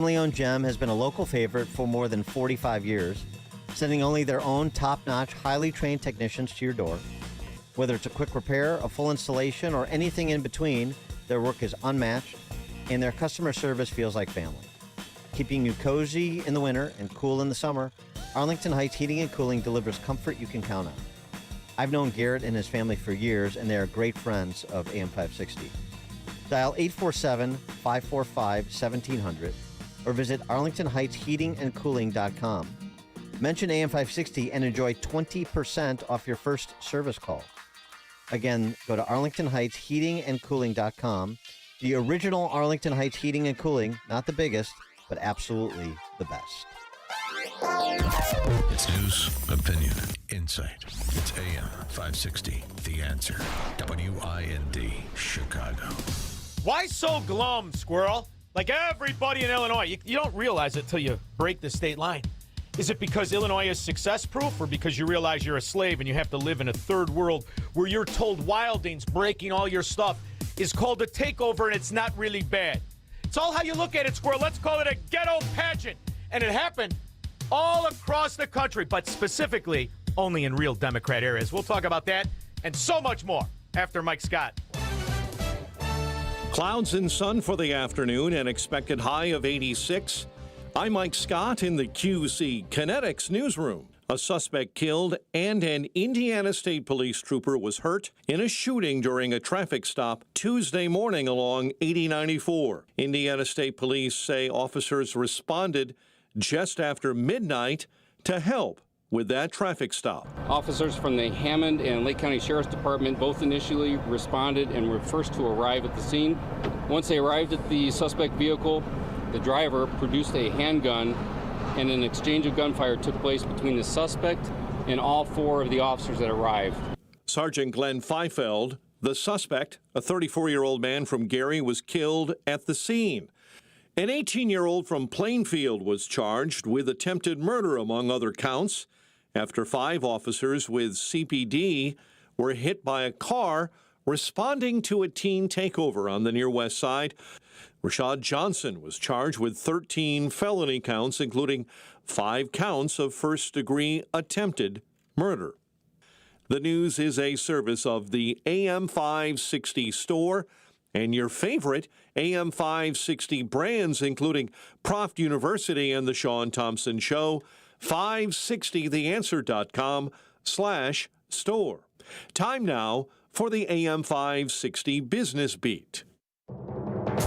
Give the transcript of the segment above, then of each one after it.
Family-owned Gem has been a local favorite for more than 45 years, sending only their own top-notch, highly trained technicians to your door. Whether it's a quick repair, a full installation, or anything in between, their work is unmatched, and their customer service feels like family. Keeping you cozy in the winter and cool in the summer, Arlington Heights Heating and Cooling delivers comfort you can count on. I've known Garrett and his family for years, and they are great friends of AM 560. Dial 847-545-1700 or visit arlingtonheightsheatingandcooling.com. Mention AM 560 and enjoy 20% off your first service call. Again, go to arlingtonheightsheatingandcooling.com. The original Arlington Heights Heating and Cooling, not the biggest, but absolutely the best. It's news, opinion, insight. It's AM 560, The Answer. WIND, Chicago. Why so glum, Squirrel? Like everybody in Illinois. You don't realize it till you break the state line. Is it because Illinois is success-proof, or because you realize you're a slave and you have to live in a third world where you're told wildings breaking all your stuff is called a takeover and it's not really bad? It's all how you look at it, Squirrel. Let's call it a ghetto pageant. And it happened all across the country, but specifically only in real Democrat areas. We'll talk about that and so much more after Mike Scott. Clouds and sun for the afternoon, an expected high of 86. I'm Mike Scott in the QC Kinetics newsroom. A suspect killed and an Indiana State Police trooper was hurt in a shooting during a traffic stop Tuesday morning along 8094. Indiana State Police say officers responded just after midnight to help with that traffic stop. Officers from the Hammond and Lake County Sheriff's Department both initially responded and were first to arrive at the scene. Once they arrived at the suspect vehicle, the driver produced a handgun, and an exchange of gunfire took place between the suspect and all four of the officers that arrived. Sergeant Glenn Feifeld, the suspect, a 34-year-old man from Gary, was killed at the scene. An 18-year-old from Plainfield was charged with attempted murder, among other counts, after 5 officers with CPD were hit by a car responding to a teen takeover on the near west side. Rashad Johnson was charged with 13 felony counts, including 5 counts of first-degree attempted murder. The news is a service of the AM 560 store and your favorite AM 560 brands, including Proft University and the Shaun Thompson Show. 560theanswer.com/store. Time now for the AM 560 Business Beat.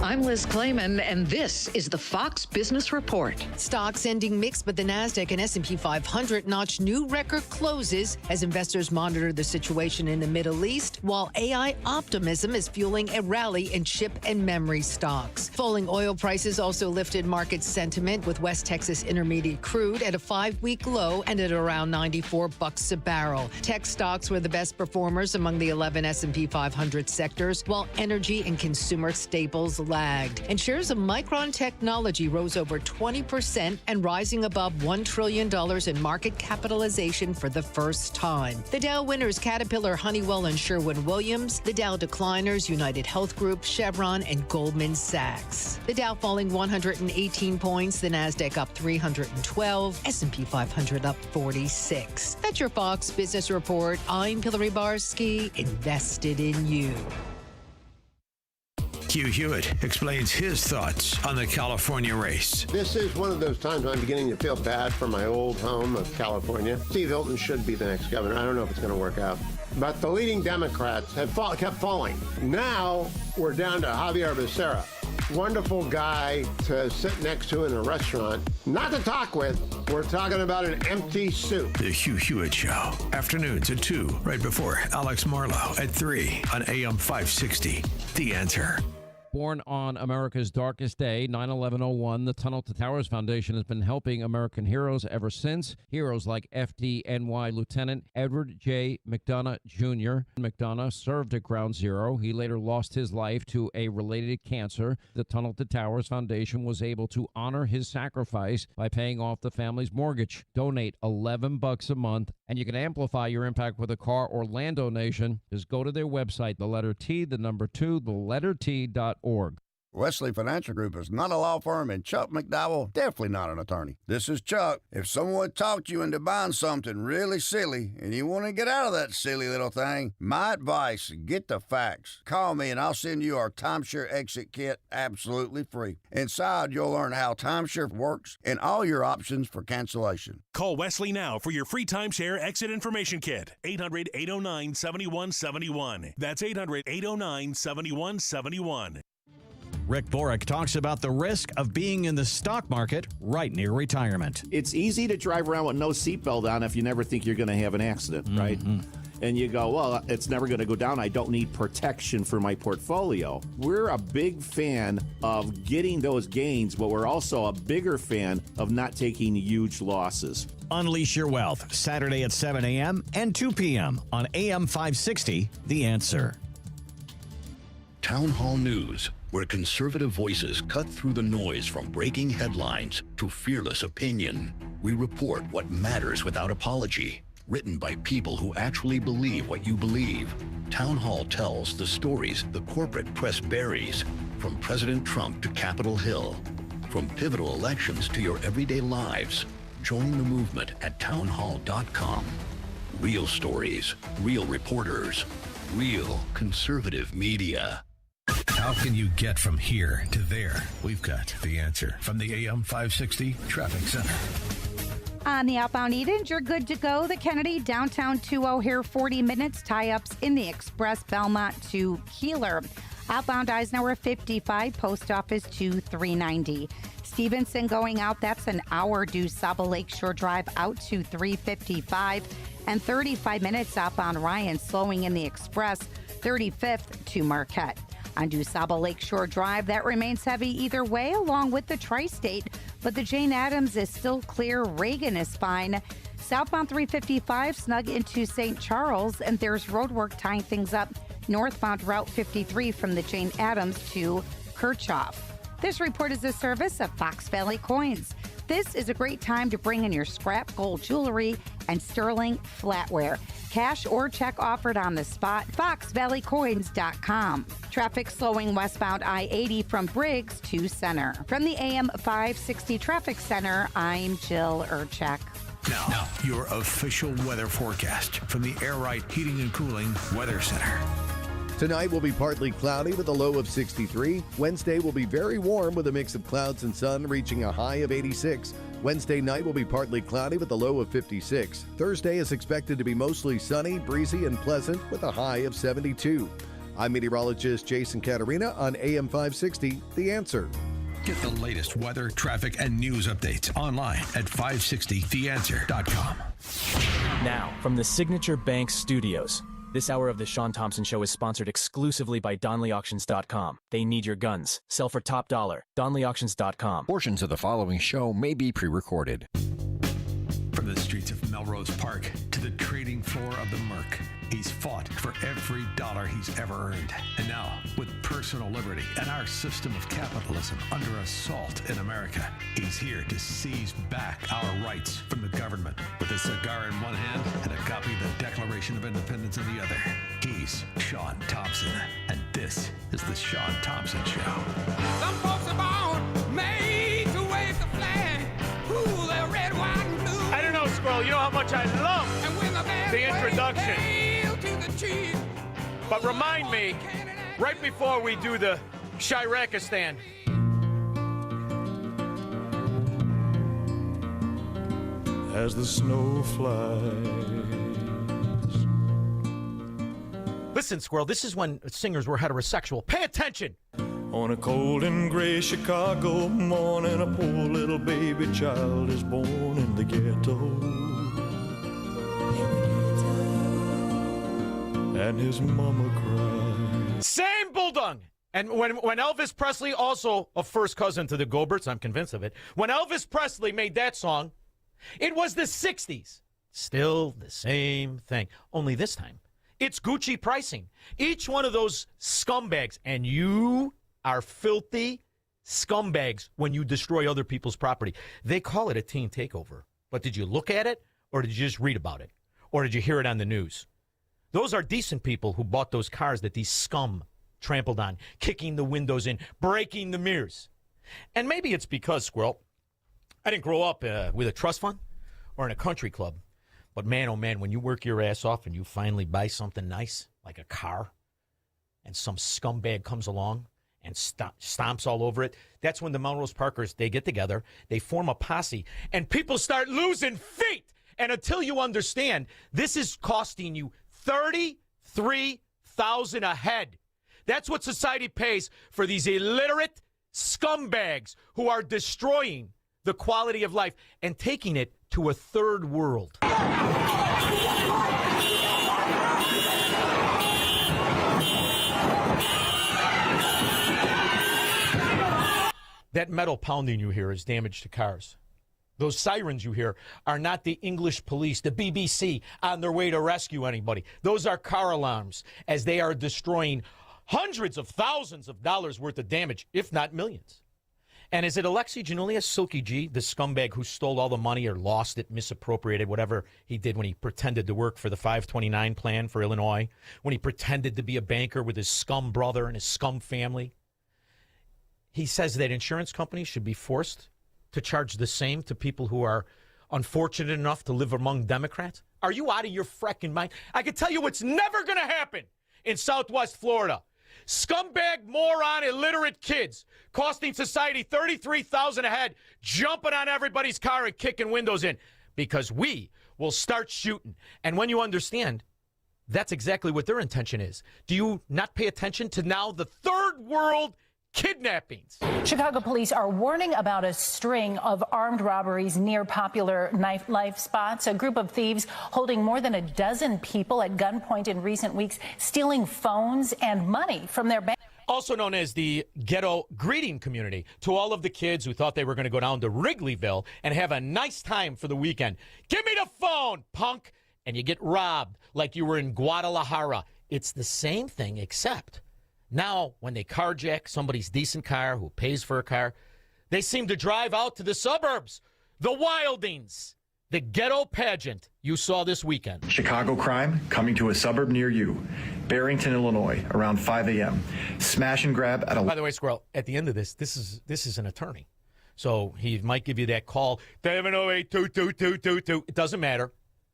I'm Liz Clayman, and this is the Fox Business Report. Stocks ending mixed, but the Nasdaq and S&P 500 notch new record closes as investors monitor the situation in the Middle East, while AI optimism is fueling a rally in chip and memory stocks. Falling oil prices also lifted market sentiment, with West Texas Intermediate crude at a 5-week low and at around $94 a barrel. Tech stocks were the best performers among the 11 S&P 500 sectors, while energy and consumer staples lagged. And shares of Micron Technology rose over 20% and rising above $1 trillion in market capitalization for the first time. The Dow winners Caterpillar, Honeywell, and Sherwin-Williams. The Dow decliners United Health Group, Chevron, and Goldman Sachs. The Dow falling 118 points, the Nasdaq up 312, S&P 500 up 46. That's your Fox Business Report. I'm Hillary Barsky, invested in you. Hugh Hewitt explains his thoughts on the California race. This is one of those times I'm beginning to feel bad for my old home of California. Steve Hilton should be the next governor. I don't know if it's going to work out. But the leading Democrats have kept falling. Now we're down to Javier Becerra. Wonderful guy to sit next to in a restaurant. Not to talk with. We're talking about an empty soup. The Hugh Hewitt Show. Afternoons at 2, right before Alex Marlowe at 3 on AM 560. The Answer. Born on America's darkest day, 9/11/01, the Tunnel to Towers Foundation has been helping American heroes ever since. Heroes like FDNY Lieutenant Edward J. McDonough Jr. McDonough served at Ground Zero. He later lost his life to a related cancer. The Tunnel to Towers Foundation was able to honor his sacrifice by paying off the family's mortgage. Donate $11 a month, and you can amplify your impact with a car or land donation. Just go to their website, the letter T, the number 2, the letter T.org. Wesley Financial Group is not a law firm, and Chuck McDowell definitely not an attorney. This is Chuck. If someone talked you into buying something really silly and you want to get out of that silly little thing, my advice, get the facts. Call me and I'll send you our timeshare exit kit absolutely free. Inside, you'll learn how timeshare works and all your options for cancellation. Call Wesley now for your free timeshare exit information kit. 800-809-7171. That's 800-809-7171. Rick Borick talks about the risk of being in the stock market right near retirement. It's easy to drive around with no seatbelt on if you never think you're going to have an accident, right? And you go, well, it's never going to go down. I don't need protection for my portfolio. We're a big fan of getting those gains, but we're also a bigger fan of not taking huge losses. Unleash your wealth, Saturday at 7 a.m. and 2 p.m. on AM 560, The Answer. Town Hall News, where conservative voices cut through the noise from breaking headlines to fearless opinion. We report what matters without apology. Written by people who actually believe what you believe. Town Hall tells the stories the corporate press buries, from President Trump to Capitol Hill, from pivotal elections to your everyday lives. Join the movement at townhall.com. Real stories, real reporters, real conservative media. How can you get from here to there? We've got the answer from the AM 560 Traffic Center. On the outbound Eden, you're good to go. The Kennedy, downtown 20 here, 40 minutes. Tie-ups in the Express, Belmont to Keeler. Outbound Eisenhower 55, Post Office to 390. Stevenson going out, that's an hour due Saba Lakeshore Drive out to 355. And 35 minutes outbound Ryan, slowing in the Express, 35th to Marquette. On DuSable Lakeshore Drive, that remains heavy either way, along with the Tri-State, but the Jane Addams is still clear. Reagan is fine. Southbound 355 snug into St. Charles, and there's roadwork tying things up northbound Route 53 from the Jane Addams to Kirchhoff. This report is a service of Fox Valley Coins. This is a great time to bring in your scrap gold jewelry and sterling flatware. Cash or check offered on the spot. FoxValleyCoins.com. Traffic slowing westbound I-80 from Briggs to Center. From the AM 560 Traffic Center, I'm Jill Urchek. Now, your official weather forecast from the Air Right Heating and Cooling Weather Center. Tonight will be partly cloudy with a low of 63. Wednesday will be very warm with a mix of clouds and sun, reaching a high of 86. Wednesday night will be partly cloudy with a low of 56. Thursday is expected to be mostly sunny, breezy, and pleasant with a high of 72. I'm meteorologist Jason Caterina on AM 560, The Answer. Get the latest weather, traffic, and news updates online at 560theanswer.com. Now, from the Signature Bank Studios. This hour of the Shaun Thompson Show is sponsored exclusively by DonleyAuctions.com. They need your guns. Sell for top dollar. DonleyAuctions.com. Portions of the following show may be pre-recorded. From the streets of Melrose Park to the trading floor of the Merc, he's fought for every dollar he's ever earned. And now, with personal liberty and our system of capitalism under assault in America, he's here to seize back our rights from the government. With a cigar in one hand and a copy of the Declaration of Independence in the other, he's Shaun Thompson. And this is the Shaun Thompson Show. Some folks are born made to wave the flag. Ooh, they're red, white, and blue. I don't know, Squirrel. You know how much I love the introduction. But remind me, right before we do the Shirakistan. As the snow flies. Listen, Squirrel, this is when singers were heterosexual. Pay attention. On a cold and gray Chicago morning, a poor little baby child is born in the ghetto. And his mama cries. Same bulldog. And when Elvis Presley, also a first cousin to the Goldberts, I'm convinced of it, when Elvis Presley made that song, it was the 60s. Still the same thing. Only this time, it's Gucci pricing. Each one of those scumbags, and you are filthy scumbags when you destroy other people's property. They call it a teen takeover. But did you look at it, or did you just read about it? Or did you hear it on the news? Those are decent people who bought those cars that these scum trampled on, kicking the windows in, breaking the mirrors. And maybe it's because, Squirrel, I didn't grow up with a trust fund or in a country club. But man, oh man, when you work your ass off and you finally buy something nice, like a car, and some scumbag comes along and stomps all over it, that's when the Melrose Parkers, they get together, they form a posse, and people start losing feet. And until you understand, this is costing you $33,000 a head. That's what society pays for these illiterate scumbags who are destroying the quality of life and taking it to a third world. That metal pounding you hear is damage to cars. Those sirens you hear are not the English police, the BBC, on their way to rescue anybody. Those are car alarms, as they are destroying hundreds of thousands of dollars worth of damage, if not millions. And is it Alexi Giannoulias, Silky G, the scumbag who stole all the money or lost it, misappropriated, whatever he did when he pretended to work for the 529 plan for Illinois, when he pretended to be a banker with his scum brother and his scum family? He says that insurance companies should be forced to charge the same to people who are unfortunate enough to live among Democrats? Are you out of your frickin' mind? I can tell you what's never going to happen in Southwest Florida. Scumbag, moron, illiterate kids costing society $33,000 a head, jumping on everybody's car and kicking windows in, because we will start shooting. And when you understand, that's exactly what their intention is. Do you not pay attention to now the third world kidnappings? Chicago police are warning about a string of armed robberies near popular nightlife spots. A group of thieves holding more than a dozen people at gunpoint in recent weeks, stealing phones and money from their bank. Also known as the ghetto greeting community, to all of the kids who thought they were going to go down to Wrigleyville and have a nice time for the weekend. Give me the phone, punk! And you get robbed like you were in Guadalajara. It's the same thing, except now, when they carjack somebody's decent car who pays for a car, they seem to drive out to the suburbs, the Wildings, the ghetto pageant you saw this weekend. Chicago crime coming to a suburb near you. Barrington, Illinois, around 5 a.m. Smash and grab at a... By the way, Squirrel, at the end of this is an attorney. So he might give you that call, 708-2222. It doesn't matter.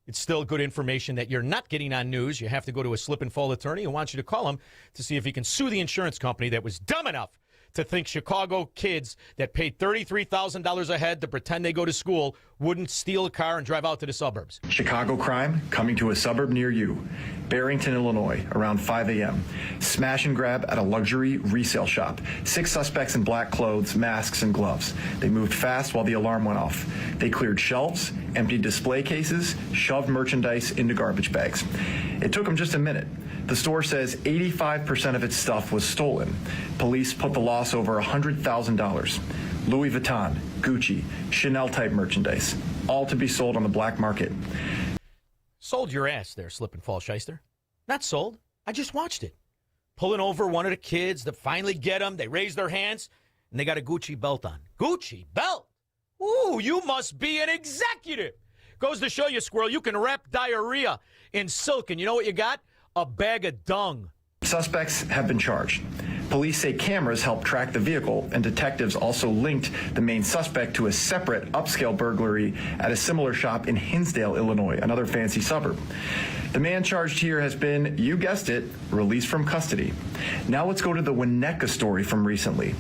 It's still good information that you're not getting on news. You have to go to a slip and fall attorney who wants you to call him to see if he can sue the insurance company that was dumb enough to think Chicago kids that paid $33,000 a head to pretend they go to school wouldn't steal a car and drive out to the suburbs. Chicago crime coming to a suburb near you. Barrington, Illinois, around 5 a.m. Smash and grab at a luxury resale shop. 6 suspects in black clothes, masks, and gloves. They moved fast while the alarm went off. They cleared shelves, emptied display cases, shoved merchandise into garbage bags. It took them just a minute. The store says 85% of its stuff was stolen. Police put the loss over $100,000. Louis Vuitton, Gucci, Chanel-type merchandise, all to be sold on the black market. Sold your ass there, slip and fall shyster. Not sold. I just watched it. Pulling over one of the kids to finally get them. They raise their hands, and they got a Gucci belt on. Gucci belt? Ooh, you must be an executive. Goes to show you, Squirrel, you can wrap diarrhea in silk, and you know what you got? A bag of dung. Suspects have been charged. Police say cameras helped track the vehicle, and detectives also linked the main suspect to a separate upscale burglary at a similar shop in Hinsdale, Illinois, another fancy suburb. The man charged here has been, you guessed it, released from custody. Now let's go to the Winnetka story from recently.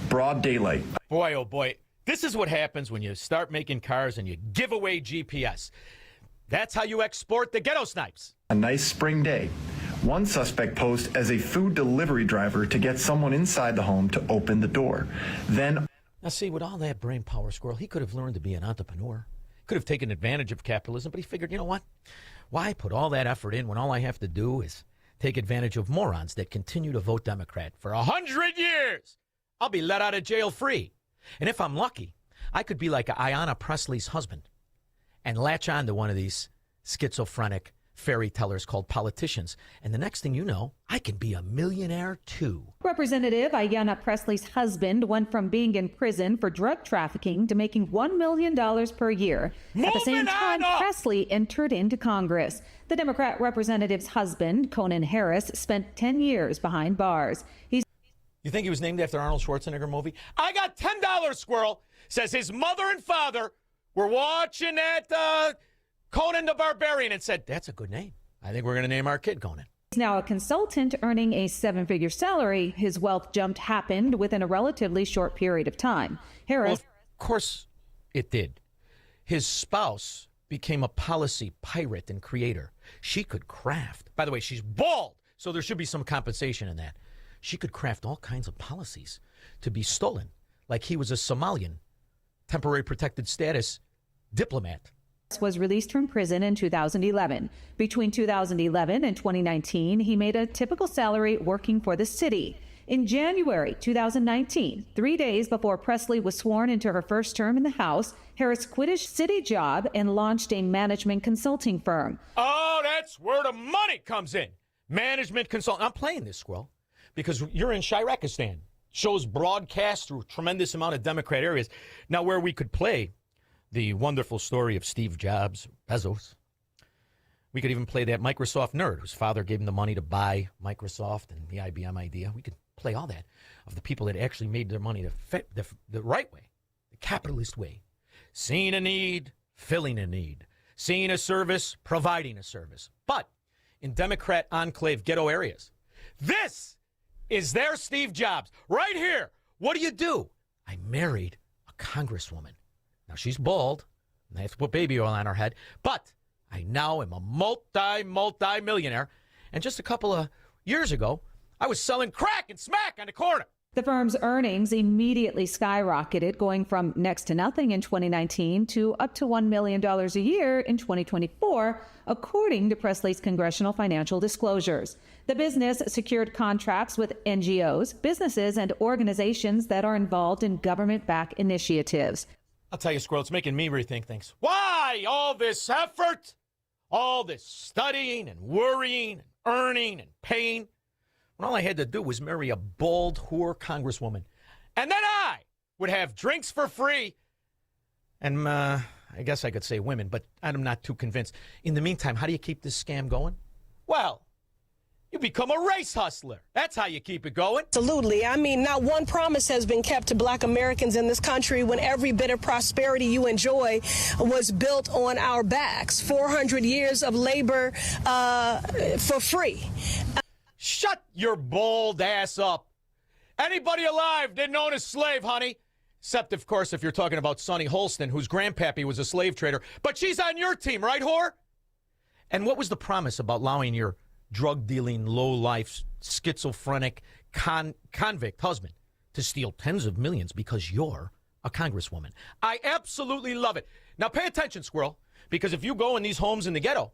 Broad daylight. Boy, oh boy. This is what happens when you start making cars and you give away GPS. That's how you export the ghetto snipes. A nice spring day. One suspect posed as a food delivery driver to get someone inside the home to open the door. Then... Now see, with all that brain power, Squirrel, he could have learned to be an entrepreneur. Could have taken advantage of capitalism, but he figured, you know what? Why put all that effort in when all I have to do is take advantage of morons that continue to vote Democrat for 100 years? I'll be let out of jail free. And if I'm lucky, I could be like Ayanna Presley's husband and latch on to one of these schizophrenic fairy tellers called politicians. And the next thing you know, I can be a millionaire too. Representative Ayanna Pressley's husband went from being in prison for drug trafficking to making $1 million per year. At the same time, Presley entered into Congress. The Democrat representative's husband, Conan Harris, spent 10 years behind bars. You think he was named after Arnold Schwarzenegger movie? I got $10, Squirrel. Says his mother and father were watching that Conan the Barbarian and said, that's a good name. I think we're going to name our kid Conan. He's now a consultant earning a 7-figure salary. His wealth jump happened within a relatively short period of time. Harris. Well, of course it did. His spouse became a policy pirate and creator. She could craft. By the way, she's bald, so there should be some compensation in that. She could craft all kinds of policies to be stolen, like he was a Somalian, temporary protected status diplomat. Was released from prison in 2011. Between 2011 and 2019, he made a typical salary working for the city. In January 2019, 3 days before Presley was sworn into her first term in the House, Harris quit his city job and launched a management consulting firm. Oh, that's where the money comes in. Management consulting. I'm playing this, Squirrel, because you're in Shirakistan. Shows broadcast through a tremendous amount of Democrat areas. Now, where we could play the wonderful story of Steve Jobs, Bezos. We could even play that Microsoft nerd whose father gave him the money to buy Microsoft and the IBM idea. We could play all that of the people that actually made their money the right way, the capitalist way. Seeing a need, filling a need. Seeing a service, providing a service. But in Democrat enclave ghetto areas, this is their Steve Jobs. Right here. What do? I married a congresswoman. Now, she's bald, and I have to put baby oil on her head, but I now am a multi-millionaire. And just a couple of years ago, I was selling crack and smack on the corner. The firm's earnings immediately skyrocketed, going from next to nothing in 2019 to up to $1 million a year in 2024, according to Presley's congressional financial disclosures. The business secured contracts with NGOs, businesses, and organizations that are involved in government-backed initiatives. I'll tell you, Squirrel, it's making me rethink things. Why all this effort, all this studying and worrying and earning and paying, when all I had to do was marry a bald whore congresswoman. And then I would have drinks for free. And I guess I could say women, but I'm not too convinced. In the meantime, how do you keep this scam going? Well, you become a race hustler. That's how you keep it going. Absolutely. I mean, not one promise has been kept to black Americans in this country when every bit of prosperity you enjoy was built on our backs. 400 years of labor for free. Shut your bald ass up. Anybody alive didn't own a slave, honey. Except, of course, if you're talking about Sonny Holston, whose grandpappy was a slave trader. But she's on your team, right, whore? And what was the promise about allowing your drug-dealing, low-life, schizophrenic, convict husband to steal tens of millions because you're a congresswoman? I absolutely love it. Now, pay attention, Squirrel, because if you go in these homes in the ghetto,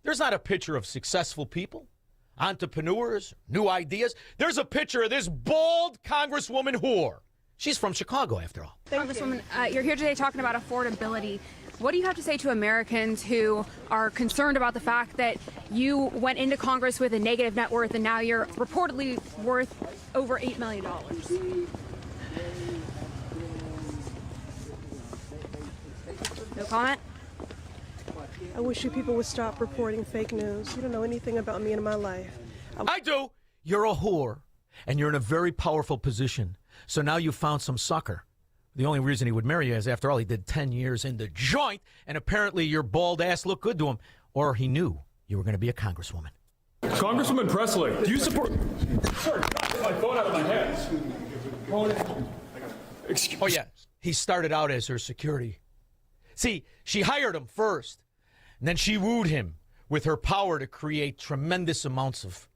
there's not a picture of successful people, entrepreneurs, new ideas. There's a picture of this bald congresswoman whore. She's from Chicago, after all. Congresswoman, you're here today talking about affordability. What do you have to say to Americans who are concerned about the fact that you went into Congress with a negative net worth and now you're reportedly worth over $8 million? No comment? I wish you people would stop reporting fake news. You don't know anything about me and my life. I do. You're a whore, and you're in a very powerful position. So now you found some sucker. The only reason he would marry you is, after all, he did 10 years in the joint, and apparently your bald ass looked good to him, or he knew you were going to be a congresswoman. Congresswoman Presley, do you support... Sir, got my phone out of my hands. Oh, yeah. He started out as her security. See, she hired him first, and then she wooed him with her power to create tremendous amounts of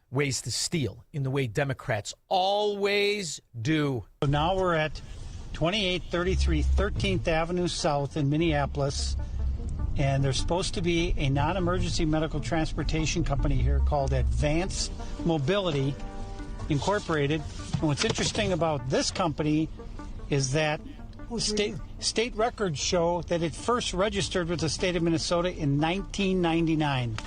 ways to steal in the way Democrats always do. So now we're at 2833 13th Avenue South in Minneapolis, and there's supposed to be a non-emergency medical transportation company here called Advance Mobility Incorporated. And what's interesting about this company is that State records show that it first registered with the state of Minnesota in 1999.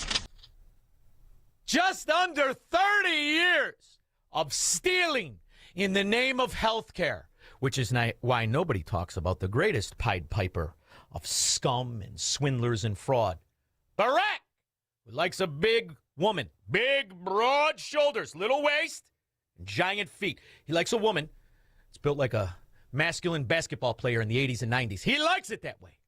Just under 30 years of stealing in the name of health care, which is why nobody talks about the greatest Pied Piper of scum and swindlers and fraud. Barack, who likes a big woman, big, broad shoulders, little waist, and giant feet. He likes a woman that's built like a masculine basketball player in the 80s and 90s. He likes it that way.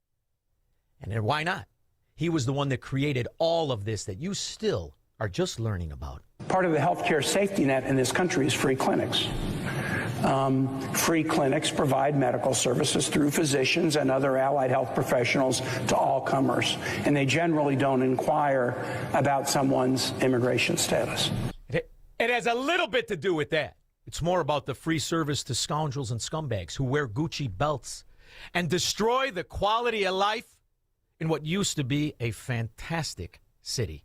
And then why not? He was the one that created all of this that you still are just learning about. Part of the healthcare safety net in this country is free clinics. Free clinics provide medical services through physicians and other allied health professionals to all comers, and they generally don't inquire about someone's immigration status. It has a little bit to do with that. It's more about the free service to scoundrels and scumbags who wear Gucci belts and destroy the quality of life in what used to be a fantastic city.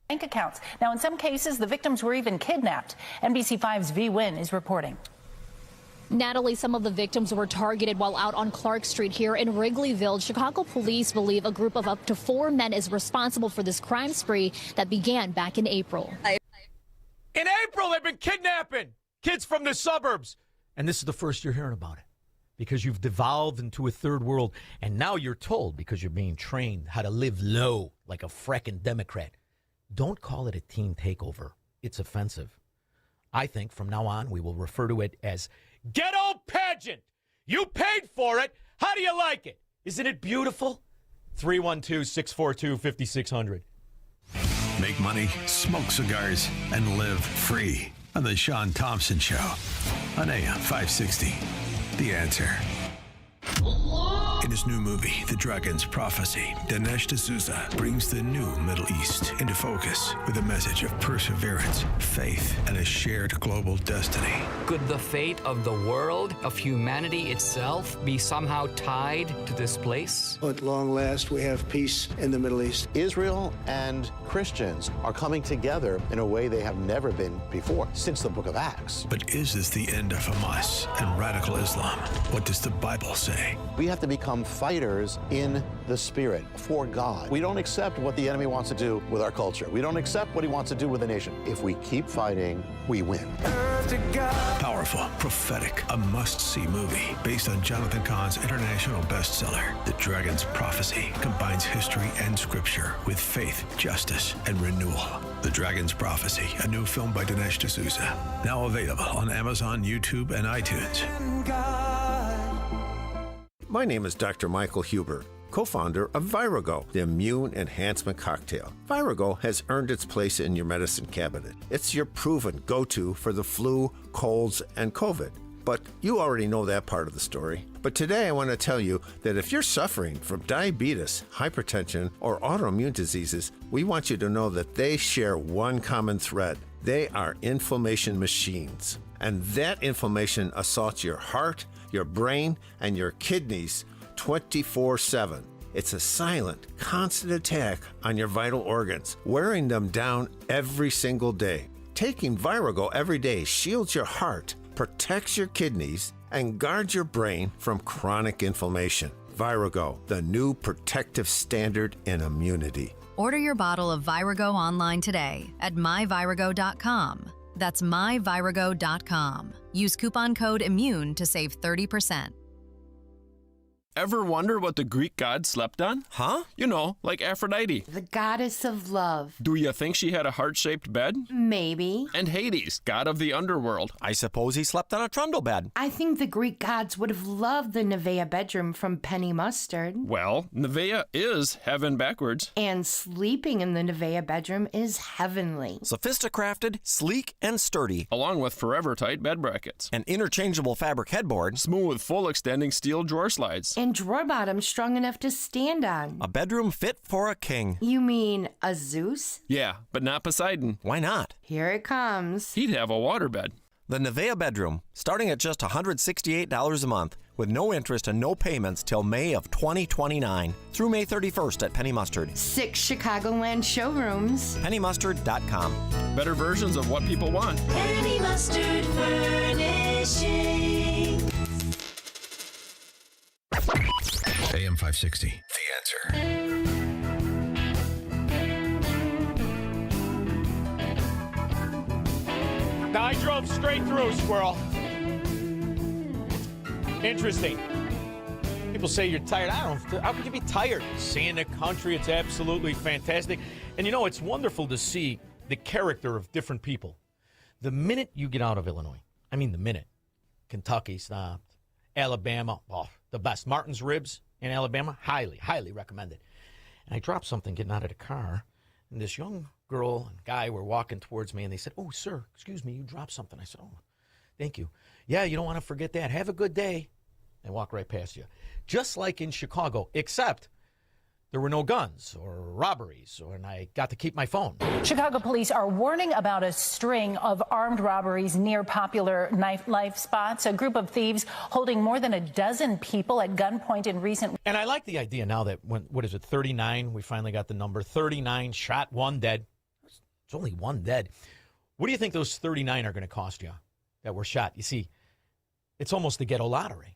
Bank accounts. Now, in some cases, the victims were even kidnapped. NBC5's V. Wynn is reporting. Natalie, some of the victims were targeted while out on Clark Street here in Wrigleyville. Chicago police believe a group of up to 4 men is responsible for this crime spree that began back in April. In April, they've been kidnapping kids from the suburbs. And this is the first you're hearing about it because you've devolved into a third world. And now you're told, because you're being trained, how to live low like a frickin' Democrat. Don't call it a teen takeover. It's offensive. I think from now on we will refer to it as ghetto pageant. You paid for it. How do you like it? Isn't it beautiful? 312-642-5600. Make money, smoke cigars, and live free on the Shaun Thompson Show on AM 560. The Answer. In his new movie, The Dragon's Prophecy, Dinesh D'Souza brings the new Middle East into focus with a message of perseverance, faith, and a shared global destiny. Could the fate of the world, of humanity itself, be somehow tied to this place? At long last, we have peace in the Middle East. Israel and Christians are coming together in a way they have never been before, since the book of Acts. But is this the end of Hamas and radical Islam? What does the Bible say? We have to become fighters in the spirit for God. We don't accept what the enemy wants to do with our culture. We don't accept what he wants to do with the nation. If we keep fighting, we win. Powerful, prophetic, a must-see movie based on Jonathan Cahn's international bestseller. The Dragon's Prophecy combines history and scripture with faith, justice, and renewal. The Dragon's Prophecy, a new film by Dinesh D'Souza. Now available on Amazon, YouTube, and iTunes. My name is Dr. Michael Huber, co-founder of Virago, the immune enhancement cocktail. Virago has earned its place in your medicine cabinet. It's your proven go-to for the flu, colds, and COVID. But you already know that part of the story. But today I want to tell you that if you're suffering from diabetes, hypertension, or autoimmune diseases, we want you to know that they share one common thread. They are inflammation machines. And that inflammation assaults your heart, your brain, and your kidneys 24/7. It's a silent, constant attack on your vital organs, wearing them down every single day. Taking Virago every day shields your heart, protects your kidneys, and guards your brain from chronic inflammation. Virago, the new protective standard in immunity. Order your bottle of Virago online today at myvirago.com. That's myvirago.com. Use coupon code IMMUNE to save 30%. Ever wonder what the Greek god slept on? Huh? You know, like Aphrodite. The goddess of love. Do you think she had a heart-shaped bed? Maybe. And Hades, god of the underworld. I suppose he slept on a trundle bed. I think the Greek gods would have loved the Nevaeh bedroom from Penny Mustard. Well, Nevaeh is heaven backwards. And sleeping in the Nevaeh bedroom is heavenly. Sophisticrafted, sleek, and sturdy. Along with forever tight bed brackets. An interchangeable fabric headboard. Smooth, full extending steel drawer slides. And drawer bottoms strong enough to stand on. A bedroom fit for a king. You mean a Zeus? Yeah, but not Poseidon. Why not? Here it comes. He'd have a waterbed. The Nevaeh bedroom, starting at just $168 a month, with no interest and no payments till May of 2029, through May 31st at Penny Mustard. 6 Chicagoland showrooms. PennyMustard.com. Better versions of what people want. Penny Mustard Furnishing. AM 560. The Answer. Now, I drove straight through, Squirrel. Interesting. People say you're tired. I don't know. How could you be tired? Seeing the country, it's absolutely fantastic. And, you know, it's wonderful to see the character of different people. The minute you get out of Illinois, I mean the minute, Kentucky stopped, Alabama, oh, the best. Martin's Ribs in Alabama, highly, highly recommended. And I dropped something getting out of the car, and this young girl and guy were walking towards me, and they said, "Oh, sir, excuse me, you dropped something." I said, "Oh, thank you. Yeah, you don't want to forget that. Have a good day." And walk right past you. Just like in Chicago, except there were no guns or robberies, and I got to keep my phone. Chicago police are warning about a string of armed robberies near popular nightlife spots. A group of thieves holding more than a dozen people at gunpoint in recent... And I like the idea now that, what is it, 39? We finally got the number. 39 shot, one dead. It's only one dead. What do you think those 39 are going to cost you that were shot? You see, it's almost the ghetto lottery.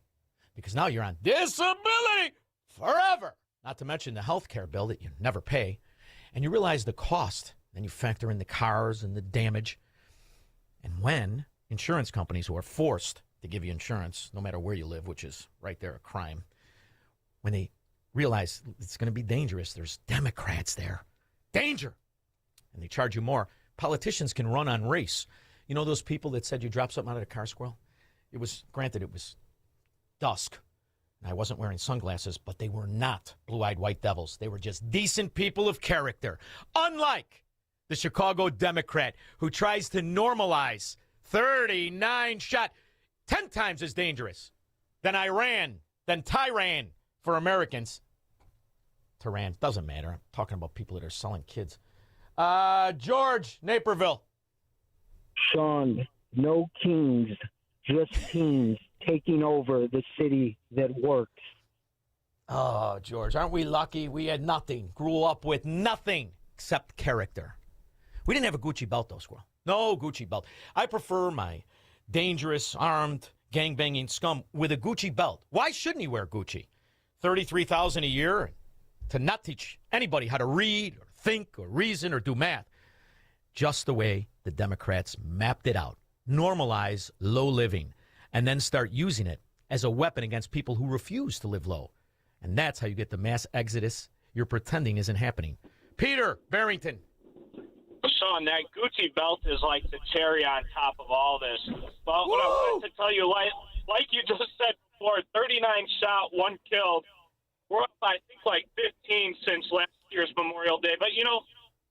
Because now you're on disability forever. Not to mention the health care bill that you never pay. And you realize the cost. Then you factor in the cars and the damage. And when insurance companies who are forced to give you insurance, no matter where you live, which is right there a crime, when they realize it's going to be dangerous, there's Democrats there. Danger! And they charge you more. Politicians can run on race. You know those people that said you dropped something out of the car, Squirrel? It was dusk, and I wasn't wearing sunglasses, but they were not blue-eyed white devils. They were just decent people of character, unlike the Chicago Democrat who tries to normalize 39 shot, 10 times as dangerous than Iran, than Tehran for Americans. Tehran, doesn't matter. I'm talking about people that are selling kids. George, Naperville. Shaun, no kings, just teams taking over the city that works. Oh, George, aren't we lucky? We had nothing. Grew up with nothing except character. We didn't have a Gucci belt, though, Squirrel. No Gucci belt. I prefer my dangerous, armed, gangbanging scum with a Gucci belt. Why shouldn't he wear Gucci? $33,000 a year to not teach anybody how to read or think or reason or do math. Just the way the Democrats mapped it out. Normalize low living. And then start using it as a weapon against people who refuse to live low. And that's how you get the mass exodus you're pretending isn't happening. Peter, Barrington. Shaun, that Gucci belt is like the cherry on top of all this. But what I wanted to tell you, like you just said before, 39 shot, 1 killed. We're up, I think, like 15 since last year's Memorial Day. But, you know,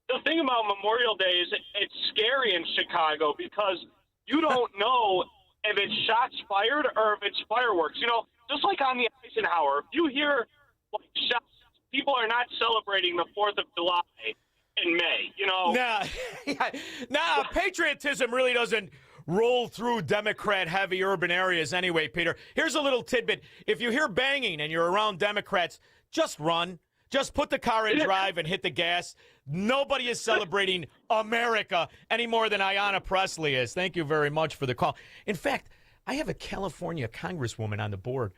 the thing about Memorial Day is it's scary in Chicago because you don't know if it's shots fired or if it's fireworks. You know, just like on the Eisenhower, if you hear like shots, people are not celebrating the 4th of July in May, you know. Nah, patriotism really doesn't roll through Democrat-heavy urban areas anyway, Peter. Here's a little tidbit. If you hear banging and you're around Democrats, just run. Just put the car in drive and hit the gas. Nobody is celebrating America any more than Ayanna Pressley is. Thank you very much for the call. In fact, I have a California congresswoman on the board.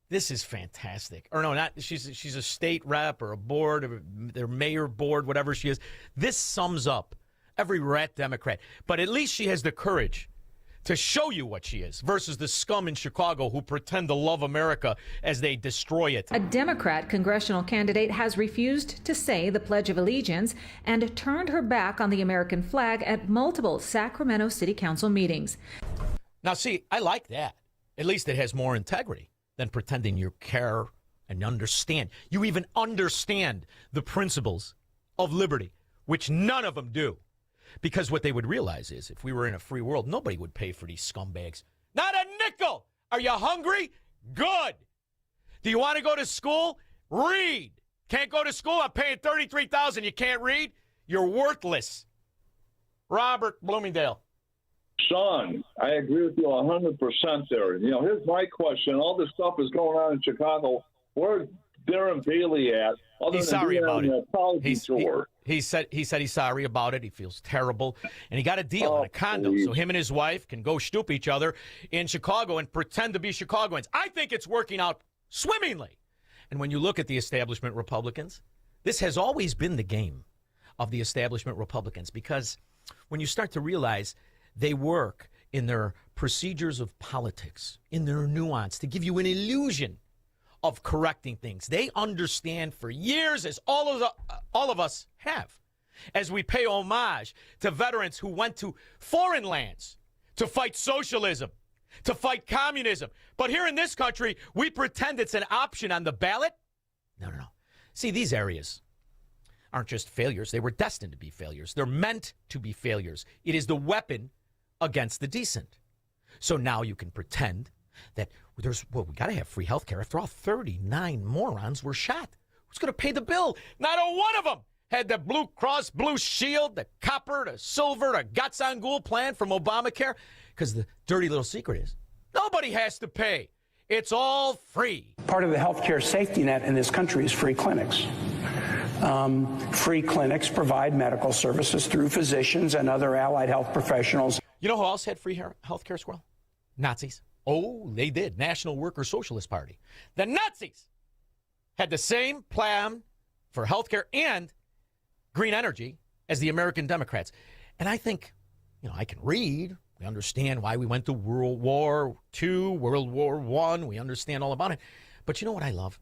This is fantastic. Or no, not she's a state rep or a board or their mayor board, whatever she is. This sums up every rat Democrat. But at least she has the courage to show you what she is versus the scum in Chicago who pretend to love America as they destroy it. A Democrat congressional candidate has refused to say the Pledge of Allegiance and turned her back on the American flag at multiple Sacramento City Council meetings. Now, see, I like that. At least it has more integrity than pretending you care and understand. You even understand the principles of liberty, which none of them do. Because what they would realize is if we were in a free world, nobody would pay for these scumbags. Not a nickel! Are you hungry? Good. Do you want to go to school? Read. Can't go to school? I'm paying $33,000. You can't read? You're worthless. Robert, Bloomingdale. Shaun, I agree with you 100% there. You know, here's my question. All this stuff is going on in Chicago. Where's Darren Bailey at? He's sorry about it. Tour? He said he's sorry about it. He feels terrible. And he got a deal on a condo so him and his wife can go stoop each other in Chicago and pretend to be Chicagoans. I think it's working out swimmingly. And when you look at the establishment Republicans, this has always been the game of the establishment Republicans, because when you start to realize they work in their procedures of politics, in their nuance, to give you an illusion of correcting things. They understand for years, as all of us have, as we pay homage to veterans who went to foreign lands to fight socialism, to fight communism. But here in this country, we pretend it's an option on the ballot. No. See, these areas aren't just failures. They were destined to be failures. They're meant to be failures. It is the weapon against the decent. So now you can pretend that we got to have free health care. After all, 39 morons were shot. Who's going to pay the bill? Not a one of them had the Blue Cross Blue Shield, the copper, the silver, the Gatsangul plan from Obamacare. Because the dirty little secret is nobody has to pay. It's all free. Part of the healthcare safety net in this country is free clinics. Free clinics provide medical services through physicians and other allied health professionals. You know who else had free health care, Squirrel? Nazis. Oh, they did. National Worker Socialist Party. The Nazis had the same plan for health care and green energy as the American Democrats. And I think, I can read. We understand why we went to World War II, World War I. We understand all about it. But you know what I love?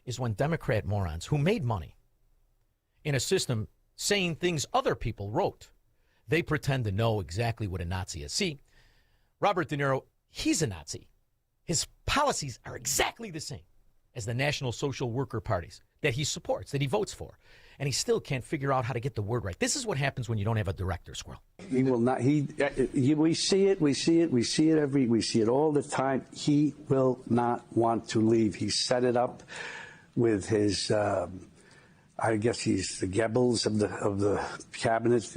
Is when Democrat morons who made money in a system saying things other people wrote, they pretend to know exactly what a Nazi is. See, Robert De Niro, he's a Nazi. His policies are exactly the same as the National Social Worker parties that he supports, that he votes for. And he still can't figure out how to get the word right. This is what happens when you don't have a director, Squirrel. He will not. We see it all the time. He will not want to leave. He set it up with his. I guess he's the Goebbels of the cabinet.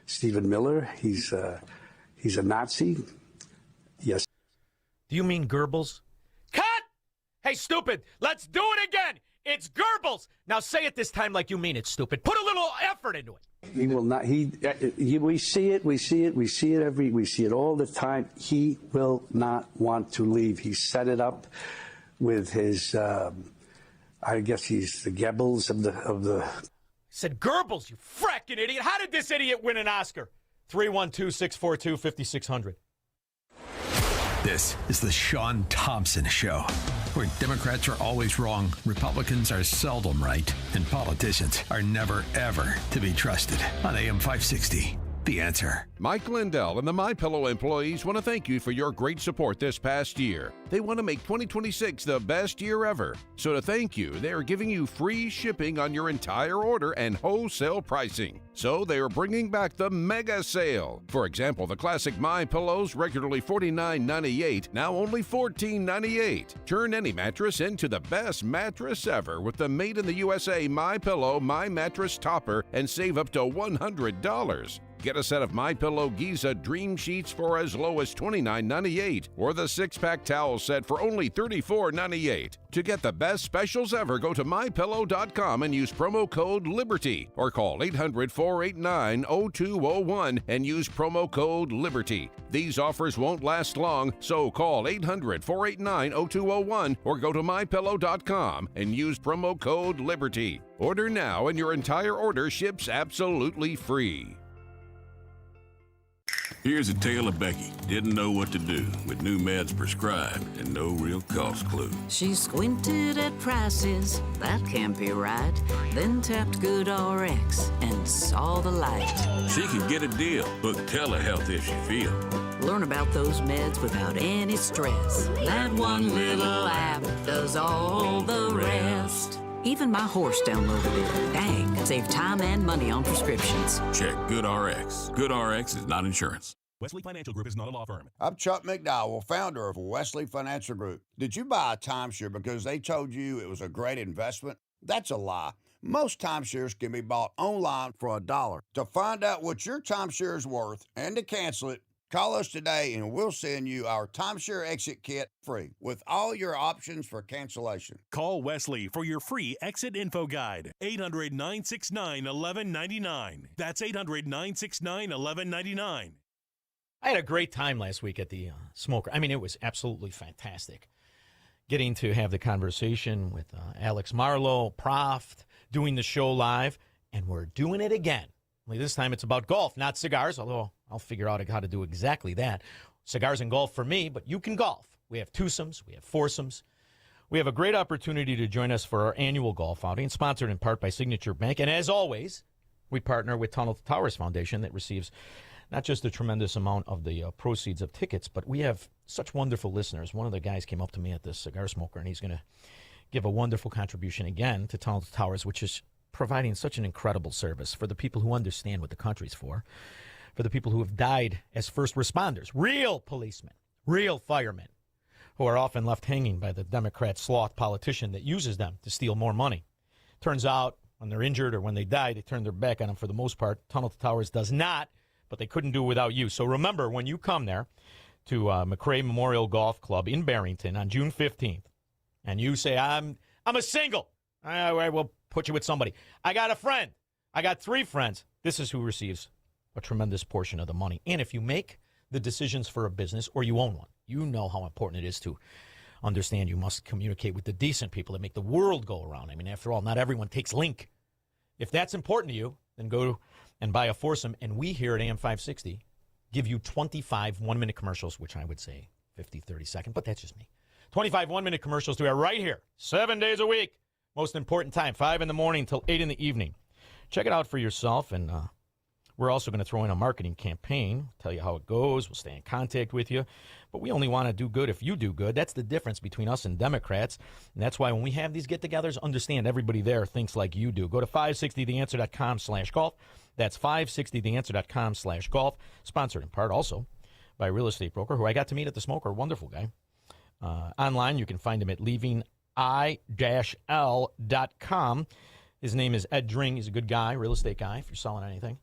Stephen Miller. He's a Nazi. Yes. Do you mean Goebbels? Cut! Hey, stupid! Let's do it again. It's Goebbels. Now say it this time like you mean it, stupid. Put a little effort into it. He will not. We see it all the time. He will not want to leave. He set it up with his. I guess he's the Goebbels of the. Said Goebbels, you fracking idiot. How did this idiot win an Oscar? 312-642-5600. This is the Shaun Thompson Show, where Democrats are always wrong, Republicans are seldom right, and politicians are never, ever to be trusted. On AM 560, The Answer. Mike Lindell and the MyPillow employees want to thank you for your great support this past year. They want to make 2026 the best year ever. So to thank you, they are giving you free shipping on your entire order and wholesale pricing. So they are bringing back the mega sale. For example, the classic MyPillows, regularly $49.98, now only $14.98. Turn any mattress into the best mattress ever with the made in the USA MyPillow My Mattress Topper and save up to $100. Get a set of MyPillow Giza Dream Sheets for as low as $29.98 or the 6-pack towel set for only $34.98. To get the best specials ever, go to MyPillow.com and use promo code LIBERTY or call 800-489-0201 and use promo code LIBERTY. These offers won't last long, so call 800-489-0201 or go to MyPillow.com and use promo code LIBERTY. Order now and your entire order ships absolutely free. Here's a tale of Becky. Didn't know what to do with new meds prescribed and no real cost clue. She squinted at prices, that can't be right. Then tapped GoodRx and saw the light. She could get a deal, book telehealth if she feel. Learn about those meds without any stress. That one little app does all the rest. Even my horse downloaded it. Dang, save time and money on prescriptions. Check GoodRx. GoodRx is not insurance. Wesley Financial Group is not a law firm. I'm Chuck McDowell, founder of Wesley Financial Group. Did you buy a timeshare because they told you it was a great investment? That's a lie. Most timeshares can be bought online for $1. To find out what your timeshare is worth and to cancel it, call us today and we'll send you our timeshare exit kit free with all your options for cancellation. Call Wesley for your free exit info guide. 800-969-1199. That's 800-969-1199. I had a great time last week at the Smoker. I mean, it was absolutely fantastic. getting to have the conversation with Alex Marlowe, Proft, doing the show live, and we're doing it again. Only this time it's about golf, not cigars, although I'll figure out how to do exactly that. Cigars and golf for me, but you can golf. We have twosomes, we have foursomes. We have a great opportunity to join us for our annual golf outing, sponsored in part by Signature Bank. And as always, we partner with Tunnel to Towers Foundation that receives not just a tremendous amount of the proceeds of tickets, but we have such wonderful listeners. One of the guys came up to me at this cigar smoker, and he's going to give a wonderful contribution again to Tunnel to Towers, which is providing such an incredible service for the people who understand what the country's for the people who have died as first responders, real policemen, real firemen, who are often left hanging by the Democrat sloth politician that uses them to steal more money. Turns out, when they're injured or when they die, they turn their back on them for the most part. Tunnel to Towers does not, but they couldn't do it without you. So remember, when you come there to McRae Memorial Golf Club in Barrington on June 15th, and you say, I'm a single, I will put you with somebody. I got a friend. I got 3 friends. This is who receives a tremendous portion of the money. And if you make the decisions for a business or you own one, you know how important it is to understand you must communicate with the decent people that make the world go around. I mean, after all, not everyone takes link. If that's important to you, then go and buy a foursome. And we here at AM 560 give you 25 one-minute commercials, which I would say 50, 30 second, but that's just me. 25 one-minute commercials to air right here, 7 days a week. Most important time, 5 in the morning until 8 in the evening. Check it out for yourself, and we're also going to throw in a marketing campaign, tell you how it goes. We'll stay in contact with you. But we only want to do good if you do good. That's the difference between us and Democrats. And that's why when we have these get-togethers, understand everybody there thinks like you do. Go to 560theanswer.com/golf. That's 560theanswer.com/golf. Sponsored in part also by a real estate broker who I got to meet at the Smoker. Wonderful guy. Online, you can find him at leaving-i-l.com. His name is Ed Dring. He's a good guy, real estate guy, if you're selling anything.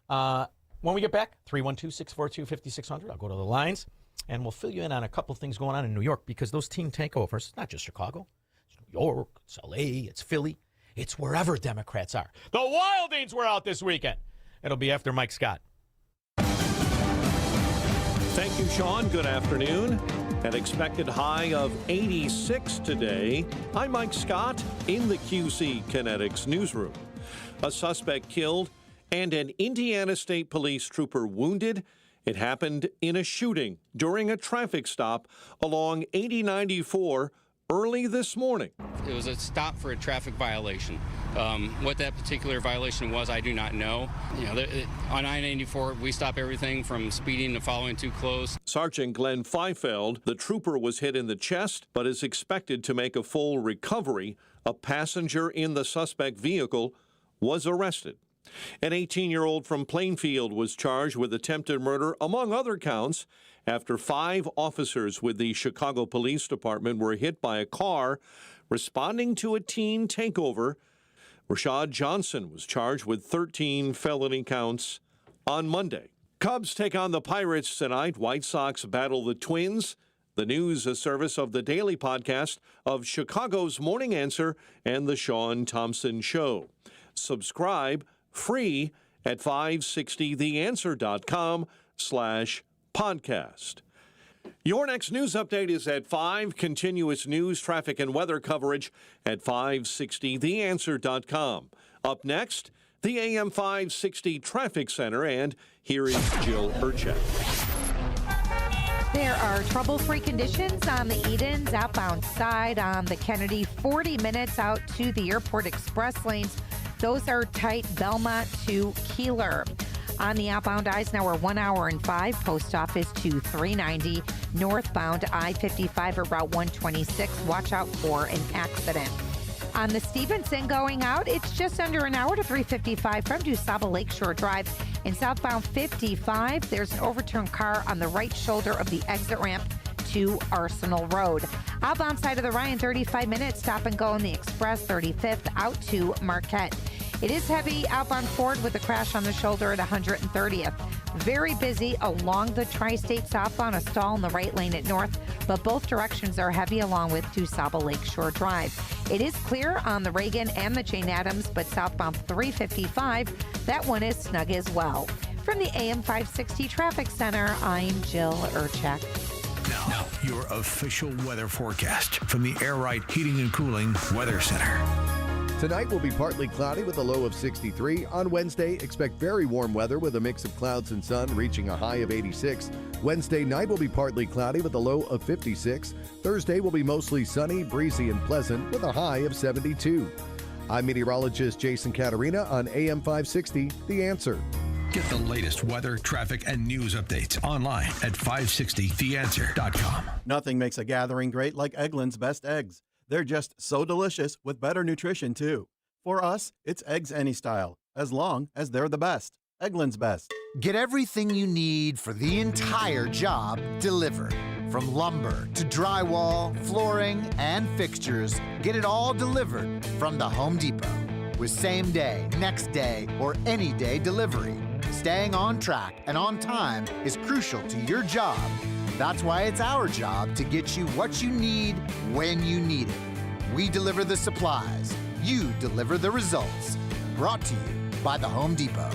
When we get back, 312-642-5600. I'll go to the lines, and we'll fill you in on a couple of things going on in New York, because those team takeovers, not just Chicago, it's New York, it's L.A., it's Philly, it's wherever Democrats are. The Wildings were out this weekend. It'll be after Mike Scott. Thank you, Shaun. Good afternoon. An expected high of 86 today. I'm Mike Scott in the QC Kinetics newsroom. A suspect killed and an Indiana State Police trooper wounded. It happened in a shooting during a traffic stop along 8094 early this morning. It was a stop for a traffic violation. What that particular violation was, I do not know. On I-94, we stop everything from speeding to following too close. Sergeant Glenn Feifeld, the trooper, was hit in the chest, but is expected to make a full recovery. A passenger in the suspect vehicle was arrested. An 18-year-old from Plainfield was charged with attempted murder, among other counts, after 5 officers with the Chicago Police Department were hit by a car responding to a teen takeover. Rashad Johnson was charged with 13 felony counts on Monday. Cubs take on the Pirates tonight. White Sox battle the Twins. The news, a service of the daily podcast of Chicago's Morning Answer and the Shaun Thompson Show. Subscribe free at 560theanswer.com/podcast. Your next news update is at 5. Continuous news, traffic, and weather coverage at 560theanswer.com. Up next, the AM 560 Traffic Center, and here is Jill Urchek. There are trouble-free conditions on the Edens outbound side on the Kennedy, 40 minutes out to the Airport Express lanes. Those are tight, Belmont to Keeler. On the outbound Eisenhower, 1 hour and 5, Post Office to 390. Northbound I-55 at Route 126. Watch out for an accident. On the Stevenson going out, it's just under an hour to 355 from DuSable Lakeshore Drive. In southbound 55, there's an overturned car on the right shoulder of the exit ramp to Arsenal Road. Outbound side of the Ryan, 35 minutes, stop and go in the Express, 35th out to Marquette. It is heavy outbound Ford with a crash on the shoulder at 130th. Very busy along the Tri-State southbound, a stall in the right lane at North, but both directions are heavy along with DuSable Lakeshore Drive. It is clear on the Reagan and the Jane Addams, but southbound 355, that one is snug as well. From the AM 560 Traffic Center, I'm Jill Urchek. Now, your official weather forecast from the Air Right Heating and Cooling Weather Center. Tonight will be partly cloudy with a low of 63. On Wednesday, expect very warm weather with a mix of clouds and sun reaching a high of 86. Wednesday night will be partly cloudy with a low of 56. Thursday will be mostly sunny, breezy, and pleasant with a high of 72. I'm meteorologist Jason Caterina on AM 560, The Answer. Get the latest weather, traffic, and news updates online at 560theanswer.com. Nothing makes a gathering great like Eggland's Best Eggs. They're just so delicious with better nutrition, too. For us, it's eggs any style, as long as they're the best. Eggland's Best. Get everything you need for the entire job delivered. From lumber to drywall, flooring, and fixtures, get it all delivered from the Home Depot. With same day, next day, or any day delivery. Staying on track and on time is crucial to your job. That's why it's our job to get you what you need when you need it. We deliver the supplies. You deliver the results. Brought to you by the Home Depot.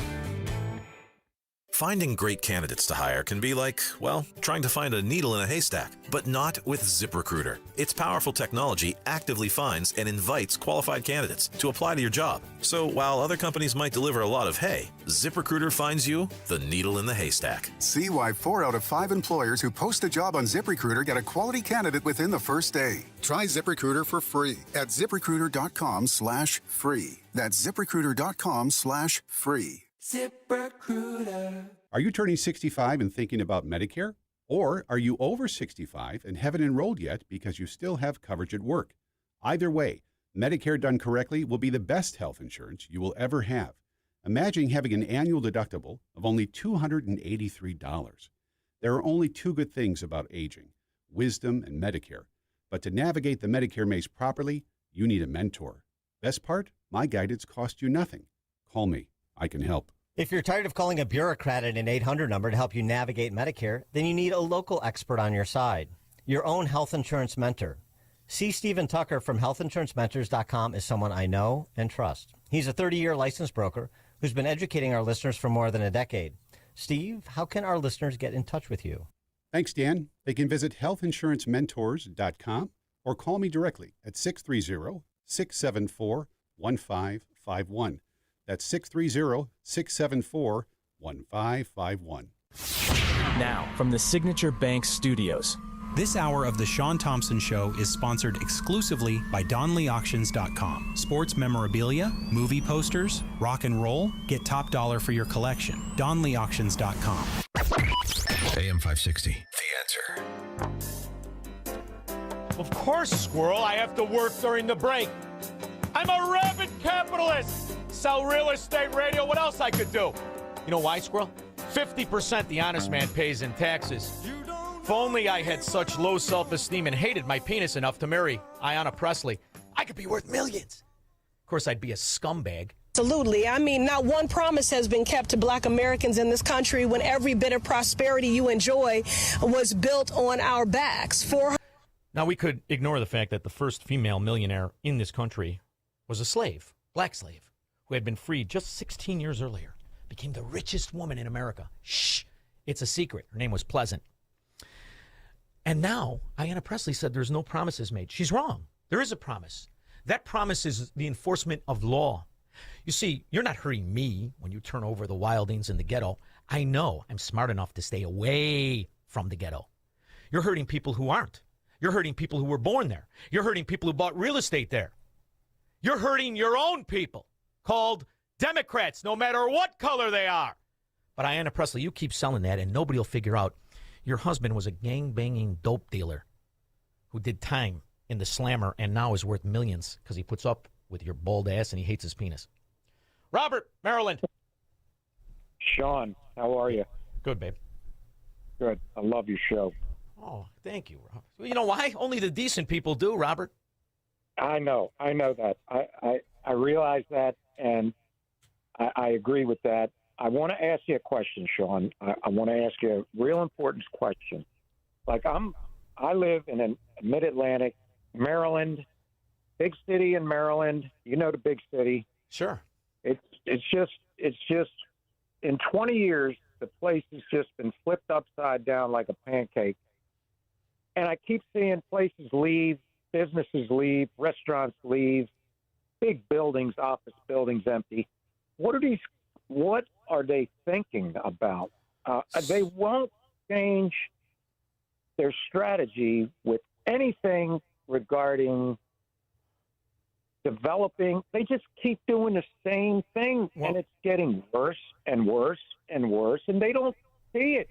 Finding great candidates to hire can be like, well, trying to find a needle in a haystack, but not with ZipRecruiter. Its powerful technology actively finds and invites qualified candidates to apply to your job. So while other companies might deliver a lot of hay, ZipRecruiter finds you the needle in the haystack. See why 4 out of 5 employers who post a job on ZipRecruiter get a quality candidate within the first day. Try ZipRecruiter for free at ZipRecruiter.com/free. That's ZipRecruiter.com/free. ZipRecruiter. Are you turning 65 and thinking about Medicare? Or are you over 65 and haven't enrolled yet because you still have coverage at work? Either way, Medicare done correctly will be the best health insurance you will ever have. Imagine having an annual deductible of only $283. There are only 2 good things about aging, wisdom and Medicare. But to navigate the Medicare maze properly, you need a mentor. Best part? My guidance costs you nothing. Call me. I can help. If you're tired of calling a bureaucrat at an 800 number to help you navigate Medicare, then you need a local expert on your side, your own health insurance mentor. C. Stephen Tucker from healthinsurancementors.com is someone I know and trust. He's a 30-year licensed broker who's been educating our listeners for more than a decade. Steve, how can our listeners get in touch with you? Thanks, Dan. They can visit healthinsurancementors.com or call me directly at 630-674-1551. That's 630-674-1551. Now, from the Signature Bank Studios. This hour of The Shaun Thompson Show is sponsored exclusively by DonleyAuctions.com. Sports memorabilia, movie posters, rock and roll. Get top dollar for your collection. DonleyAuctions.com. AM 560, The Answer. Of course, Squirrel, I have to work during the break. I'm a rabid capitalist. Sell real estate, radio, what else I could do? You know why, Squirrel? 50% the honest man pays in taxes. If only I had such low self-esteem and hated my penis enough to marry Ayanna Presley, I could be worth millions. Of course, I'd be a scumbag. Absolutely. I mean, not one promise has been kept to Black Americans in this country when every bit of prosperity you enjoy was built on our backs. Now, we could ignore the fact that the first female millionaire in this country was a slave, black slave, who had been freed just 16 years earlier, became the richest woman in America. Shh, it's a secret. Her name was Pleasant. And now, Ayanna Presley said there's no promises made. She's wrong. There is a promise. That promise is the enforcement of law. You see, you're not hurting me when you turn over the wildings in the ghetto. I know I'm smart enough to stay away from the ghetto. You're hurting people who aren't. You're hurting people who were born there. You're hurting people who bought real estate there. You're hurting your own people, called Democrats, no matter what color they are. But Ayanna Presley, you keep selling that, and nobody will figure out your husband was a gang-banging dope dealer who did time in the slammer and now is worth millions because he puts up with your bald ass and he hates his penis. Robert, Maryland. Shaun, how are you? Good, babe. Good. I love your show. Oh, thank you, Robert. You know why? Only the decent people do, Robert. I know that. I realize that, and I agree with that. I want to ask you a question, Shaun. I want to ask you a real important question. Like I live in a mid-Atlantic, Maryland, big city in Maryland. You know the big city. Sure. It's just in 20 years the place has just been flipped upside down like a pancake. And I keep seeing places leave, businesses leave, restaurants leave, big buildings, office buildings empty. What are they thinking about? They won't change their strategy with anything regarding developing. They just keep doing the same thing, and it's getting worse and worse and worse, and they don't see it.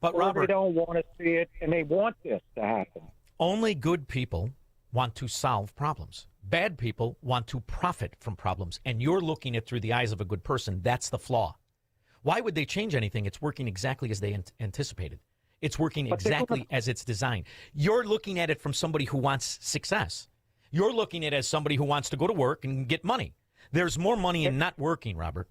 But or Robert, they don't want to see it, and they want this to happen. Only good people want to solve problems. Bad people want to profit from problems, and you're looking at through the eyes of a good person. That's the flaw. Why would they change anything? It's working exactly as they anticipated. It's working exactly as it's designed. You're looking at it from somebody who wants success. You're looking at it as somebody who wants to go to work and get money. There's more money in not working, Robert,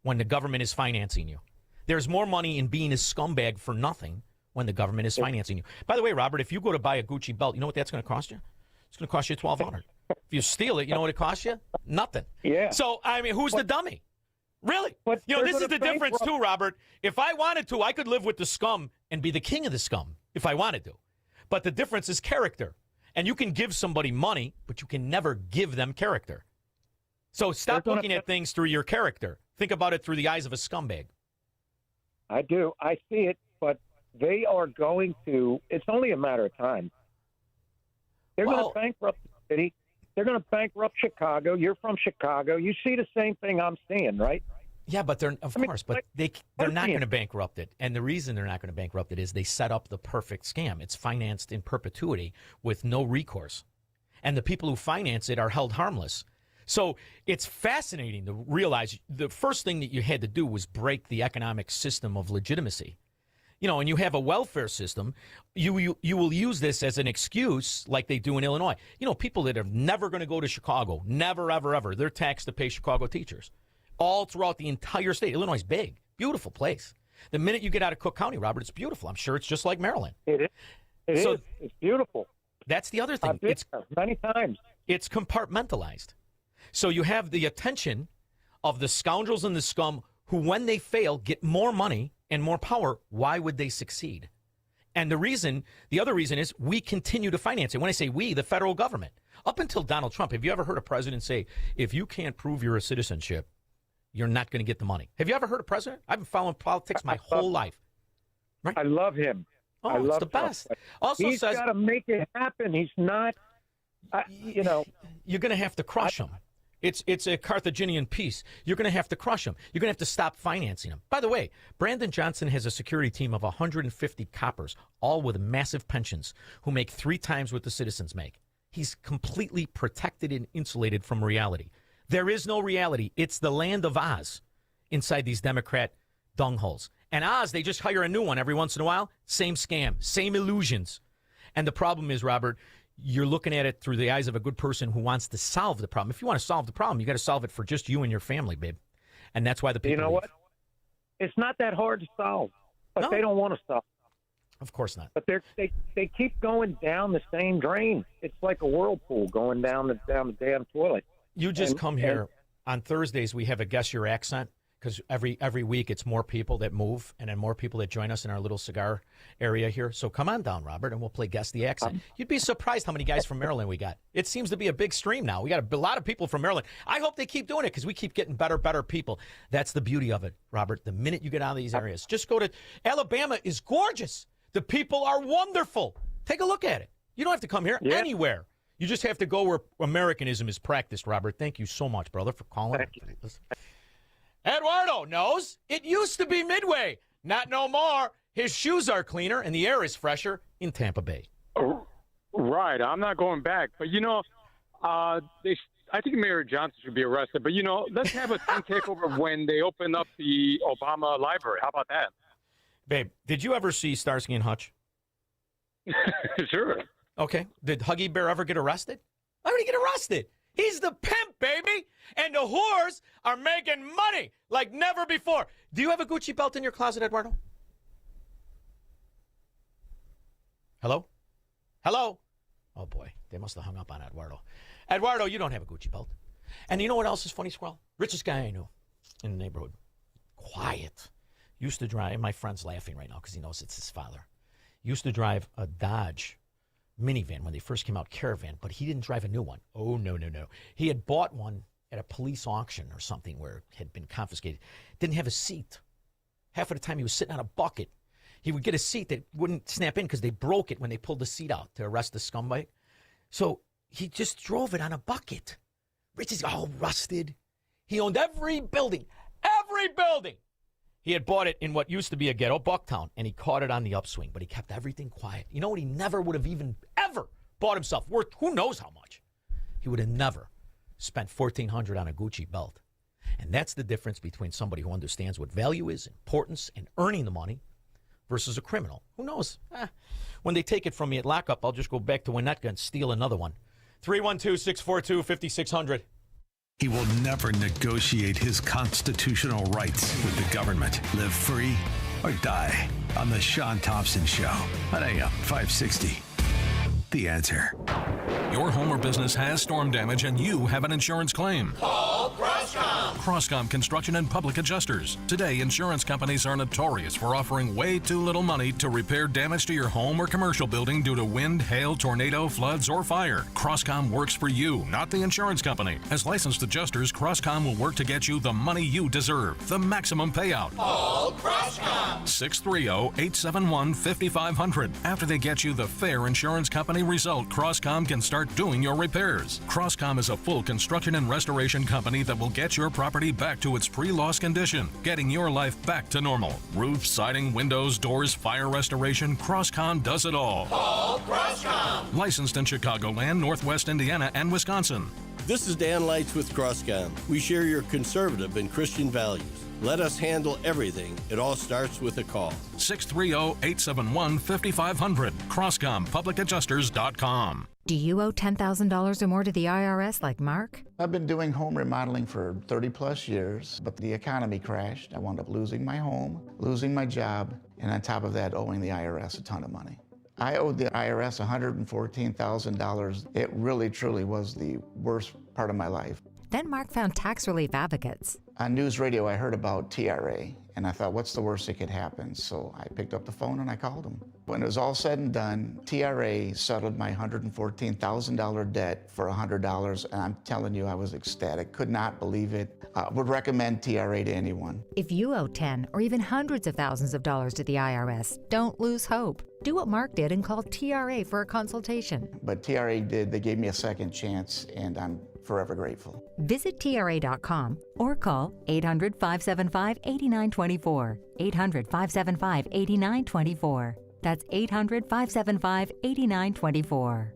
when the government is financing you. There's more money in being a scumbag for nothing when the government is financing you. By the way, Robert, if you go to buy a Gucci belt, you know what that's going to cost you? It's going to cost you $1,200. If you steal it, you know what it costs you? Nothing. Yeah. So, I mean, who's the dummy? Really? But you know, this is the difference, too, Robert. If I wanted to, I could live with the scum and be the king of the scum if I wanted to. But the difference is character. And you can give somebody money, but you can never give them character. So stop looking at things through your character. Think about it through the eyes of a scumbag. I do. I see it, but they are going to, it's only a matter of time. They're going to bankrupt the city. They're going to bankrupt Chicago. You're from Chicago. You see the same thing I'm seeing, right? Yeah, but they're not going to bankrupt it. And the reason they're not going to bankrupt it is they set up the perfect scam. It's financed in perpetuity with no recourse. And the people who finance it are held harmless. So it's fascinating to realize the first thing that you had to do was break the economic system of legitimacy. You know, and you have a welfare system, you will use this as an excuse like they do in Illinois. You know, people that are never going to go to Chicago, never, ever, ever, they're taxed to pay Chicago teachers. All throughout the entire state. Illinois is big, beautiful place. The minute you get out of Cook County, Robert, it's beautiful. I'm sure it's just like Maryland. It is. It's beautiful. That's the other thing. I've been there many times. It's compartmentalized. So you have the attention of the scoundrels and the scum who, when they fail, get more money and more power. Why would they succeed? And the other reason is we continue to finance it. When I say we, the federal government. Up until Donald Trump, have you ever heard a president say, if you can't prove you're a citizenship, you're not going to get the money? Have you ever heard a president? I've been following politics my whole life. Right? I love him. Oh, I love it's the best. Also he's got to make it happen. He's not, you're going to have to crush him. It's a Carthaginian peace. You're going to have to crush him. You're going to have to stop financing him. By the way, Brandon Johnson has a security team of 150 coppers, all with massive pensions, who make 3 times what the citizens make. He's completely protected and insulated from reality. There is no reality. It's the land of Oz inside these Democrat dungholes. And Oz, they just hire a new one every once in a while. Same scam, same illusions. And the problem is, Robert, you're looking at it through the eyes of a good person who wants to solve the problem. If you want to solve the problem, you got to solve it for just you and your family, babe. And that's why the people. You know what? It's not that hard to solve, but they don't want to solve. Of course not. But they keep going down the same drain. It's like a whirlpool going down the damn toilet. You just come here. On Thursdays, we have a Guess Your Accent, because every week it's more people that move and then more people that join us in our little cigar area here. So come on down, Robert, and we'll play Guess the Accent. You'd be surprised how many guys from Maryland we got. It seems to be a big stream now. We got a lot of people from Maryland. I hope they keep doing it because we keep getting better people. That's the beauty of it, Robert. The minute you get out of these areas, just go to Alabama is gorgeous. The people are wonderful. Take a look at it. You don't have to come here anywhere. You just have to go where Americanism is practiced, Robert. Thank you so much, brother, for calling. Thank you. Eduardo knows it used to be Midway. Not no more. His shoes are cleaner and the air is fresher in Tampa Bay. Right. I'm not going back. But, I think Mayor Johnson should be arrested. But, let's have a thing takeover when they open up the Obama library. How about that? Babe, did you ever see Starsky and Hutch? Sure. Okay. Did Huggy Bear ever get arrested? Why would he get arrested? He's the pimp, baby. And the whores are making money like never before. Do you have a Gucci belt in your closet, Eduardo? Hello? Hello? Oh, boy. They must have hung up on Eduardo. Eduardo, you don't have a Gucci belt. And you know what else is funny, Squirrel? Richest guy I knew in the neighborhood. Quiet. Used to drive, my friend's laughing right now because he knows it's his father. Used to drive a Dodge minivan when they first came out, Caravan, but he didn't drive a new one. Oh, no. He had bought one at a police auction or something where it had been confiscated. Didn't have a seat. Half of the time he was sitting on a bucket. He would get a seat that wouldn't snap in because they broke it when they pulled the seat out to arrest the scumbag. So he just drove it on a bucket. Rich is all rusted. He owned every building. He had bought it in what used to be a ghetto, Bucktown, and he caught it on the upswing, but he kept everything quiet. You know what? He never would have even ever bought himself worth who knows how much. He would have never spent $1,400 on a Gucci belt. And that's the difference between somebody who understands what value is, importance, and earning the money versus a criminal. Who knows? When they take it from me at lockup, I'll just go back to Winnetka and steal another one. 312-642-5600. He will never negotiate his constitutional rights with the government. Live free or die on The Shaun Thompson Show on AM 560. The Answer. Your home or business has storm damage and you have an insurance claim. Call Crosscom. Crosscom Construction and Public Adjusters. Today, insurance companies are notorious for offering way too little money to repair damage to your home or commercial building due to wind, hail, tornado, floods, or fire. Crosscom works for you, not the insurance company. As licensed adjusters, Crosscom will work to get you the money you deserve, the maximum payout. Call Crosscom. 630-871-5500. After they get you the fair insurance company result, Crosscom can start doing your repairs. Crosscom is a full construction and restoration company that will get your property back to its pre-loss condition, getting your life back to normal. Roof, siding, windows, doors, fire restoration, Crosscom does it all. Call Crosscom. Licensed in Chicagoland, Northwest Indiana, and Wisconsin. This is Dan Leitz with Crosscom. We share your conservative and Christian values. Let us handle everything. It all starts with a call. 630-871-5500. CrosscomPublicAdjusters.com. Do you owe $10,000 or more to the IRS like Mark? I've been doing home remodeling for 30 plus years, but the economy crashed. I wound up losing my home, losing my job, and on top of that, owing the IRS a ton of money. I owed the IRS $114,000. It really, truly was the worst part of my life. Then Mark found tax relief advocates. On news radio, I heard about TRA, and I thought, what's the worst that could happen? So I picked up the phone and I called them. When it was all said and done, TRA settled my $114,000 debt for $100, and I'm telling you, I was ecstatic. Could not believe it. Would recommend TRA to anyone. If you owe 10 or even hundreds of thousands of dollars to the IRS, don't lose hope. Do what Mark did and call TRA for a consultation. But TRA did. They gave me a second chance, and I'm forever grateful. Visit TRA.com or call 800-575-8924. 800-575-8924. That's 800-575-8924.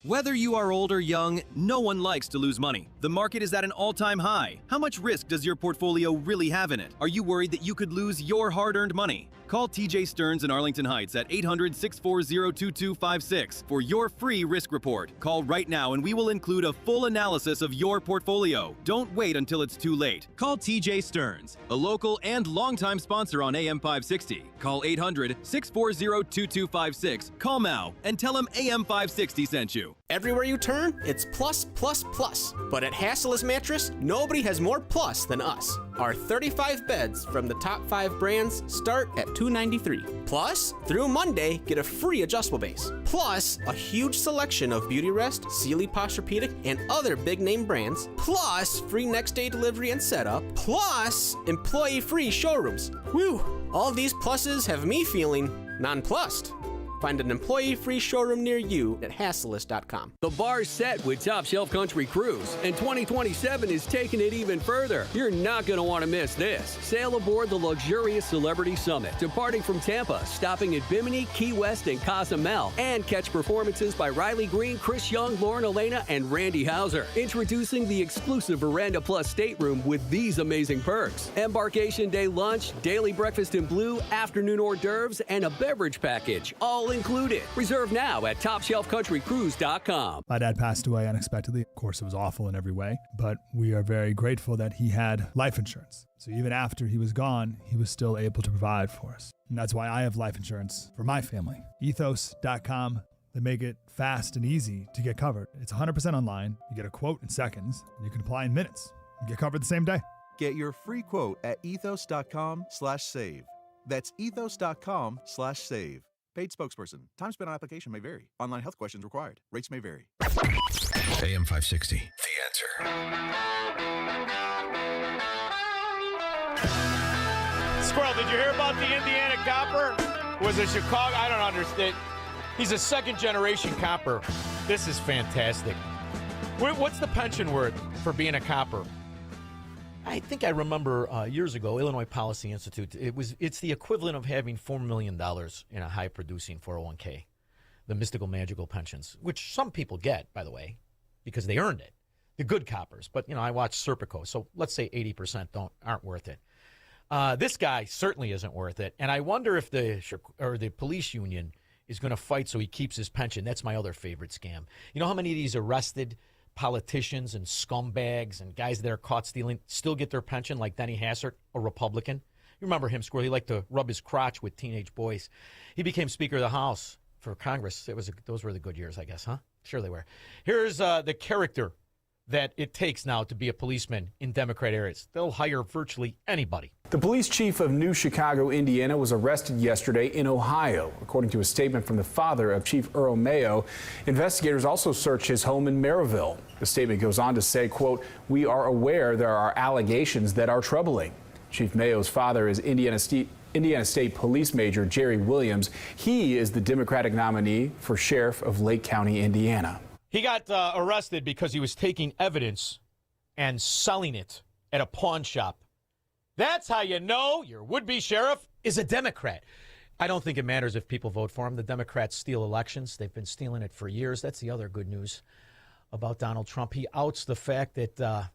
Whether you are old or young, no one likes to lose money. The market is at an all-time high. How much risk does your portfolio really have in it? Are you worried that you could lose your hard-earned money? Call TJ Stearns in Arlington Heights at 800-640-2256 for your free risk report. Call right now and we will include a full analysis of your portfolio. Don't wait until it's too late. Call TJ Stearns, a local and longtime sponsor on AM 560. Call 800-640-2256. Call now and tell him AM 560 sent you. Everywhere you turn, it's plus, plus, plus. But at Hassell's Mattress, nobody has more plus than us. Our 35 beds from the top 5 brands start at $293. Plus, through Monday, get a free adjustable base. Plus, a huge selection of Beautyrest, Sealy Posturepedic, and other big-name brands. Plus, free next-day delivery and setup. Plus, employee-free showrooms. Whew! All these pluses have me feeling nonplussed. Find an employee-free showroom near you at Hassellist.com. The bar's set with Top Shelf Country Cruise, and 2027 is taking it even further. You're not going to want to miss this. Sail aboard the luxurious Celebrity Summit, departing from Tampa, stopping at Bimini, Key West, and Cozumel, and catch performances by Riley Green, Chris Young, Lauren Elena, and Randy Hauser. Introducing the exclusive Veranda Plus stateroom with these amazing perks. Embarkation day lunch, daily breakfast in blue, afternoon hors d'oeuvres, and a beverage package, all included. Reserve now at TopShelfCountryCruise.com. My dad passed away unexpectedly. Of course, it was awful in every way, but we are very grateful that he had life insurance. So even after he was gone, he was still able to provide for us. And that's why I have life insurance for my family. Ethos.com. They make it fast and easy to get covered. It's 100% online. You get a quote in seconds, and you can apply in minutes. You get covered the same day. Get your free quote at ethos.com/save. That's ethos.com/save. Paid spokesperson. Time spent on application may vary. Online health questions required. Rates may vary. AM 560. The Answer. Squirrel, did you hear about the Indiana copper? Was it Chicago? I don't understand. He's a second-generation copper. This is fantastic. What's the pension worth for being a copper? I think I remember years ago, Illinois Policy Institute, it's the equivalent of having $4 million in a high-producing 401k, the mystical, magical pensions, which some people get, by the way, because they earned it. The good coppers. But, I watch Serpico, so let's say 80% aren't worth it. This guy certainly isn't worth it. And I wonder if the police union is going to fight so he keeps his pension. That's my other favorite scam. You know how many of these arrested politicians and scumbags and guys that are caught stealing still get their pension, like Denny Hassert, a Republican? You remember him, Squirrel? He liked to rub his crotch with teenage boys. He became Speaker of the House for Congress. Those were the good years, I guess, huh? Sure they were. Here's the character that it takes now to be a policeman in Democrat areas. They'll hire virtually anybody. The police chief of New Chicago, Indiana, was arrested yesterday in Ohio. According to a statement from the father of Chief Earl Mayo, investigators also searched his home in Maryville. The statement goes on to say, quote, "We are aware there are allegations that are troubling." Chief Mayo's father is Indiana State Police Major Jerry Williams. He is the Democratic nominee for Sheriff of Lake County, Indiana. He got arrested because he was taking evidence and selling it at a pawn shop. That's how you know your would-be sheriff is a Democrat. I don't think it matters if people vote for him. The Democrats steal elections. They've been stealing it for years. That's the other good news about Donald Trump. He outs the fact that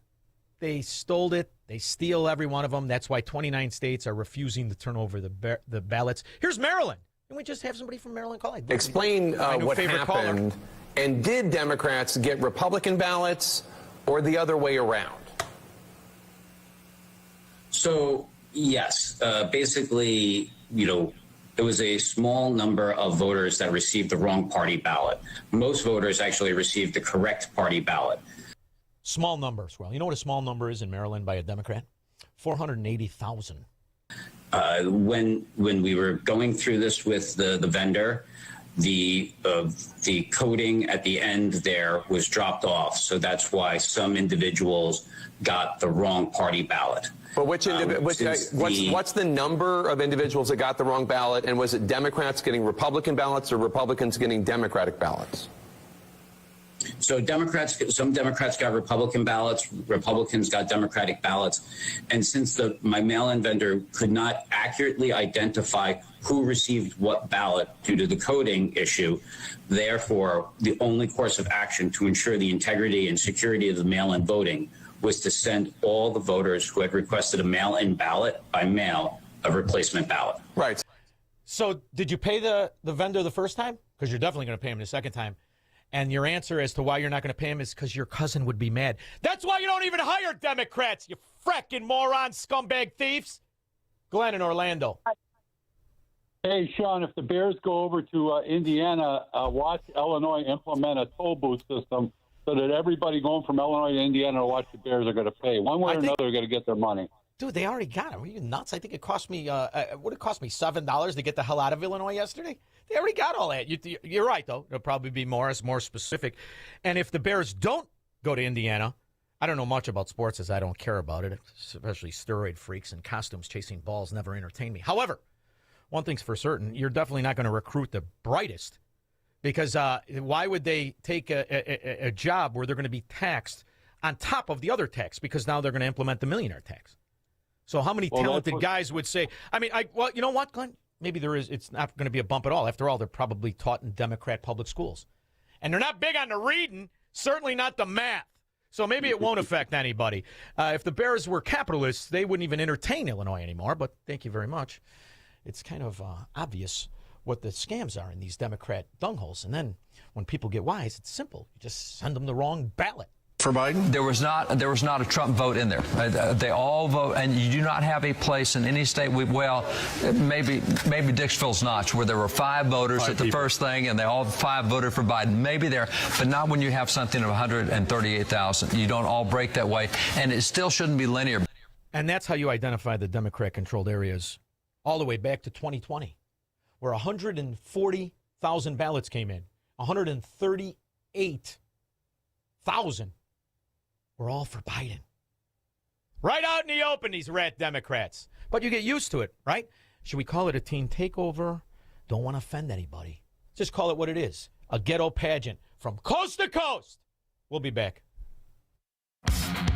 they stole it. They steal every one of them. That's why 29 states are refusing to turn over the ballots. Here's Maryland. Can we just have somebody from Maryland call? Explain what happened. Caller. And did Democrats get Republican ballots or the other way around? So, yes, basically, it was a small number of voters that received the wrong party ballot. Most voters actually received the correct party ballot. Small numbers. Well, you know what a small number is in Maryland by a Democrat? 480,000. When we were going through this with the vendor, the coding at the end there was dropped off. So that's why some individuals got the wrong party ballot. But what's the number of individuals that got the wrong ballot? And was it Democrats getting Republican ballots or Republicans getting Democratic ballots? So some Democrats got Republican ballots, Republicans got Democratic ballots. And since my mail-in vendor could not accurately identify who received what ballot due to the coding issue, therefore, the only course of action to ensure the integrity and security of the mail-in voting was to send all the voters who had requested a mail-in ballot by mail a replacement ballot. Right. So did you pay the vendor the first time? Because you're definitely going to pay him the second time. And your answer as to why you're not going to pay him is because your cousin would be mad. That's why you don't even hire Democrats, you fracking moron, scumbag thieves. Glenn in Orlando. Hey, Shaun, if the Bears go over to Indiana, watch Illinois implement a toll booth system so that everybody going from Illinois to Indiana to watch the Bears are going to pay. One way or another, they're going to get their money. Dude, they already got it. Are you nuts? I think it cost me, what it cost me, $7 to get the hell out of Illinois yesterday? They already got all that. You're right, though. It'll probably be more specific. And if the Bears don't go to Indiana, I don't know much about sports as I don't care about it, especially steroid freaks and costumes chasing balls never entertain me. However, one thing's for certain, you're definitely not going to recruit the brightest because why would they take a job where they're going to be taxed on top of the other tax because now they're going to implement the millionaire tax? So how many talented guys would say, well, you know what, Glenn? Maybe there is. It's not going to be a bump at all. After all, they're probably taught in Democrat public schools. And they're not big on the reading, certainly not the math. So maybe it won't affect anybody. If the Bears were capitalists, they wouldn't even entertain Illinois anymore. But thank you very much. It's kind of obvious what the scams are in these Democrat dungholes. And then when people get wise, it's simple. You just send them the wrong ballot. For Biden? There was not a Trump vote in there. They all vote, and you do not have a place in any state. Maybe Dixville's Notch, where there were 5 voters at the first thing, and they all 5 voted for Biden. Maybe there, but not when you have something of 138,000. You don't all break that way, and it still shouldn't be linear. And that's how you identify the Democrat-controlled areas all the way back to 2020. where 140,000 ballots came in. 138,000 were all for Biden. Right out in the open, these rat Democrats. But you get used to it, right? Should we call it a teen takeover? Don't want to offend anybody. Just call it what it is. A ghetto pageant from coast to coast. We'll be back.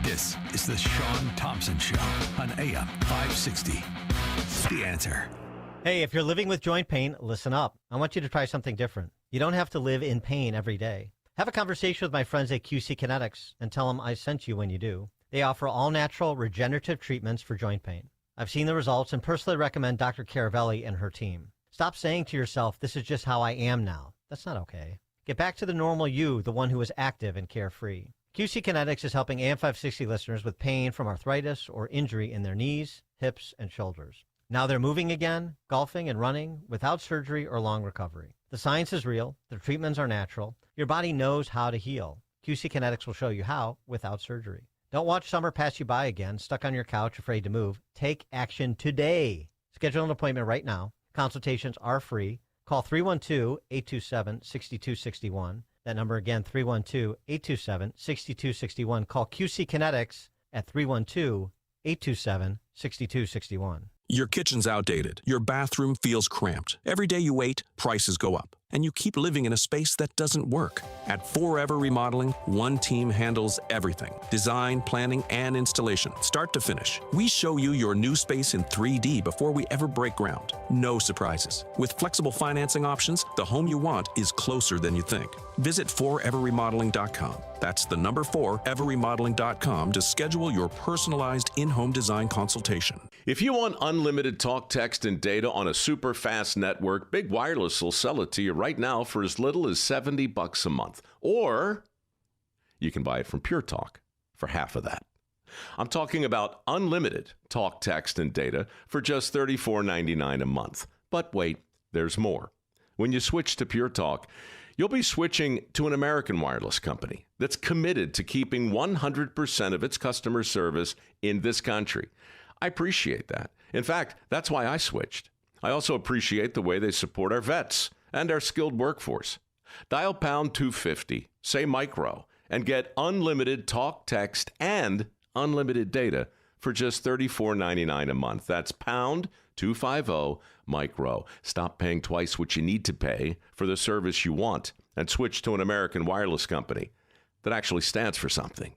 This is the Shaun Thompson Show on AM 560. The Answer. Hey, if you're living with joint pain, listen up. I want you to try something different. You don't have to live in pain every day. Have a conversation with my friends at QC Kinetics and tell them I sent you when you do. They offer all-natural regenerative treatments for joint pain. I've seen the results and personally recommend Dr. Caravelli and her team. Stop saying to yourself, this is just how I am now. That's not okay. Get back to the normal you, the one who is active and carefree. QC Kinetics is helping AM 560 listeners with pain from arthritis or injury in their knees, hips, and shoulders. Now they're moving again, golfing and running without surgery or long recovery. The science is real. The treatments are natural. Your body knows how to heal. QC Kinetics will show you how without surgery. Don't watch summer pass you by again, stuck on your couch, afraid to move. Take action today. Schedule an appointment right now. Consultations are free. Call 312-827-6261. That number again, 312-827-6261. Call QC Kinetics at 312-827-6261. Your kitchen's outdated. Your bathroom feels cramped. Every day you wait, prices go up. And you keep living in a space that doesn't work. At Forever Remodeling, one team handles everything. Design, planning, and installation, start to finish. We show you your new space in 3D before we ever break ground. No surprises. With flexible financing options, the home you want is closer than you think. Visit foreverremodeling.com. That's the number 4everremodeling.com to schedule your personalized in-home design consultation. If you want unlimited talk, text, and data on a super fast network, Big Wireless will sell it to you right now for as little as $70 a month. Or you can buy it from Pure Talk for half of that. I'm talking about unlimited talk, text, and data for just $34.99 a month. But wait, there's more. When you switch to Pure Talk, you'll be switching to an American wireless company that's committed to keeping 100% of its customer service in this country. I appreciate that. In fact, that's why I switched. I also appreciate the way they support our vets and our skilled workforce. Dial pound 250, say micro, and get unlimited talk, text, and unlimited data for just $34.99 a month. That's pound 250 micro. Stop paying twice what you need to pay for the service you want and switch to an American wireless company that actually stands for something.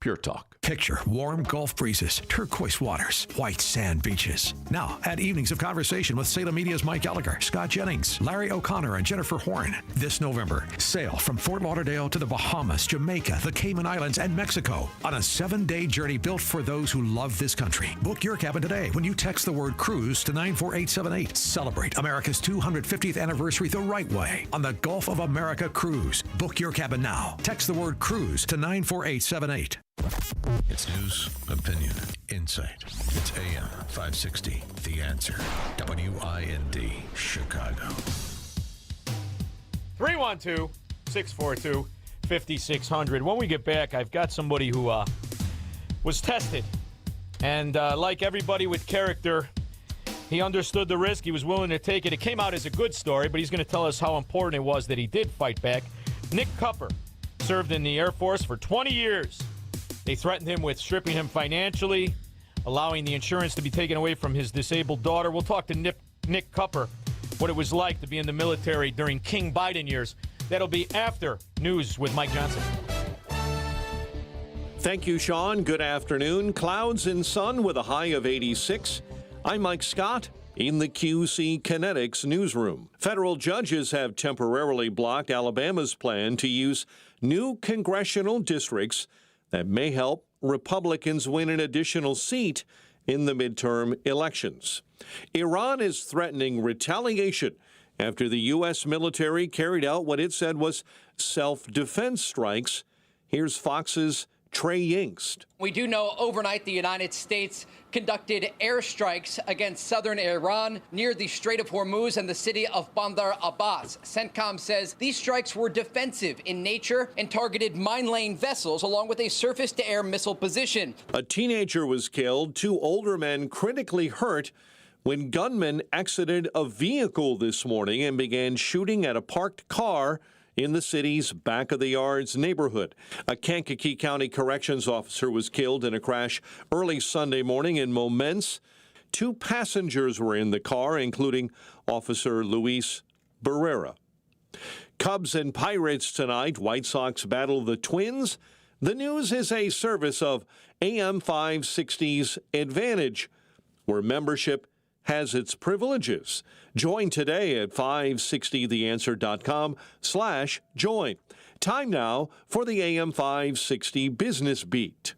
Pure Talk. Picture warm Gulf breezes, turquoise waters, white sand beaches. Now, add evenings of conversation with Salem Media's Mike Gallagher, Scott Jennings, Larry O'Connor, and Jennifer Horn. This November, sail from Fort Lauderdale to the Bahamas, Jamaica, the Cayman Islands, and Mexico on a 7-day journey built for those who love this country. Book your cabin today when you text the word cruise to 94878. Celebrate America's 250th anniversary the right way on the Gulf of America Cruise. Book your cabin now. Text the word cruise to 94878. It's news, opinion, insight. It's AM 560, The Answer. WIND, Chicago. 312-642-5600. When we get back, I've got somebody who was tested. And like everybody with character, he understood the risk. He was willing to take it. It came out as a good story, but he's going to tell us how important it was that he did fight back. Nick Cupper served in the Air Force for 20 years. They threatened him with stripping him financially, allowing the insurance to be taken away from his disabled daughter. We'll talk to Nick Cupper, what it was like to be in the military during King Biden years. That'll be after news with Mike Johnson. Thank you, Shaun. Good afternoon. Clouds and sun with a high of 86. I'm Mike Scott in the QC Kinetics newsroom. Federal judges have temporarily blocked Alabama's plan to use new congressional districts that may help Republicans win an additional seat in the midterm elections. Iran is threatening retaliation after the U.S. military carried out what it said was self-defense strikes. Here's Fox's Trey Yingst. We do know overnight the United States conducted airstrikes against southern Iran near the Strait of Hormuz and the city of Bandar Abbas. CENTCOM says these strikes were defensive in nature and targeted mine-laying vessels along with a surface-to-air missile position. A teenager was killed, 2 older men critically hurt when gunmen exited a vehicle this morning and began shooting at a parked car in the city's Back of the Yards neighborhood. A Kankakee County corrections officer was killed in a crash early Sunday morning in Momence. 2 passengers were in the car, including Officer Luis Barrera. Cubs and Pirates tonight. White Sox battle the Twins. The News is a service of AM 560's Advantage, where membership has its privileges. Join today at 560theanswer.com/join. Time now for the AM 560 Business Beat.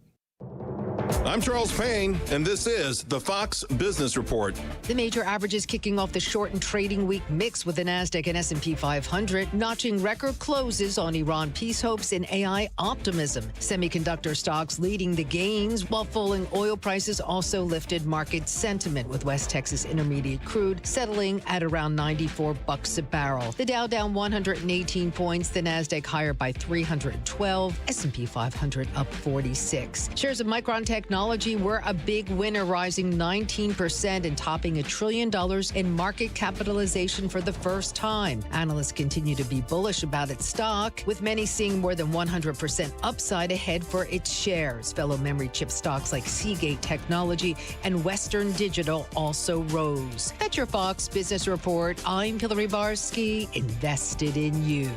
I'm Charles Payne, and this is the Fox Business Report. The major averages kicking off the shortened trading week mix with the Nasdaq and S&P 500 notching record closes on Iran peace hopes and AI optimism. Semiconductor stocks leading the gains, while falling oil prices also lifted market sentiment, with West Texas Intermediate crude settling at around $94 a barrel. The Dow down 118 points, the Nasdaq higher by 312, S&P 500 up 46. Shares of Micron Technology were a big winner, rising 19% and topping $1 trillion in market capitalization for the first time. Analysts continue to be bullish about its stock, with many seeing more than 100% upside ahead for its shares. Fellow memory chip stocks like Seagate Technology and Western Digital also rose. That's your Fox Business Report. I'm Hillary Barsky, invested in you.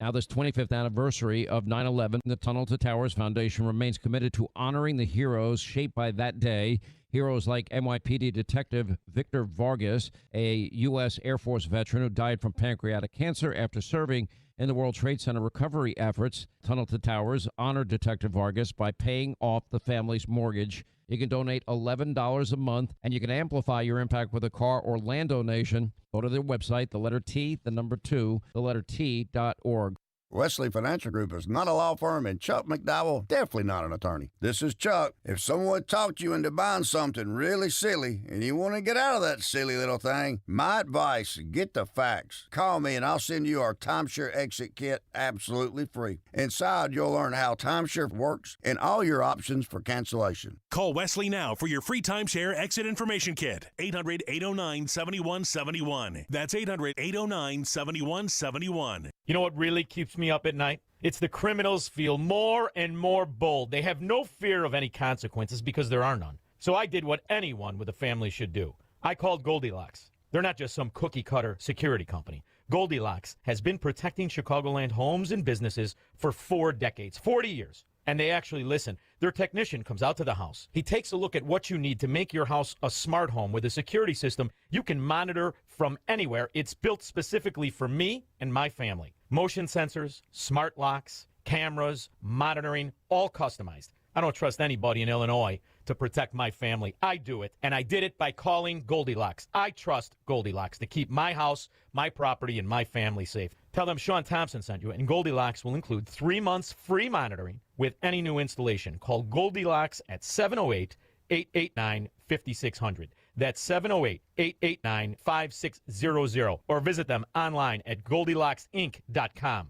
Now, this 25th anniversary of 9/11, the Tunnel to Towers Foundation remains committed to honoring the heroes shaped by that day. Heroes like NYPD Detective Victor Vargas, a U.S. Air Force veteran who died from pancreatic cancer after serving in the World Trade Center recovery efforts. Tunnel to Towers honored Detective Vargas by paying off the family's mortgage. You can donate $11 a month, and you can amplify your impact with a car or land donation. Go to their website, the letter T, the number 2, the letter T.org. Wesley Financial Group is not a law firm, and Chuck McDowell definitely not an attorney. This is Chuck. If someone talked you into buying something really silly and you want to get out of that silly little thing, my advice, get the facts. Call me and I'll send you our timeshare exit kit absolutely free. Inside, you'll learn how timeshare works and all your options for cancellation. Call Wesley now for your free timeshare exit information kit. 800-809-7171. That's 800-809-7171. You know what really keeps me up at night? It's the criminals feel more and more bold. They have no fear of any consequences because there are none. So I did what anyone with a family should do. I called Goldilocks. They're not just some cookie-cutter security company. Goldilocks has been protecting Chicagoland homes and businesses for 4 decades, 40 years. And they actually listen. Their technician comes out to the house. He takes a look at what you need to make your house a smart home with a security system you can monitor from anywhere. It's built specifically for me and my family. Motion sensors, smart locks, cameras, monitoring, all customized. I don't trust anybody in Illinois to protect my family. I do it, and I did it by calling Goldilocks. I trust Goldilocks to keep my house, my property, and my family safe. Tell them Shaun Thompson sent you, and Goldilocks will include 3 months free monitoring with any new installation. Call Goldilocks at 708-889-5600. That's 708-889-5600. Or visit them online at GoldilocksInc.com.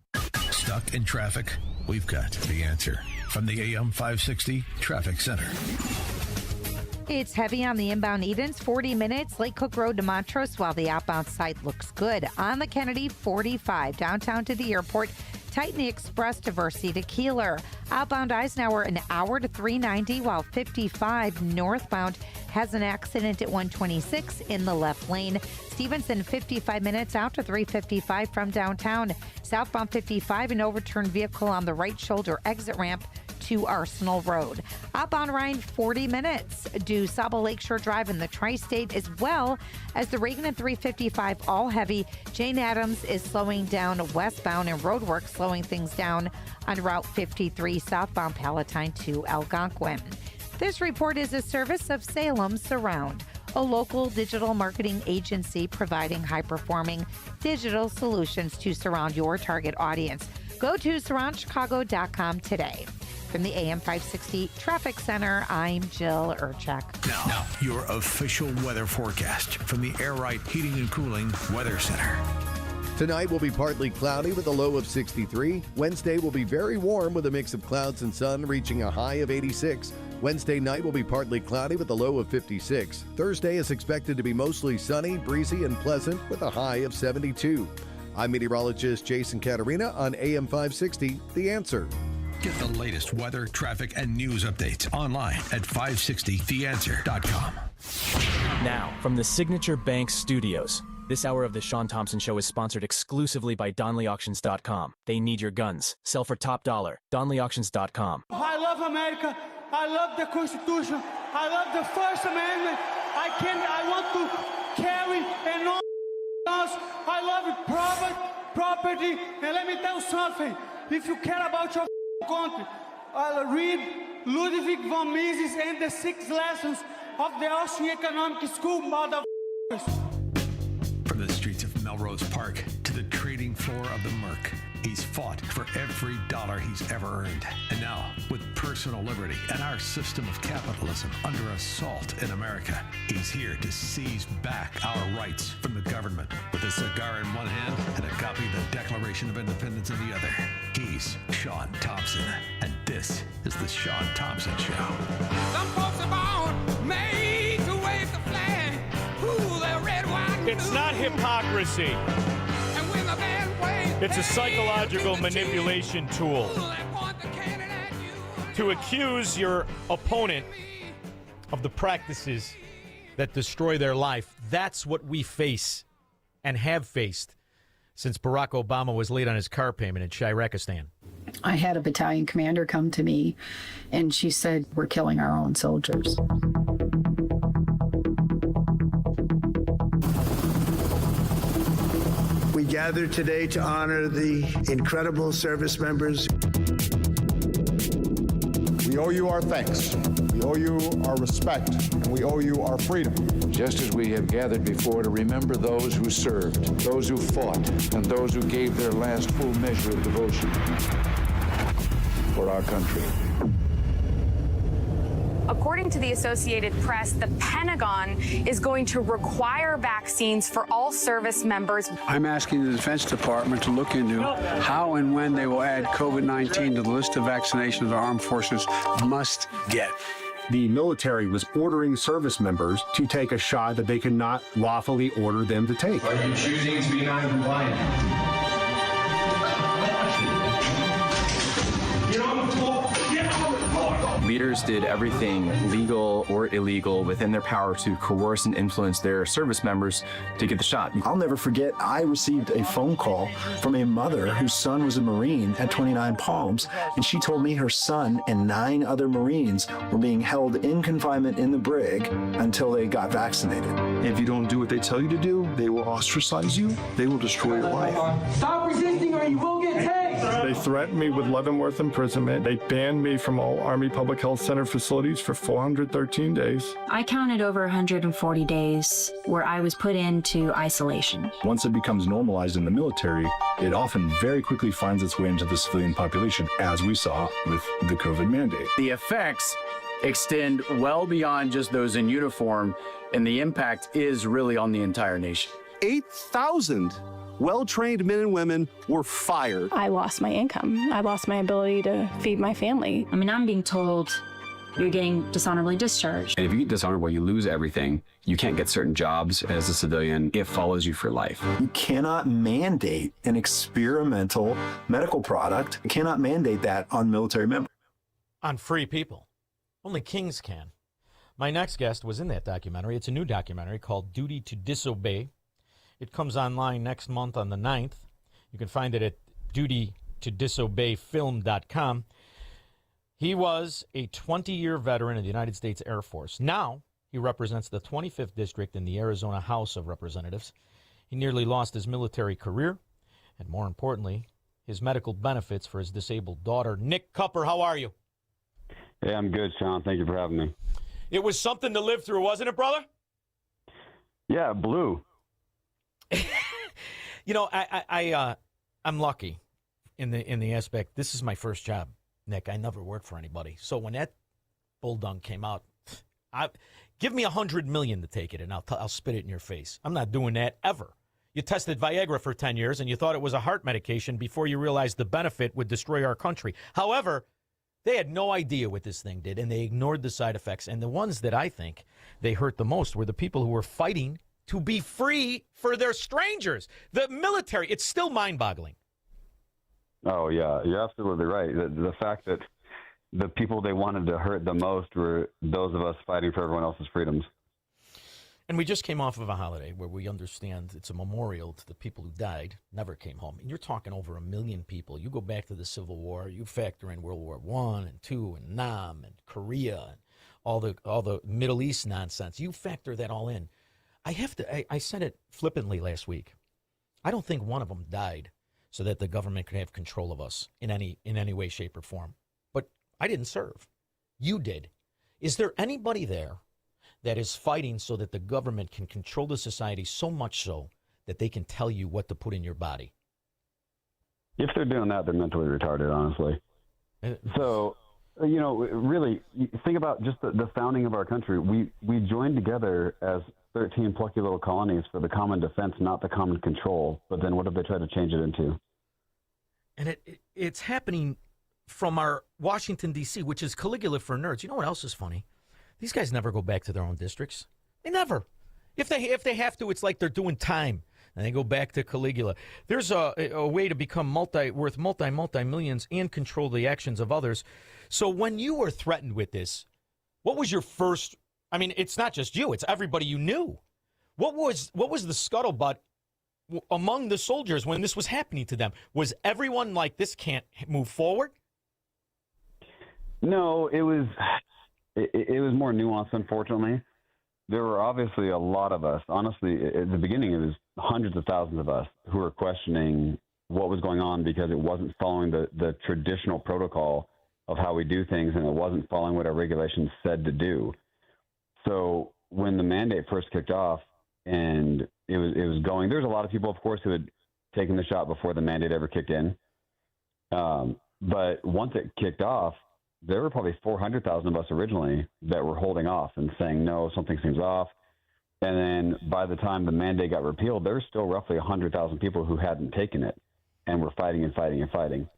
Stuck in traffic? We've got the answer from the AM 560 Traffic Center. It's heavy on the inbound Edens, 40 minutes, Lake Cook Road to Montrose, while the outbound side looks good. On the Kennedy, 45, downtown to the airport, tighten the express to Versi to Keeler. Outbound Eisenhower, an hour to 390, while 55 northbound has an accident at 126 in the left lane. Stevenson, 55 minutes out to 355 from downtown. Southbound 55, an overturned vehicle on the right shoulder exit ramp to Arsenal Road. Outbound Rhine, 40 minutes. Do Sabo Lakeshore Drive in the Tri-State, as well as the Reagan and 355, all heavy. Jane Addams is slowing down westbound, and roadwork slowing things down on Route 53 southbound Palatine to Algonquin. This report is a service of Salem Surround, a local digital marketing agency providing high-performing digital solutions to surround your target audience. Go to surroundchicago.com today. From the AM 560 Traffic Center, I'm Jill Urchak. Now, your official weather forecast from the Air Right Heating and Cooling Weather Center. Tonight will be partly cloudy with a low of 63. Wednesday will be very warm with a mix of clouds and sun, reaching a high of 86. Wednesday night will be partly cloudy with a low of 56. Thursday is expected to be mostly sunny, breezy, and pleasant with a high of 72. I'm meteorologist Jason Caterina on AM 560, The Answer. Get the latest weather, traffic, and news updates online at 560theanswer.com. Now, from the Signature Bank Studios, this hour of the Shaun Thompson Show is sponsored exclusively by DonleyAuctions.com. They need your guns. Sell for top dollar. DonleyAuctions.com. I love America. I love the Constitution. I love the First Amendment. I want to carry and all else. I love it, property. And let me tell you something. If you care about your country, read Ludwig von Mises and the 6 lessons of the Austrian Economic School, motherfuckers. From the streets of Melrose Park to the trading floor of the Merc, he's fought for every dollar he's ever earned. And now, with personal liberty and our system of capitalism under assault in America, he's here to seize back our rights from the government. With a cigar in one hand and a copy of the Declaration of Independence in the other, he's Shaun Thompson. And this is the Shaun Thompson Show. Some folks are born made to wave the flag. Ooh, they're red, white, and It's blue. not hypocrisy. And when the band waves, It's a psychological manipulation tool to accuse your opponent of the practices that destroy their life. That's what we face and have faced since Barack Obama was late on his car payment in Shirakistan. I had a battalion commander come to me, and she said, "We're killing our own soldiers." We gather today to honor the incredible service members. We owe you our thanks. We owe you our respect. And we owe you our freedom. Just as we have gathered before to remember those who served, those who fought, and those who gave their last full measure of devotion for our country. According to the Associated Press, the Pentagon is going to require vaccines for all service members. I'm asking the Defense Department to look into how and when they will add COVID-19 to the list of vaccinations our armed forces must get. The military was ordering service members to take a shot that they could not lawfully order them to take. Are you choosing to be non-compliant? Leaders did everything legal or illegal within their power to coerce and influence their service members to get the shot. I'll never forget, I received a phone call from a mother whose son was a Marine at 29 Palms, and she told me her son and 9 other Marines were being held in confinement in the brig until they got vaccinated. If you don't do what they tell you to do, they will ostracize you, they will destroy your life. Stop resisting or you will get tased. They threatened me with Leavenworth imprisonment. They banned me from all Army Public Health Center facilities for 413 days. I counted over 140 days where I was put into isolation. Once it becomes normalized in the military, it often very quickly finds its way into the civilian population, as we saw with the COVID mandate. The effects extend well beyond just those in uniform, and the impact is really on the entire nation. 8,000 well-trained men and women were fired. I lost my income. I lost my ability to feed my family. I mean, I'm being told you're getting dishonorably discharged. And if you get dishonorable, you lose everything. You can't get certain jobs as a civilian. It follows you for life. You cannot mandate an experimental medical product. You cannot mandate that on military members. On free people. Only kings can. My next guest was in that documentary. It's a new documentary called Duty to Disobey. It comes online next month on the 9th. You can find it at dutytodisobeyfilm.com. He was a 20-year veteran of the United States Air Force. Now he represents the 25th District in the Arizona House of Representatives. He nearly lost his military career and, more importantly, his medical benefits for his disabled daughter. Nick Cupper, how are you? Hey, I'm good, Shaun. Thank you for having me. It was something to live through, wasn't it, brother? Yeah, blue. You know, I'm lucky in the aspect. This is my first job, Nick. I never worked for anybody. So when that bull dung came out, give me $100 million to take it, and I'll spit it in your face. I'm not doing that ever. You tested Viagra for 10 years, and you thought it was a heart medication before you realized the benefit would destroy our country. However, They had no idea what this thing did, and they ignored the side effects. And the ones that I think they hurt the most were the people who were fighting to be free for their strangers. The military, it's still mind-boggling. Oh, yeah, you're absolutely right. The fact that the people they wanted to hurt the most were those of us fighting for everyone else's freedoms. And we just came off of a holiday where we understand it's a memorial to the people who died, never came home. And you're talking over 1 million people. You go back to the Civil War, you factor in World War I and II and Nam and Korea and all the Middle East nonsense. You factor that all in. I said it flippantly last week. I don't think one of them died so that the government could have control of us in any way, shape, or form. But I didn't serve. You did. Is there anybody there that is fighting so that the government can control the society so much so that they can tell you what to put in your body? If they're doing that, they're mentally retarded, honestly. So, really, think about just the founding of our country. We joined together as 13 plucky little colonies for the common defense, not the common control. But then what have they tried to change it into? And it's happening from our Washington, D.C., which is Caligula for nerds. You know what else is funny? These guys never go back to their own districts. They never. If they have to, it's like they're doing time, and they go back to Caligula. There's a way to become worth multi-millions and control the actions of others. So when you were threatened with this, what was your first? I mean, it's not just you; it's everybody you knew. What was the scuttlebutt among the soldiers when this was happening to them? Was everyone like, this can't move forward? No, it was more nuanced, unfortunately. There were obviously a lot of us. Honestly, at the beginning, it was hundreds of thousands of us who were questioning what was going on because it wasn't following the traditional protocol of how we do things, and it wasn't following what our regulations said to do. So when the mandate first kicked off and it was going, there's a lot of people, of course, who had taken the shot before the mandate ever kicked in. But once it kicked off, there were probably 400,000 of us originally that were holding off and saying, no, something seems off. And then by the time the mandate got repealed, there were still roughly 100,000 people who hadn't taken it and were fighting and fighting and fighting.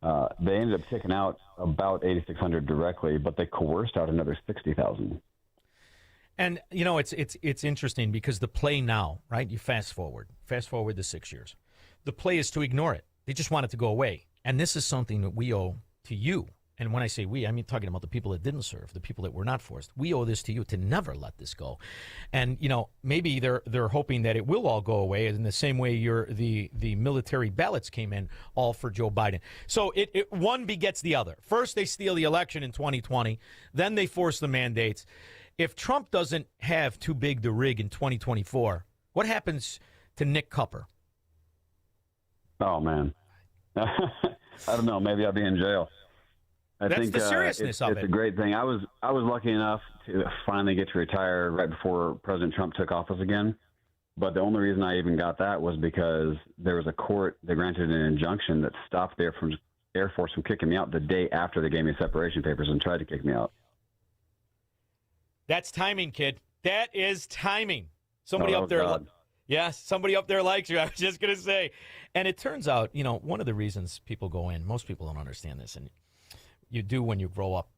They ended up kicking out about 8,600 directly, but they coerced out another 60,000. And, it's interesting because the play now, right, you fast forward the 6 years. The play is to ignore it. They just want it to go away. And this is something that we owe to you. And when I say we, I mean talking about the people that didn't serve, the people that were not forced. We owe this to you to never let this go. And, maybe they're hoping that it will all go away in the same way the military ballots came in all for Joe Biden. So it one begets the other. First, they steal the election in 2020. Then they force the mandates. If Trump doesn't have too big to rig in 2024, what happens to Nick Cupper? Oh, man. I don't know. Maybe I'll be in jail. I think the seriousness of it. It's a great thing. I was lucky enough to finally get to retire right before President Trump took office again. But the only reason I even got that was because there was a court that granted an injunction that stopped the Air Force from kicking me out the day after they gave me separation papers and tried to kick me out. That's timing, kid. That is timing. Somebody Oh, up there. God. Yeah, somebody up there likes you. I was just going to say. And it turns out, one of the reasons people go in, most people don't understand this, and you do when you grow up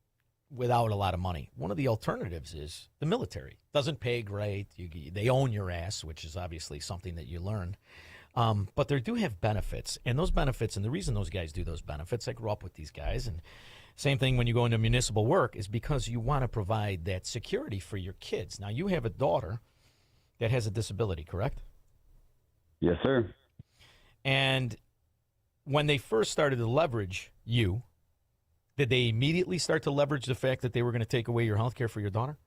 without a lot of money. One of the alternatives is the military. Doesn't pay great. They own your ass, which is obviously something that you learn. But they do have benefits. And those benefits, and the reason those guys do those benefits, I grew up with these guys, and same thing when you go into municipal work, is because you want to provide that security for your kids. Now, you have a daughter that has a disability, correct? Yes, sir. And when they first started to leverage you, did they immediately start to leverage the fact that they were going to take away your health care for your daughter?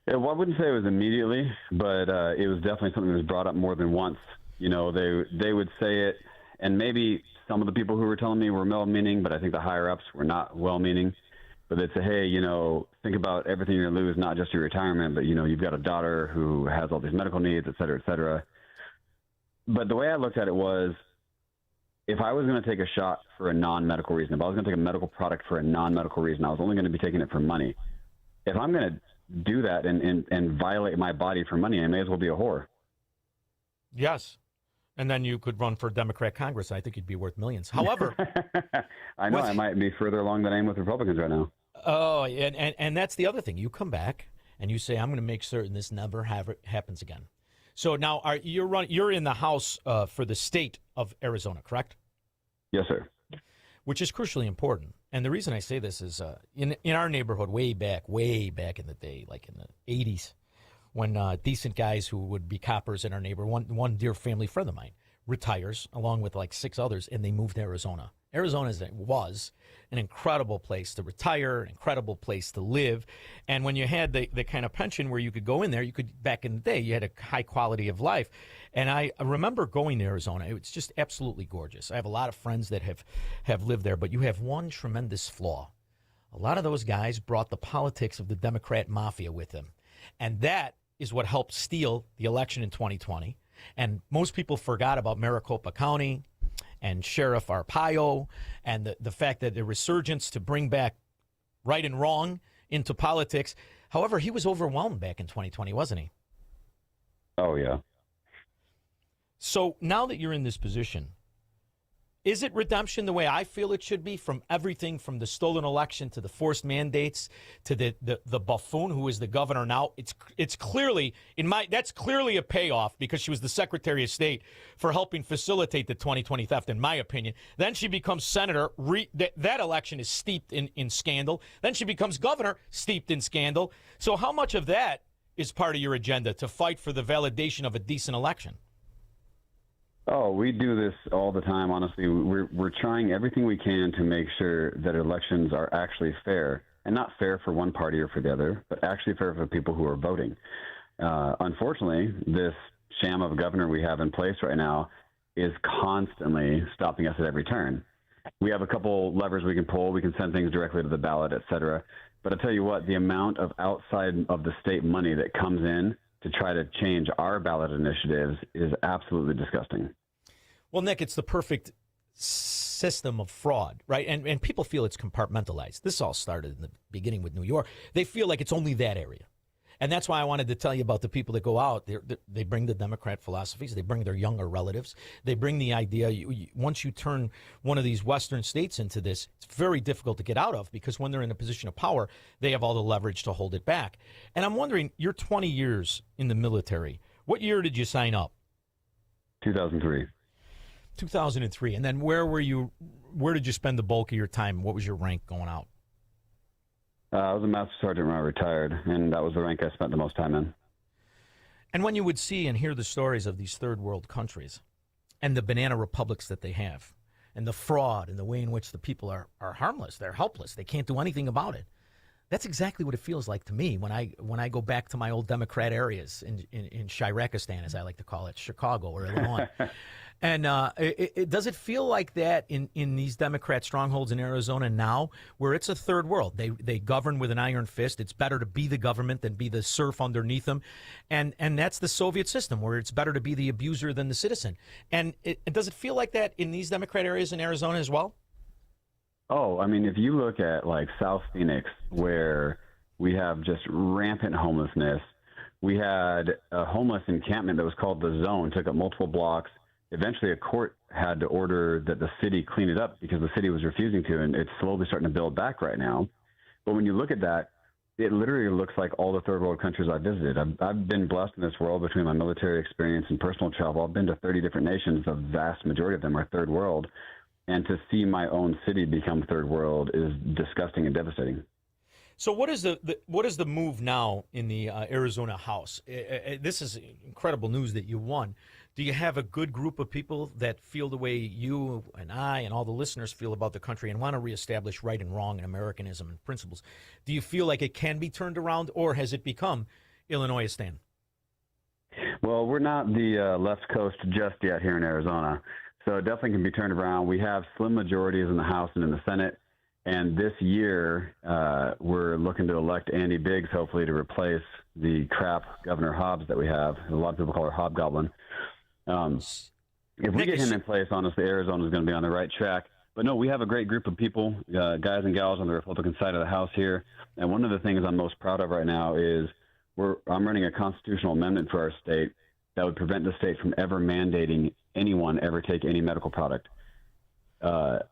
Yeah, well, I wouldn't say it was immediately, but it was definitely something that was brought up more than once. They would say it, and maybe some of the people who were telling me were well-meaning, but I think the higher-ups were not well-meaning. But they'd say, hey, think about everything you're going to lose, not just your retirement, but, you've got a daughter who has all these medical needs, et cetera, et cetera. But the way I looked at it was, if I was going to take a shot for a non-medical reason, if I was going to take a medical product for a non-medical reason, I was only going to be taking it for money. If I'm going to do that and violate my body for money, I may as well be a whore. Yes. And then you could run for Democrat Congress. I think you'd be worth millions. However, I know I might be further along than I am with Republicans right now. Oh, and that's the other thing. You come back and you say, I'm going to make certain this never happens again. So now you're in the House for the state of Arizona, correct? Yes, sir. Which is crucially important. And the reason I say this is in our neighborhood way back in the day, like in the 80s, when decent guys who would be coppers in our neighborhood, one dear family friend of mine retires along with like 6 others, and they moved to Arizona. Arizona was an incredible place to retire, an incredible place to live. And when you had the kind of pension where you could go in there, back in the day, you had a high quality of life. And I remember going to Arizona. It's just absolutely gorgeous. I have a lot of friends that have lived there, but you have one tremendous flaw. A lot of those guys brought the politics of the Democrat mafia with them. And that is what helped steal the election in 2020. And most people forgot about Maricopa County and Sheriff Arpaio and the fact that the resurgence to bring back right and wrong into politics. However, he was overwhelmed back in 2020, wasn't he? Oh, yeah. So now that you're in this position, is it redemption the way I feel it should be, from everything from the stolen election to the forced mandates to the buffoon who is the governor now? It's clearly that's clearly a payoff, because she was the Secretary of State for helping facilitate the 2020 theft, in my opinion. Then she becomes senator. That election is steeped in scandal. Then she becomes governor, steeped in scandal. So how much of that is part of your agenda to fight for the validation of a decent election? Oh, we do this all the time. Honestly, we're trying everything we can to make sure that elections are actually fair, and not fair for one party or for the other, but actually fair for people who are voting. Unfortunately, this sham of a governor we have in place right now is constantly stopping us at every turn. We have a couple levers we can pull. We can send things directly to the ballot, et cetera. But I tell you what, the amount of outside of the state money that comes in to try to change our ballot initiatives is absolutely disgusting. Well, Nick, it's the perfect system of fraud, right? And people feel it's compartmentalized. This all started in the beginning with New York. They feel like it's only that area. And that's why I wanted to tell you about the people that go out. They bring the Democrat philosophies. They bring their younger relatives. They bring the idea, once you turn one of these Western states into this, it's very difficult to get out of, because when they're in a position of power, they have all the leverage to hold it back. And I'm wondering, you're 20 years in the military. What year did you sign up? 2003. 2003. And then where did you spend the bulk of your time? What was your rank going out? I was a master sergeant when I retired, and that was the rank I spent the most time in. And when you would see and hear the stories of these third world countries and the banana republics that they have, and the fraud and the way in which the people are harmless, they're helpless, they can't do anything about it. That's exactly what it feels like to me when I go back to my old Democrat areas in Shirakistan, as I like to call it, Chicago or Illinois. And does it feel like that in these Democrat strongholds in Arizona now, where it's a third world? They govern with an iron fist. It's better to be the government than be the serf underneath them. And that's the Soviet system, where it's better to be the abuser than the citizen. And does it feel like that in these Democrat areas in Arizona as well? Oh, I mean, if you look at like South Phoenix, where we have just rampant homelessness, we had a homeless encampment that was called the Zone, took up multiple blocks. Eventually, a court had to order that the city clean it up because the city was refusing to, and it's slowly starting to build back right now. But when you look at that, it literally looks like all the third world countries I've visited. I've been blessed in this world between my military experience and personal travel. I've been to 30 different nations. The vast majority of them are third world. And to see my own city become third world is disgusting and devastating. So what is the move now in the Arizona House? This is incredible news that you won. Do you have a good group of people that feel the way you and I and all the listeners feel about the country and want to reestablish right and wrong and Americanism and principles? Do you feel like it can be turned around, or has it become Illinoistan? Well, we're not the left coast just yet here in Arizona. So it definitely can be turned around. We have slim majorities in the House and in the Senate. And this year, we're looking to elect Andy Biggs, hopefully, to replace the crap Governor Hobbs that we have. A lot of people call her Hobgoblin. If we get him in place, honestly, Arizona is going to be on the right track. But no, we have a great group of people, guys and gals on the Republican side of the House here. And one of the things I'm most proud of right now is I'm running a constitutional amendment for our state that would prevent the state from ever mandating anyone ever take any medical product.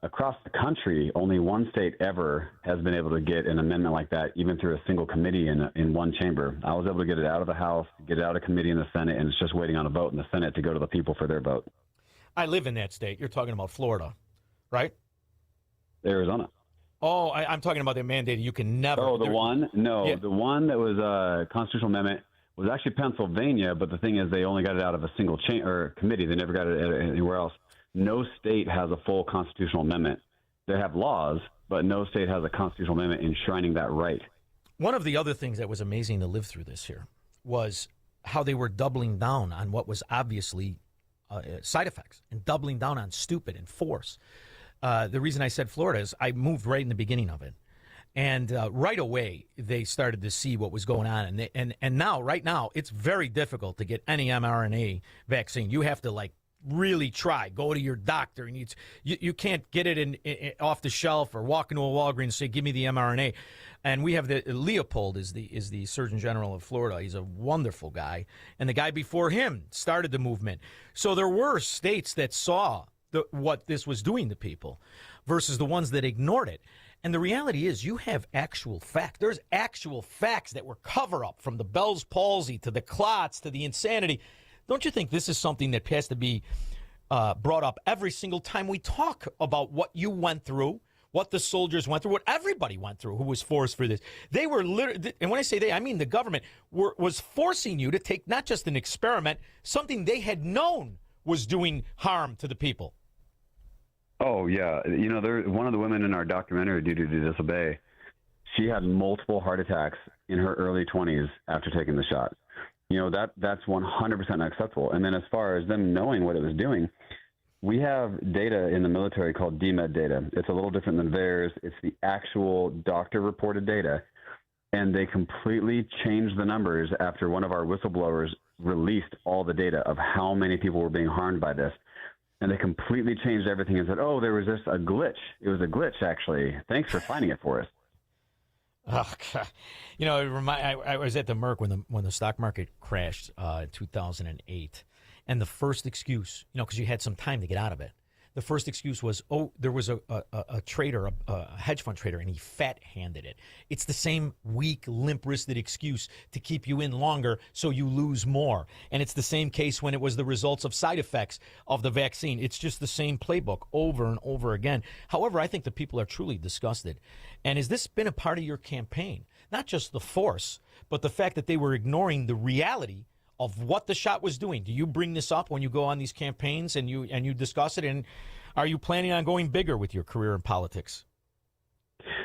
Across the country, only one state ever has been able to get an amendment like that, even through a single committee in one chamber. I was able to get it out of the House, get it out of committee in the Senate, and it's just waiting on a vote in the Senate to go to the people for their vote. I live in that state. You're talking about Florida, right? Arizona. Oh, I'm talking about the mandate. You can never. Oh, the one? No, Yeah. the one that was a constitutional amendment was actually Pennsylvania, but the thing is they only got it out of a single committee. They never got it anywhere else. No state has a full constitutional amendment. They have laws, but no state has a constitutional amendment enshrining that right. One of the other things that was amazing to live through this year was how they were doubling down on what was obviously side effects and doubling down on stupid and force. The reason I said Florida is I moved right in the beginning of it. And right away, they started to see what was going on. And now, right now, it's very difficult to get any mRNA vaccine. You have to, like, really try. Go to your doctor. And you can't get it in off the shelf or walk into a Walgreens and say, give me the mRNA. And we have Leopold is the Surgeon General of Florida. He's a wonderful guy. And the guy before him started the movement. So there were states that saw what this was doing to people versus the ones that ignored it. And the reality is you have actual facts. There's actual facts that were cover-up, from the Bell's palsy to the clots to the insanity. Don't you think this is something that has to be brought up every single time we talk about what you went through, what the soldiers went through, what everybody went through who was forced for this? They were literally, and when I say they, I mean the government, was forcing you to take not just an experiment, something they had known was doing harm to the people. Oh, yeah. You know, one of the women in our documentary, Duty to Disobey, she had multiple heart attacks in her early 20s after taking the shot. You know, that's 100% unacceptable. And then as far as them knowing what it was doing, we have data in the military called DMED data. It's a little different than theirs. It's the actual doctor-reported data. And they completely changed the numbers after one of our whistleblowers released all the data of how many people were being harmed by this. And they completely changed everything and said, oh, there was just a glitch. It was a glitch, actually. Thanks for finding it for us. Oh, God. You know, I was at the Merc when the stock market crashed in 2008. And the first excuse, you know, because you had some time to get out of it, the first excuse was, oh, there was a trader, a hedge fund trader, and he fat-handed it. It's the same weak, limp-wristed excuse to keep you in longer so you lose more. And it's the same case when it was the results of side effects of the vaccine. It's just the same playbook over and over again. However, I think the people are truly disgusted. And has this been a part of your campaign? Not just the force, but the fact that they were ignoring the reality of what the shot was doing. Do you bring this up when you go on these campaigns and you discuss it? And are you planning on going bigger with your career in politics?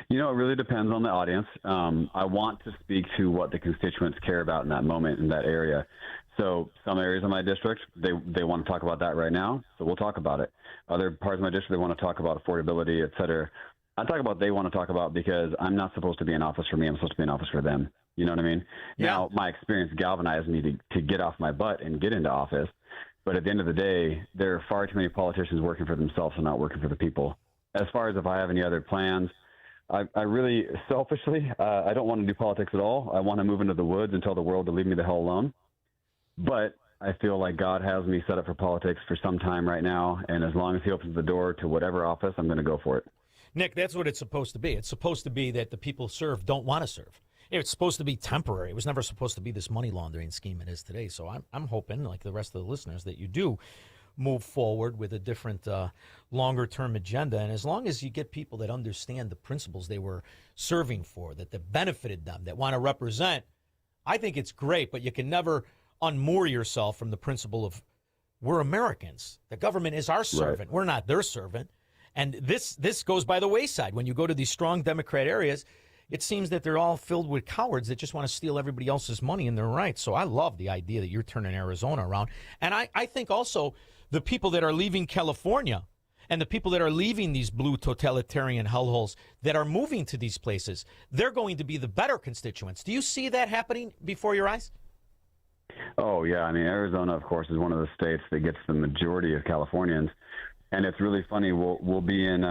You know, it really depends on the audience. I want to speak to what the constituents care about in that moment in that area. So some areas of my district, they want to talk about that right now, so we'll talk about it. Other parts of my district, they want to talk about affordability, et cetera. I talk about they want to talk about because I'm not supposed to be in office for me. I'm supposed to be in office for them. You know what I mean? Yeah. Now, my experience galvanized me to get off my butt and get into office. But at the end of the day, there are far too many politicians working for themselves and not working for the people. As far as if I have any other plans, I really, selfishly, I don't want to do politics at all. I want to move into the woods and tell the world to leave me the hell alone. But I feel like God has me set up for politics for some time right now. And as long as he opens the door to whatever office, I'm going to go for it. Nick, that's what it's supposed to be. It's supposed to be that the people served don't want to serve. It's supposed to be temporary. It was never supposed to be this money laundering scheme it is today. So I'm hoping, like the rest of the listeners, that you do move forward with a different, longer-term agenda. And as long as you get people that understand the principles they were serving for, that benefited them, that want to represent, I think it's great. But you can never unmoor yourself from the principle of we're Americans. The government is our servant. Right. We're not their servant. And this goes by the wayside. When you go to these strong Democrat areas, it seems that they're all filled with cowards that just want to steal everybody else's money and their rights. So I love the idea that you're turning Arizona around. And I think also the people that are leaving California and the people that are leaving these blue totalitarian hellholes that are moving to these places, they're going to be the better constituents. Do you see that happening before your eyes? Oh, yeah. I mean, Arizona, of course, is one of the states that gets the majority of Californians. And it's really funny. We'll be in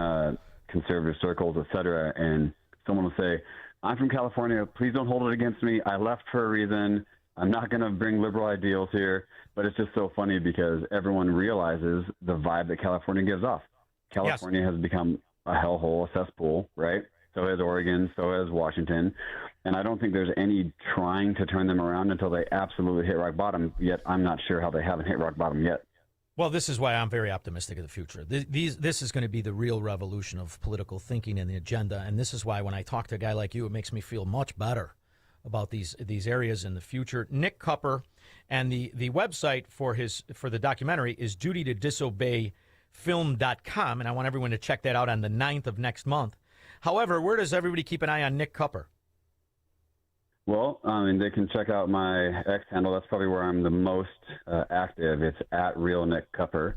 conservative circles, et cetera, and someone will say, I'm from California. Please don't hold it against me. I left for a reason. I'm not going to bring liberal ideals here, but it's just so funny because everyone realizes the vibe that California gives off. California has become a hellhole, a cesspool, right? So has Oregon, so has Washington. And I don't think there's any trying to turn them around until they absolutely hit rock bottom, yet I'm not sure how they haven't hit rock bottom yet. Well, this is why I'm very optimistic of the future. This is going to be the real revolution of political thinking and the agenda, and this is why when I talk to a guy like you, it makes me feel much better about these areas in the future. Nick Cupper, and the website for the documentary is dutytodisobeyfilm.com, and I want everyone to check that out on the 9th of next month. However, where does everybody keep an eye on Nick Cupper? Well, they can check out my X handle. That's probably where I'm the most active. It's at Real Nick Cupper.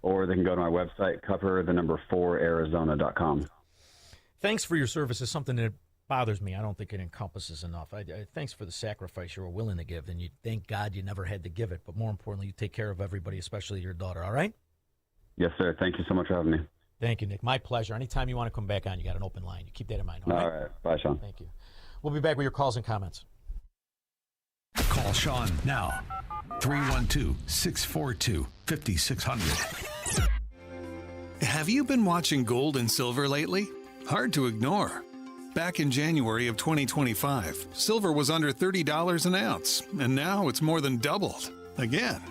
Or they can go to my website, Cupper4Arizona.com. Thanks for your service is something that bothers me. I don't think it encompasses enough. Thanks for the sacrifice you were willing to give, and you thank God you never had to give it. But more importantly, you take care of everybody, especially your daughter, all right? Yes, sir. Thank you so much for having me. Thank you, Nick. My pleasure. Anytime you want to come back on, you got an open line. You keep that in mind. All right. Bye, Shaun. Thank you. We'll be back with your calls and comments. Call Shaun now. 312-642-5600. Have you been watching gold and silver lately? Hard to ignore. Back in January of 2025, silver was under $30 an ounce, and now it's more than doubled. Again.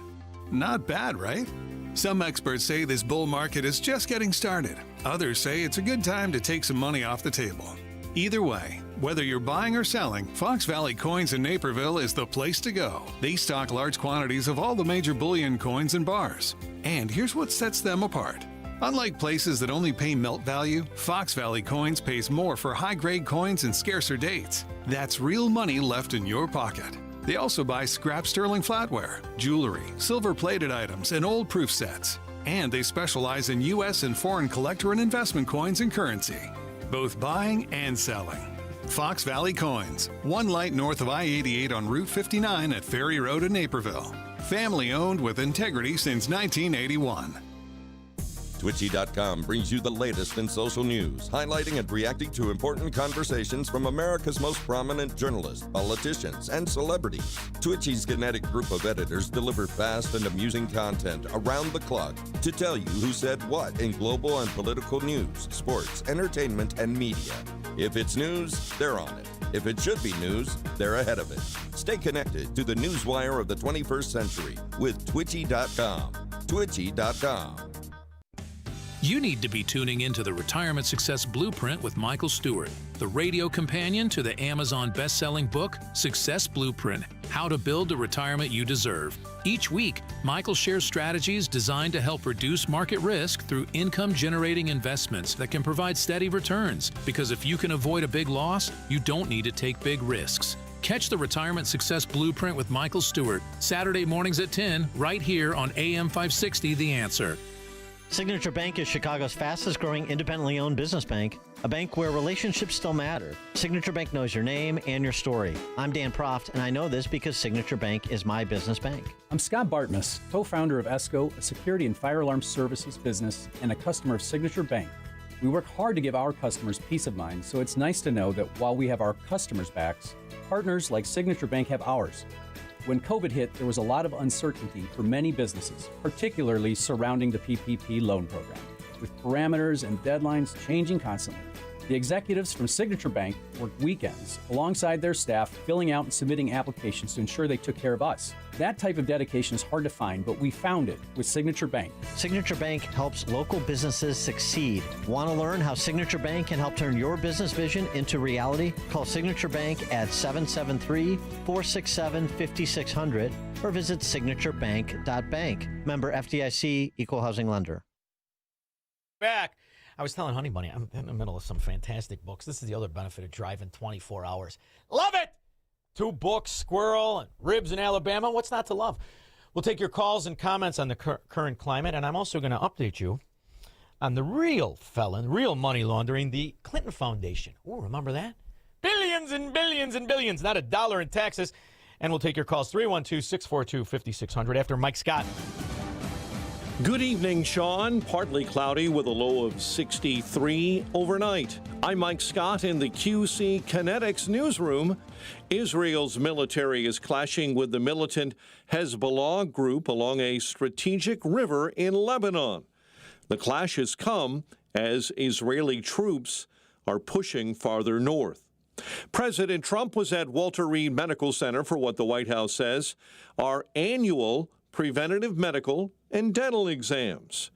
Not bad, right? Some experts say this bull market is just getting started. Others say it's a good time to take some money off the table. Either way, whether you're buying or selling, Fox Valley Coins in Naperville is the place to go. They stock large quantities of all the major bullion coins and bars. And here's what sets them apart. Unlike places that only pay melt value, Fox Valley Coins pays more for high-grade coins and scarcer dates. That's real money left in your pocket. They also buy scrap sterling flatware, jewelry, silver-plated items, and old proof sets. And they specialize in U.S. and foreign collector and investment coins and currency, both buying and selling. Fox Valley Coins, one light north of I-88 on Route 59 at Ferry Road in Naperville. Family owned with integrity since 1981. Twitchy.com brings you the latest in social news, highlighting and reacting to important conversations from America's most prominent journalists, politicians, and celebrities. Twitchy's kinetic group of editors deliver fast and amusing content around the clock to tell you who said what in global and political news, sports, entertainment, and media. If it's news, they're on it. If it should be news, they're ahead of it. Stay connected to the newswire of the 21st century with Twitchy.com. Twitchy.com. You need to be tuning into the Retirement Success Blueprint with Michael Stewart, the radio companion to the Amazon best-selling book, Success Blueprint, How to Build the Retirement You Deserve. Each week, Michael shares strategies designed to help reduce market risk through income-generating investments that can provide steady returns. Because if you can avoid a big loss, you don't need to take big risks. Catch the Retirement Success Blueprint with Michael Stewart, Saturday mornings at 10, right here on AM 560 The Answer. Signature Bank is Chicago's fastest growing independently owned business bank, a bank where relationships still matter. Signature Bank knows your name and your story. I'm Dan Proft, and I know this because Signature Bank is my business bank. I'm Scott Bartmus, co-founder of ESCO, a security and fire alarm services business and a customer of Signature Bank. We work hard to give our customers peace of mind, so it's nice to know that while we have our customers' backs, partners like Signature Bank have ours. When COVID hit, there was a lot of uncertainty for many businesses, particularly surrounding the PPP loan program, with parameters and deadlines changing constantly. The executives from Signature Bank worked weekends alongside their staff, filling out and submitting applications to ensure they took care of us. That type of dedication is hard to find, but we found it with Signature Bank. Signature Bank helps local businesses succeed. Want to learn how Signature Bank can help turn your business vision into reality? Call Signature Bank at 773-467-5600 or visit signaturebank.bank. Member FDIC, Equal Housing Lender. Back. I was telling Honey Bunny, I'm in the middle of some fantastic books. This is the other benefit of driving 24 hours. Love it! 2 books, Squirrel and Ribs in Alabama. What's not to love? We'll take your calls and comments on the current climate, and I'm also going to update you on the real felon, real money laundering, the Clinton Foundation. Oh, remember that? Billions and billions and billions, not a dollar in taxes. And we'll take your calls, 312-642-5600 after Mike Scott. Good evening, Shaun. Partly cloudy with a low of 63 overnight. I'm Mike Scott in the QC Kinetics newsroom. Israel's military is clashing with the militant Hezbollah group along a strategic river in Lebanon. The clash has come as Israeli troops are pushing farther north. President Trump was at Walter Reed Medical Center for what the White House says are annual preventative medical and dental exams.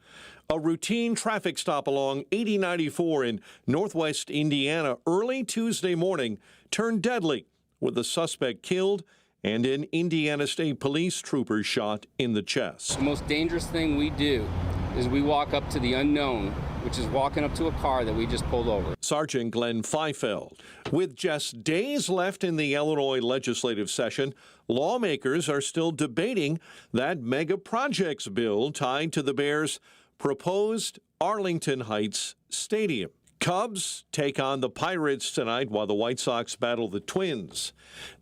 A routine traffic stop along 8094 in northwest Indiana early Tuesday morning turned deadly, with the suspect killed and an Indiana State Police trooper shot in the chest. The most dangerous thing we do is we walk up to the unknown, which is walking up to a car that we just pulled over. Sergeant Glenn Feifeld. With just days left in the Illinois legislative session, lawmakers are still debating that mega projects bill tied to the Bears' proposed Arlington Heights Stadium. Cubs take on the Pirates tonight while the White Sox battle the Twins.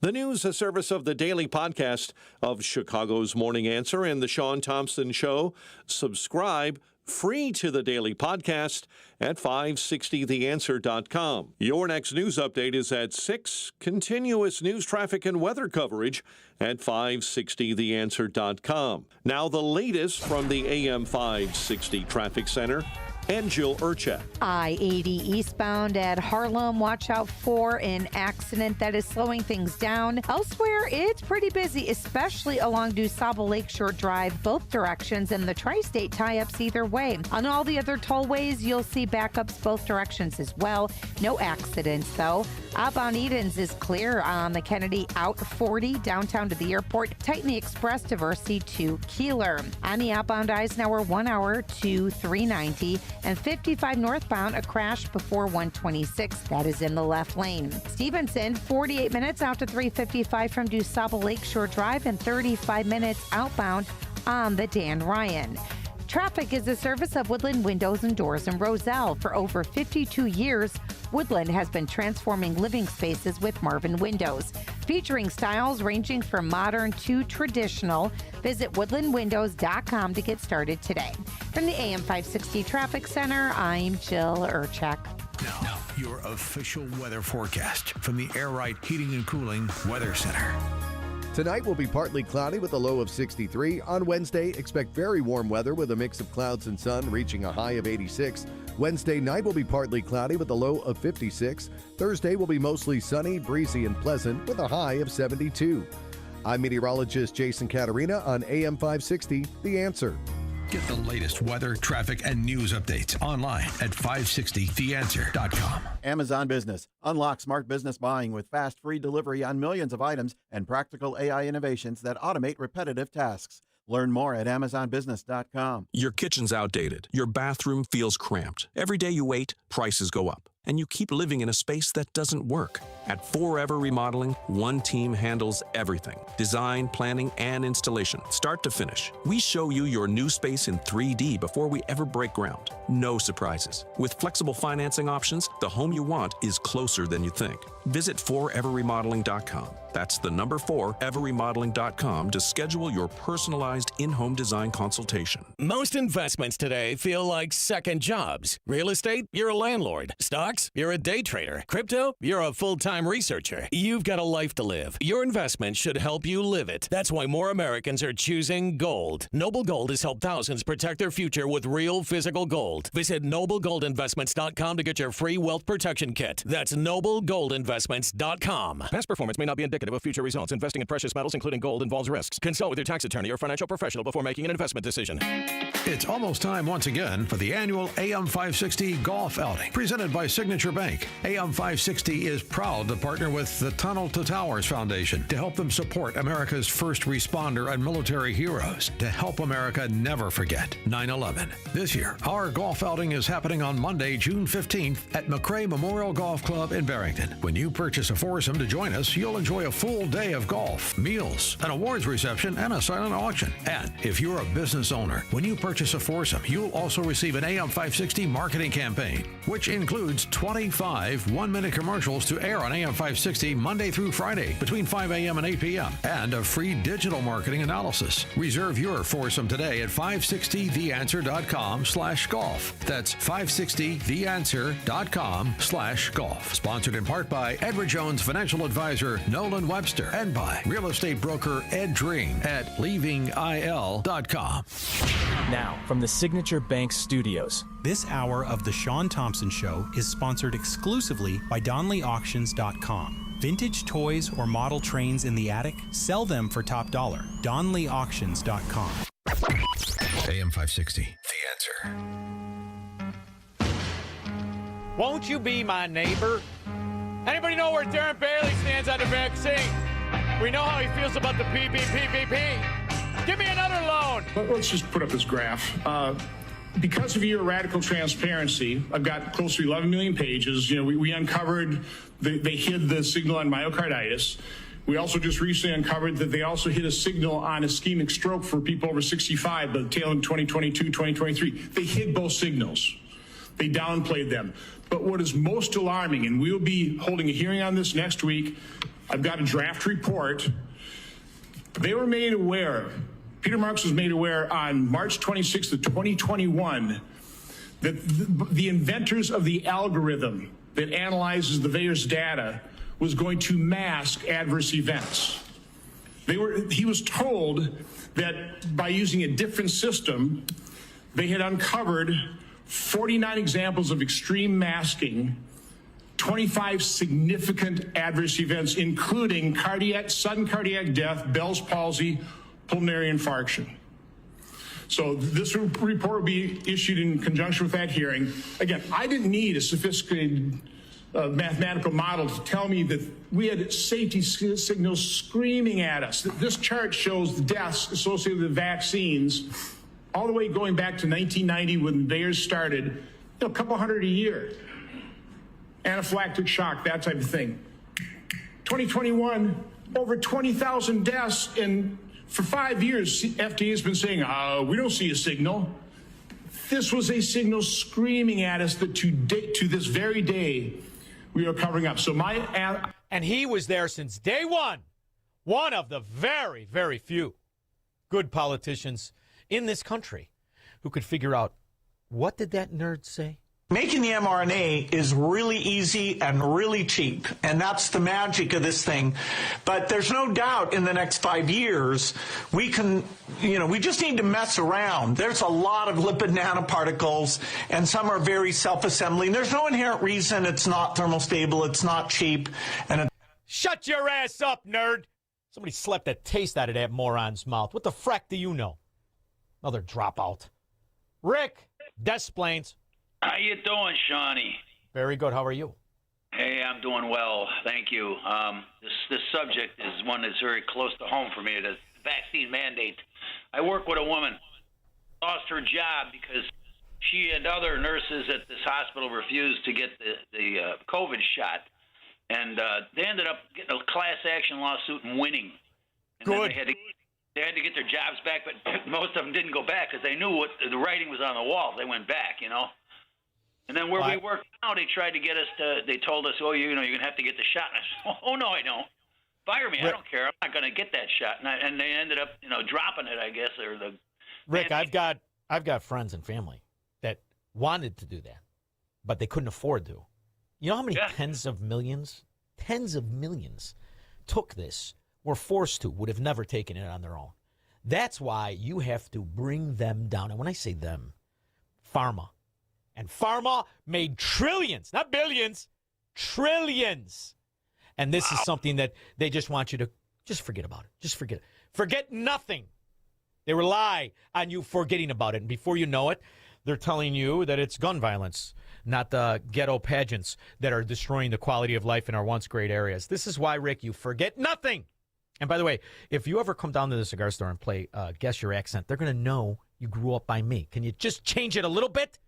The news, a service of the daily podcast of Chicago's Morning Answer and the Shaun Thompson Show. Subscribe free to the daily podcast at 560theanswer.com. Your next news update is at 6. Continuous news, traffic, and weather coverage at 560theanswer.com. Now the latest from the AM 560 Traffic Center and Jill Urchak. I-80 eastbound at Harlem. Watch out for an accident that is slowing things down. Elsewhere, it's pretty busy, especially along DuSable Lakeshore Drive, both directions, and the tri-state tie-ups either way. On all the other tollways, you'll see backups both directions as well. No accidents, though. Outbound Edens is clear on the Kennedy out 40 downtown to the airport. Tighten the Express Diversey to Keeler. On the outbound Eisenhower 1 hour to 390. And 55 northbound, a crash before 126. That is in the left lane. Stevenson, 48 minutes out to 355 from DuSable Lakeshore Drive and 35 minutes outbound on the Dan Ryan. Traffic is a service of Woodland Windows and Doors in Roselle. For over 52 years, Woodland has been transforming living spaces with Marvin Windows, featuring styles ranging from modern to traditional. Visit woodlandwindows.com to get started today. From the AM 560 Traffic Center, I'm Jill Urchak. Now, your official weather forecast from the Air Right Heating and Cooling Weather Center. Tonight will be partly cloudy with a low of 63. On Wednesday, expect very warm weather with a mix of clouds and sun reaching a high of 86. Wednesday night will be partly cloudy with a low of 56. Thursday will be mostly sunny, breezy, and pleasant with a high of 72. I'm meteorologist Jason Caterina on AM 560, The Answer. Get the latest weather, traffic, and news updates online at 560theanswer.com. Amazon Business. Unlock smart business buying with fast, free delivery on millions of items and practical AI innovations that automate repetitive tasks. Learn more at amazonbusiness.com. Your kitchen's outdated. Your bathroom feels cramped. Every day you wait, prices go up. And you keep living in a space that doesn't work. At Forever Remodeling, one team handles everything. Design, planning, and installation, start to finish. We show you your new space in 3D before we ever break ground. No surprises. With flexible financing options, the home you want is closer than you think. Visit foreverremodeling.com. That's the number 4everremodeling.com to schedule your personalized in-home design consultation. Most investments today feel like second jobs. Real estate, you're a landlord. Stocks, you're a day trader. Crypto, you're a full-time researcher. You've got a life to live. Your investment should help you live it. That's why more Americans are choosing gold. Noble Gold has helped thousands protect their future with real physical gold. Visit noblegoldinvestments.com to get your free wealth protection kit. That's noblegoldinvestments.com. Past performance may not be indicative of future results. Investing in precious metals, including gold, involves risks. Consult with your tax attorney or financial professional before making an investment decision. It's almost time once again for the annual AM 560 Golf Outing, presented by Signature Bank. AM 560 is proud to partner with the Tunnel to Towers Foundation to help them support America's first responder and military heroes, to help America never forget 9/11. This year, our golf outing is happening on Monday, June 15th at McRae Memorial Golf Club in Barrington. When you you purchase a foursome to join us, you'll enjoy a full day of golf, meals, an awards reception, and a silent auction. And if you're a business owner, when you purchase a foursome, you'll also receive an AM 560 marketing campaign, which includes 25 one-minute commercials to air on AM 560 Monday through Friday between 5 a.m. and 8 p.m. and a free digital marketing analysis. Reserve your foursome today at 560theanswer.com/golf. That's 560theanswer.com/golf. Sponsored in part by Edward Jones Financial Advisor Nolan Webster and by real estate broker Ed Dream at leavingil.com. Now, from the Signature Bank Studios. This hour of The Shaun Thompson Show is sponsored exclusively by DonleyAuctions.com. Vintage toys or model trains in the attic? Sell them for top dollar. DonleyAuctions.com. AM 560, The Answer. Won't you be my neighbor? Anybody know where Darren Bailey stands on the vaccine? We know how he feels about the PPPPP. Give me another loan. Let's just put up this graph. Because of your radical transparency, I've got close to 11 million pages. We uncovered they hid the signal on myocarditis. We also just recently uncovered that they also hit a signal on ischemic stroke for people over 65, the tail in 2022, 2023. They hid both signals. They downplayed them. But what is most alarming, and we'll be holding a hearing on this next week, I've got a draft report. They were made aware, Peter Marks was made aware on March 26th of 2021 that the inventors of the algorithm that analyzes the VAERS data was going to mask adverse events. He was told that by using a different system, they had uncovered 49 examples of extreme masking, 25 significant adverse events, including sudden cardiac death, Bell's palsy, pulmonary infarction. So this report will be issued in conjunction with that hearing. Again, I didn't need a sophisticated mathematical model to tell me that we had safety signals screaming at us. This chart shows the deaths associated with the vaccines all the way going back to 1990 when VAERS started, a couple hundred a year. Anaphylactic shock, that type of thing. 2021, over 20,000 deaths, and for 5 years, FDA has been saying, we don't see a signal. This was a signal screaming at us that to this very day, we are covering up. So and he was there since day one. One of the very, very few good politicians in this country who could figure out, what did that nerd say? Making the mRNA is really easy and really cheap, and that's the magic of this thing. But there's no doubt in the next 5 years, we can, we just need to mess around. There's a lot of lipid nanoparticles, and some are very self-assembling. There's no inherent reason it's not thermostable, it's not cheap. Shut your ass up, nerd! Somebody slapped the taste out of that moron's mouth. What the frack do you know? Another dropout. Rick, Desplains. How you doing, Shawnee? Very good. How are you? Hey, I'm doing well. Thank you. This subject is one that's very close to home for me, the vaccine mandate. I work with a woman, lost her job because she and other nurses at this hospital refused to get the COVID shot. And they ended up getting a class action lawsuit and winning. And good. They had to get their jobs back, but most of them didn't go back because they knew what the writing was on the wall. They went back, And then where we work now, they tried to get us they told us, you're going to have to get the shot. And I said, oh, no, I don't. Fire me. I don't care. I'm not going to get that shot. And they ended up, dropping it, I guess. Rick, I've got friends and family that wanted to do that, but they couldn't afford to. You know how many tens of millions took this, were forced to, would have never taken it on their own. That's why you have to bring them down. And when I say them, pharma. And pharma made trillions, not billions, trillions. And this is something that they just want you to just forget about it. Just forget it. Forget nothing. They rely on you forgetting about it. And before you know it, they're telling you that it's gun violence, not the ghetto pageants that are destroying the quality of life in our once great areas. This is why, Rick, you forget nothing. And by the way, if you ever come down to the cigar store and play Guess Your Accent, they're going to know you grew up by me. Can you just change it a little bit?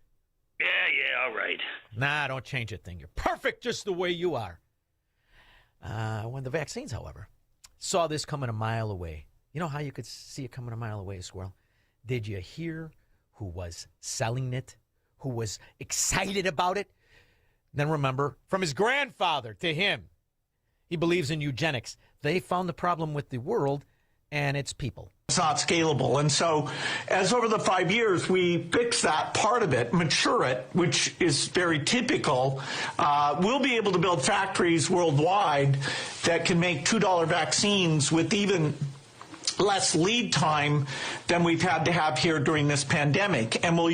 Yeah, all right. Nah, don't change a thing. You're perfect just the way you are. When the vaccines, however, saw this coming a mile away. You know how you could see it coming a mile away, Squirrel? Did you hear who was selling it, who was excited about it? Then remember, from his grandfather to him, he believes in eugenics. They found the problem with the world and its people. It's not scalable. And so as over the 5 years, we fix that part of it, mature it, which is very typical, we'll be able to build factories worldwide that can make $2 vaccines with even less lead time than we've had to have here during this pandemic. And we'll...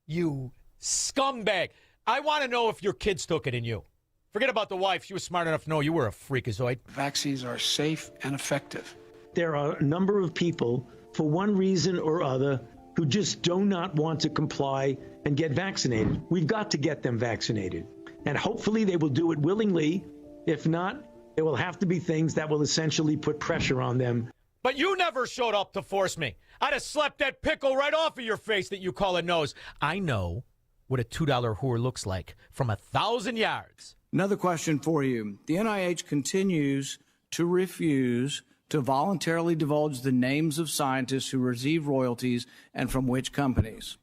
You scumbag. I want to know if your kids took it in you. Forget about the wife. She was smart enough to know you were a freakazoid. Vaccines are safe and effective. There are a number of people, for one reason or other, who just do not want to comply and get vaccinated. We've got to get them vaccinated. And hopefully they will do it willingly. If not, there will have to be things that will essentially put pressure on them. But you never showed up to force me. I'd have slapped that pickle right off of your face that you call a nose. I know what a $2 whore looks like from 1,000 yards. Another question for you. The NIH continues to refuse to voluntarily divulge the names of scientists who receive royalties and from which companies.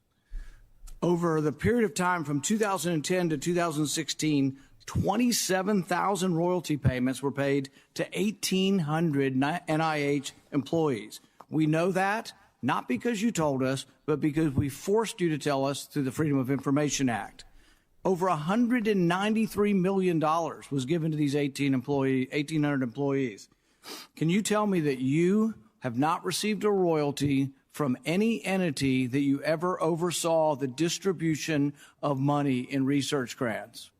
Over the period of time from 2010 to 2016, 27,000 royalty payments were paid to 1,800 NIH employees. We know that not because you told us, but because we forced you to tell us through the Freedom of Information Act. Over $193 million was given to these 1,800 employees. Can you tell me that you have not received a royalty from any entity that you ever oversaw the distribution of money in research grants?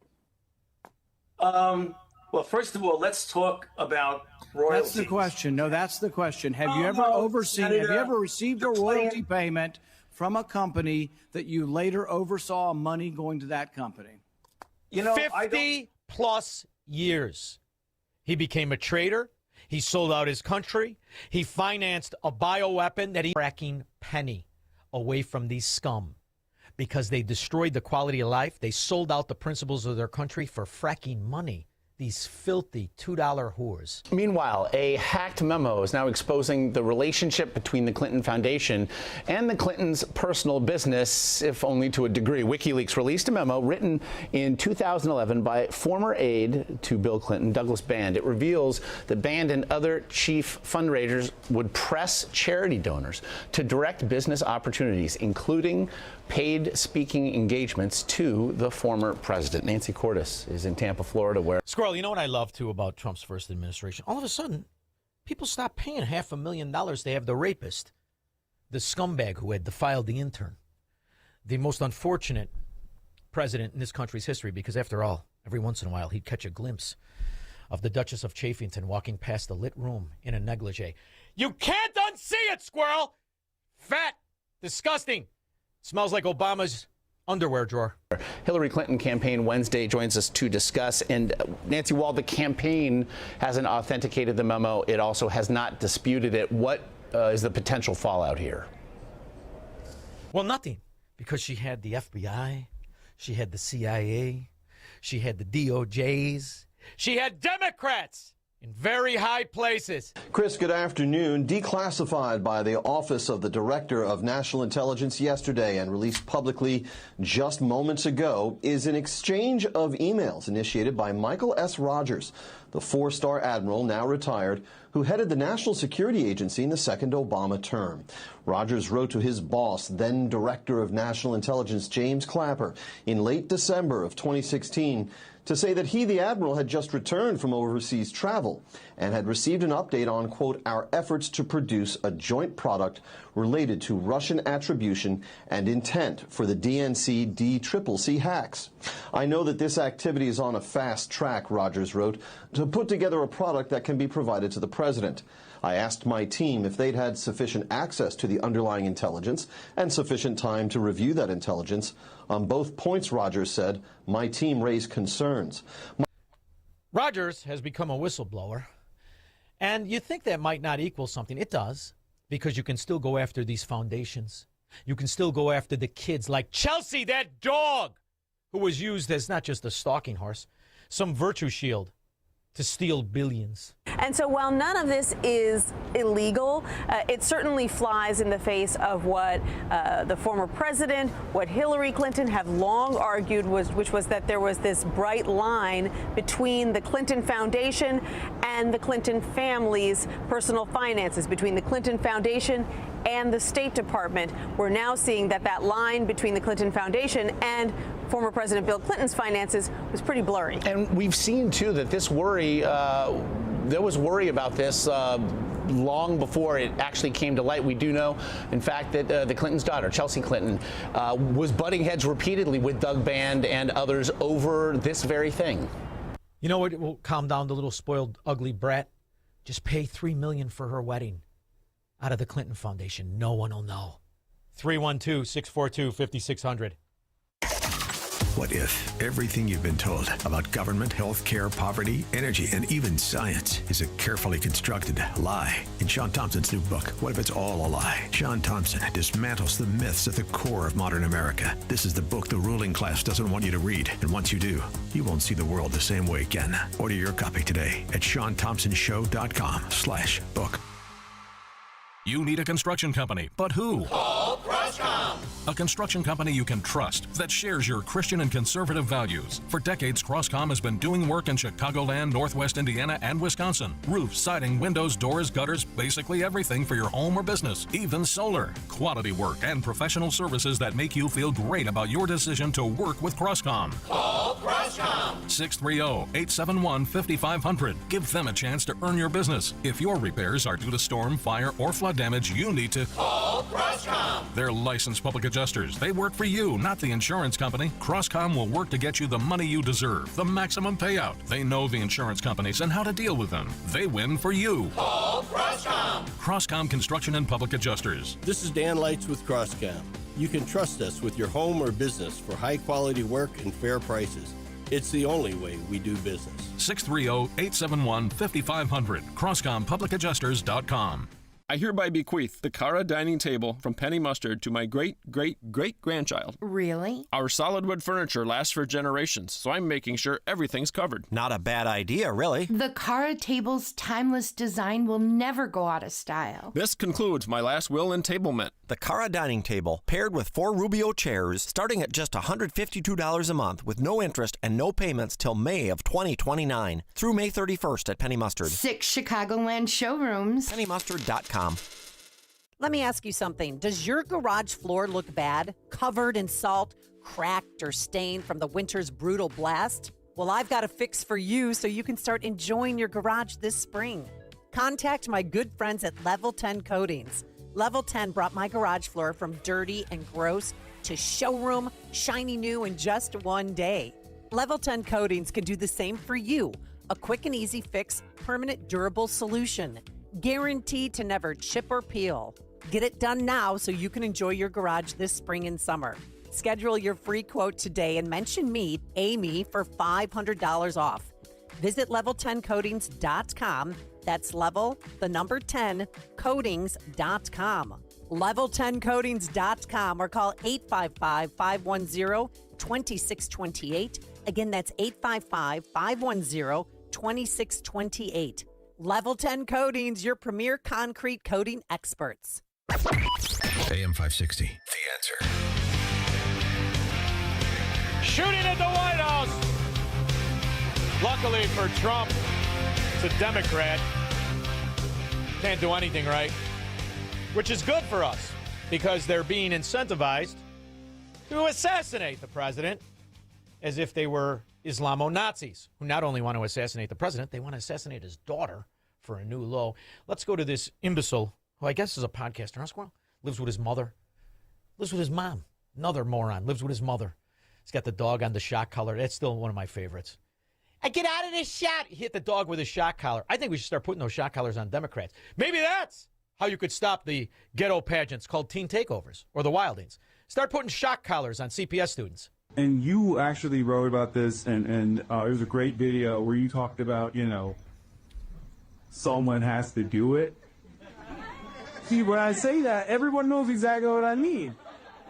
Well, first of all, let's talk about royalties. That's the question. No, that's the question. Have you ever received a royalty payment from a company that you later oversaw money going to that company? 50+ years. He became a traitor. He sold out his country. He financed a bioweapon that he fracking penny away from these scum because they destroyed the quality of life. They sold out the principles of their country for fracking money. These filthy $2 whores. Meanwhile, a hacked memo is now exposing the relationship between the Clinton Foundation and the Clintons' personal business, if only to a degree. WikiLeaks released a memo written in 2011 by former aide to Bill Clinton, Douglas Band. It reveals that Band and other chief fundraisers would press charity donors to direct business opportunities, including paid speaking engagements to the former president. Nancy Cordes is in Tampa, Florida, where... Squirrel, you know what I love, too, about Trump's first administration? All of a sudden, people stopped paying $500,000 to have the rapist, the scumbag who had defiled the intern, the most unfortunate president in this country's history, because after all, every once in a while, he'd catch a glimpse of the Duchess of Chaffington walking past a lit room in a negligee. You can't unsee it, Squirrel! Fat, disgusting. Smells like Obama's underwear drawer. Hillary Clinton campaign Wednesday joins us to discuss. And Nancy, while the campaign hasn't authenticated the memo, it also has not disputed it. What is the potential fallout here? Well, nothing, because she had the FBI, she had the CIA, she had the DOJs, she had Democrats in very high places. Chris, good afternoon. Declassified by the Office of the Director of National Intelligence yesterday and released publicly just moments ago is an exchange of emails initiated by Michael S. Rogers, the four-star admiral, now retired, who headed the National Security Agency in the second Obama term. Rogers wrote to his boss, then Director of National Intelligence James Clapper, in late December of 2016, to say that he, the admiral, had just returned from overseas travel and had received an update on, quote, our efforts to produce a joint product related to Russian attribution and intent for the DNC DCCC hacks. I know that this activity is on a fast track, Rogers wrote, to put together a product that can be provided to the president. I asked my team if they'd had sufficient access to the underlying intelligence and sufficient time to review that intelligence. On both points, Rogers said, my team raised concerns. Rogers has become a whistleblower, and you think that might not equal something. It does, because you can still go after these foundations. You can still go after the kids like Chelsea, that dog, who was used as not just a stalking horse, some virtue shield to steal billions. And so while none of this is illegal, it certainly flies in the face of what the former president, what Hillary Clinton have long argued, which was that there was this bright line between the Clinton Foundation and the Clinton family's personal finances, between the Clinton Foundation and the State Department. We're now seeing that line between the Clinton Foundation and former President Bill Clinton's finances was pretty blurry. And we've seen, too, that this worry, there was worry about this long before it actually came to light. We do know, in fact, that the Clinton's daughter, Chelsea Clinton, was butting heads repeatedly with Doug Band and others over this very thing. You know what will calm down the little spoiled, ugly brat? Just pay $3 million for her wedding out of the Clinton Foundation. No one will know. 312-642-5600. What if everything you've been told about government, health care, poverty, energy, and even science is a carefully constructed lie? In Shaun Thompson's new book, What If It's All a Lie? Shaun Thompson dismantles the myths at the core of modern America. This is the book the ruling class doesn't want you to read. And once you do, you won't see the world the same way again. Order your copy today at ShaunThompsonShow.com/book. You need a construction company, but who? Call Crosscom. A construction company you can trust that shares your Christian and conservative values. For decades, Crosscom has been doing work in Chicagoland, Northwest Indiana, and Wisconsin. Roofs, siding, windows, doors, gutters, basically everything for your home or business, even solar. Quality work and professional services that make you feel great about your decision to work with Crosscom. Call Crosscom. 630-871-5500. Give them a chance to earn your business. If your repairs are due to storm, fire, or flood damage, you need to call Crosscom. They're licensed public adjusters. They work for you, not the insurance company. Crosscom will work to get you the money you deserve, the maximum payout. They know the insurance companies and how to deal with them. They win for you. Call Crosscom. Crosscom Construction and Public Adjusters. This is Dan Lights with Crosscom. You can trust us with your home or business for high-quality work and fair prices. It's the only way we do business. 630-871-5500. CrosscomPublicAdjusters.com. I hereby bequeath the Cara dining table from Penny Mustard to my great-great-great-grandchild. Really? Our solid wood furniture lasts for generations, so I'm making sure everything's covered. Not a bad idea, really. The Cara table's timeless design will never go out of style. This concludes my last will and tablement. The Cara dining table, paired with 4 Rubio chairs, starting at just $152 a month with no interest and no payments till May of 2029 through May 31st at Penny Mustard. 6 Chicagoland showrooms. PennyMustard.com. Let me ask you something. Does your garage floor look bad? Covered in salt, cracked, or stained from the winter's brutal blast? Well, I've got a fix for you so you can start enjoying your garage this spring. Contact my good friends at Level 10 Coatings. Level 10 brought my garage floor from dirty and gross to showroom, shiny new in just one day. Level 10 Coatings can do the same for you. A quick and easy fix, permanent durable solution. Guaranteed to never chip or peel. Get it done now so you can enjoy your garage this spring and summer. Schedule your free quote today and mention me, Amy, for $500 off. Visit level10coatings.com. That's level, the number 10, coatings.com. Level10coatings.com or call 855-510-2628. Again, that's 855-510-2628. Level 10 Coatings, your premier concrete coating experts. AM 560, The Answer. Shooting at the White House. Luckily for Trump, it's a Democrat. Can't do anything right. Which is good for us because they're being incentivized to assassinate the president as if they were Islamo-Nazis who not only want to assassinate the president, they want to assassinate his daughter for a new low. Let's go to this imbecile, who I guess is a podcaster, huh, Squirrel? Lives with his mother. Lives with his mom. Another moron. Lives with his mother. He's got the dog on the shock collar. That's still one of my favorites. I get out of this shot. He hit the dog with his shock collar. I think we should start putting those shock collars on Democrats. Maybe that's how you could stop the ghetto pageants called teen takeovers or the Wildings. Start putting shock collars on CPS students. And you actually wrote about this, and it was a great video where you talked about, someone has to do it. See, when I say that, everyone knows exactly what I mean.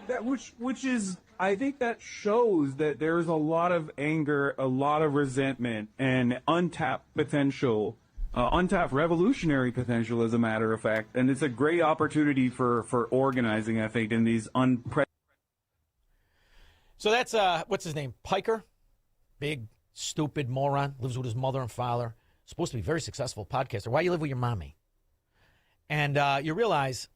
That which is I think that shows that there's a lot of anger, a lot of resentment, and untapped potential, untapped revolutionary potential, as a matter of fact. And it's a great opportunity for organizing, I think, in these unprecedented. So that's, what's his name? Piker? Big, stupid moron. Lives with his mother and father. Supposed to be a very successful podcaster. Why you live with your mommy? And you realize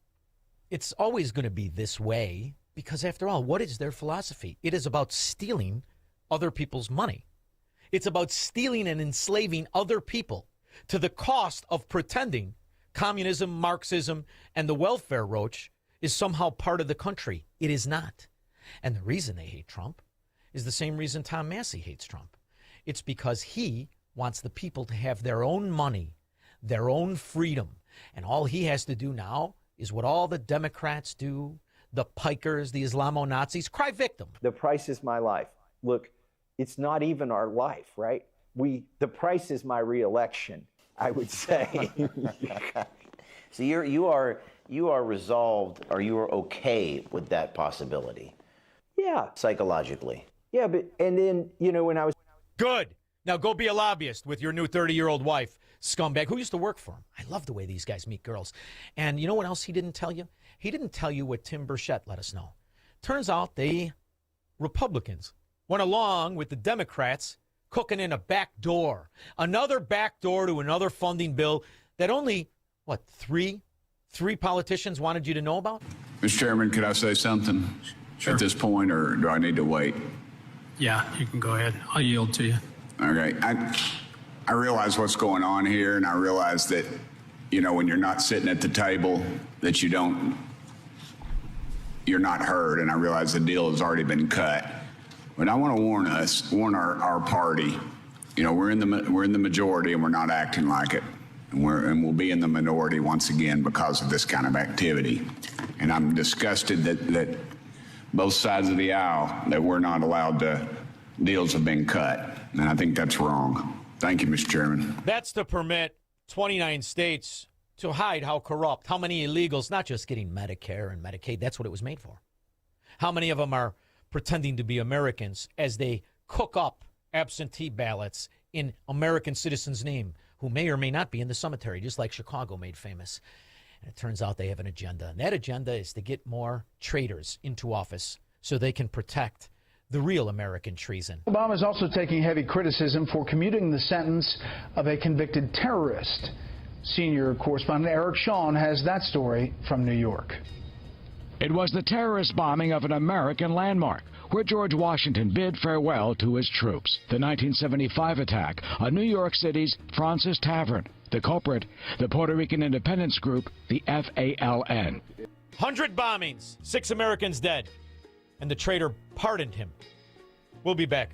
it's always going to be this way because, after all, what is their philosophy? It is about stealing other people's money. It's about stealing and enslaving other people to the cost of pretending communism, Marxism, and the welfare roach is somehow part of the country. It is not. And the reason they hate Trump is the same reason Tom Massey hates Trump. It's because he wants the people to have their own money, their own freedom. And all he has to do now is what all the Democrats do, the Pikers, the Islamo-Nazis, cry victim. The price is my life. Look, it's not even our life, right? The price is my reelection, I would say. So you are resolved, or you are okay with that possibility? Yeah. Psychologically. Yeah, but, and then, when I was... Good. Now go be a lobbyist with your new 30-year-old wife, scumbag, who used to work for him. I love the way these guys meet girls. And you know what else he didn't tell you? He didn't tell you what Tim Burchett let us know. Turns out the Republicans went along with the Democrats cooking in a back door, another back door to another funding bill that only, three politicians wanted you to know about? Mr. Chairman, could I say something at this point, or do I need to wait? Yeah, you can go ahead. I'll yield to you. Okay. I realize what's going on here, and I realize that, when you're not sitting at the table, that you're not heard, and I realize the deal has already been cut. But I want to warn our party. We're in the majority, and we're not acting like it. And we'll be in the minority once again because of this kind of activity. And I'm disgusted that both sides of the aisle, that we're not allowed to, deals have been cut. And I think that's wrong. Thank you, Mr. Chairman. That's to permit 29 states to hide how corrupt, how many illegals, not just getting Medicare and Medicaid, that's what it was made for. How many of them are pretending to be Americans as they cook up absentee ballots in American citizens' name who may or may not be in the cemetery, just like Chicago made famous. And it turns out they have an agenda. And that agenda is to get more traitors into office so they can protect the real American treason. Obama is also taking heavy criticism for commuting the sentence of a convicted terrorist. Senior correspondent Eric Shaun has that story from New York. It was the terrorist bombing of an American landmark where George Washington bid farewell to his troops. The 1975 attack on New York City's Francis Tavern. The culprit, the Puerto Rican independence group, the FALN. 100 bombings, 6 Americans dead, and the traitor pardoned him. We'll be back.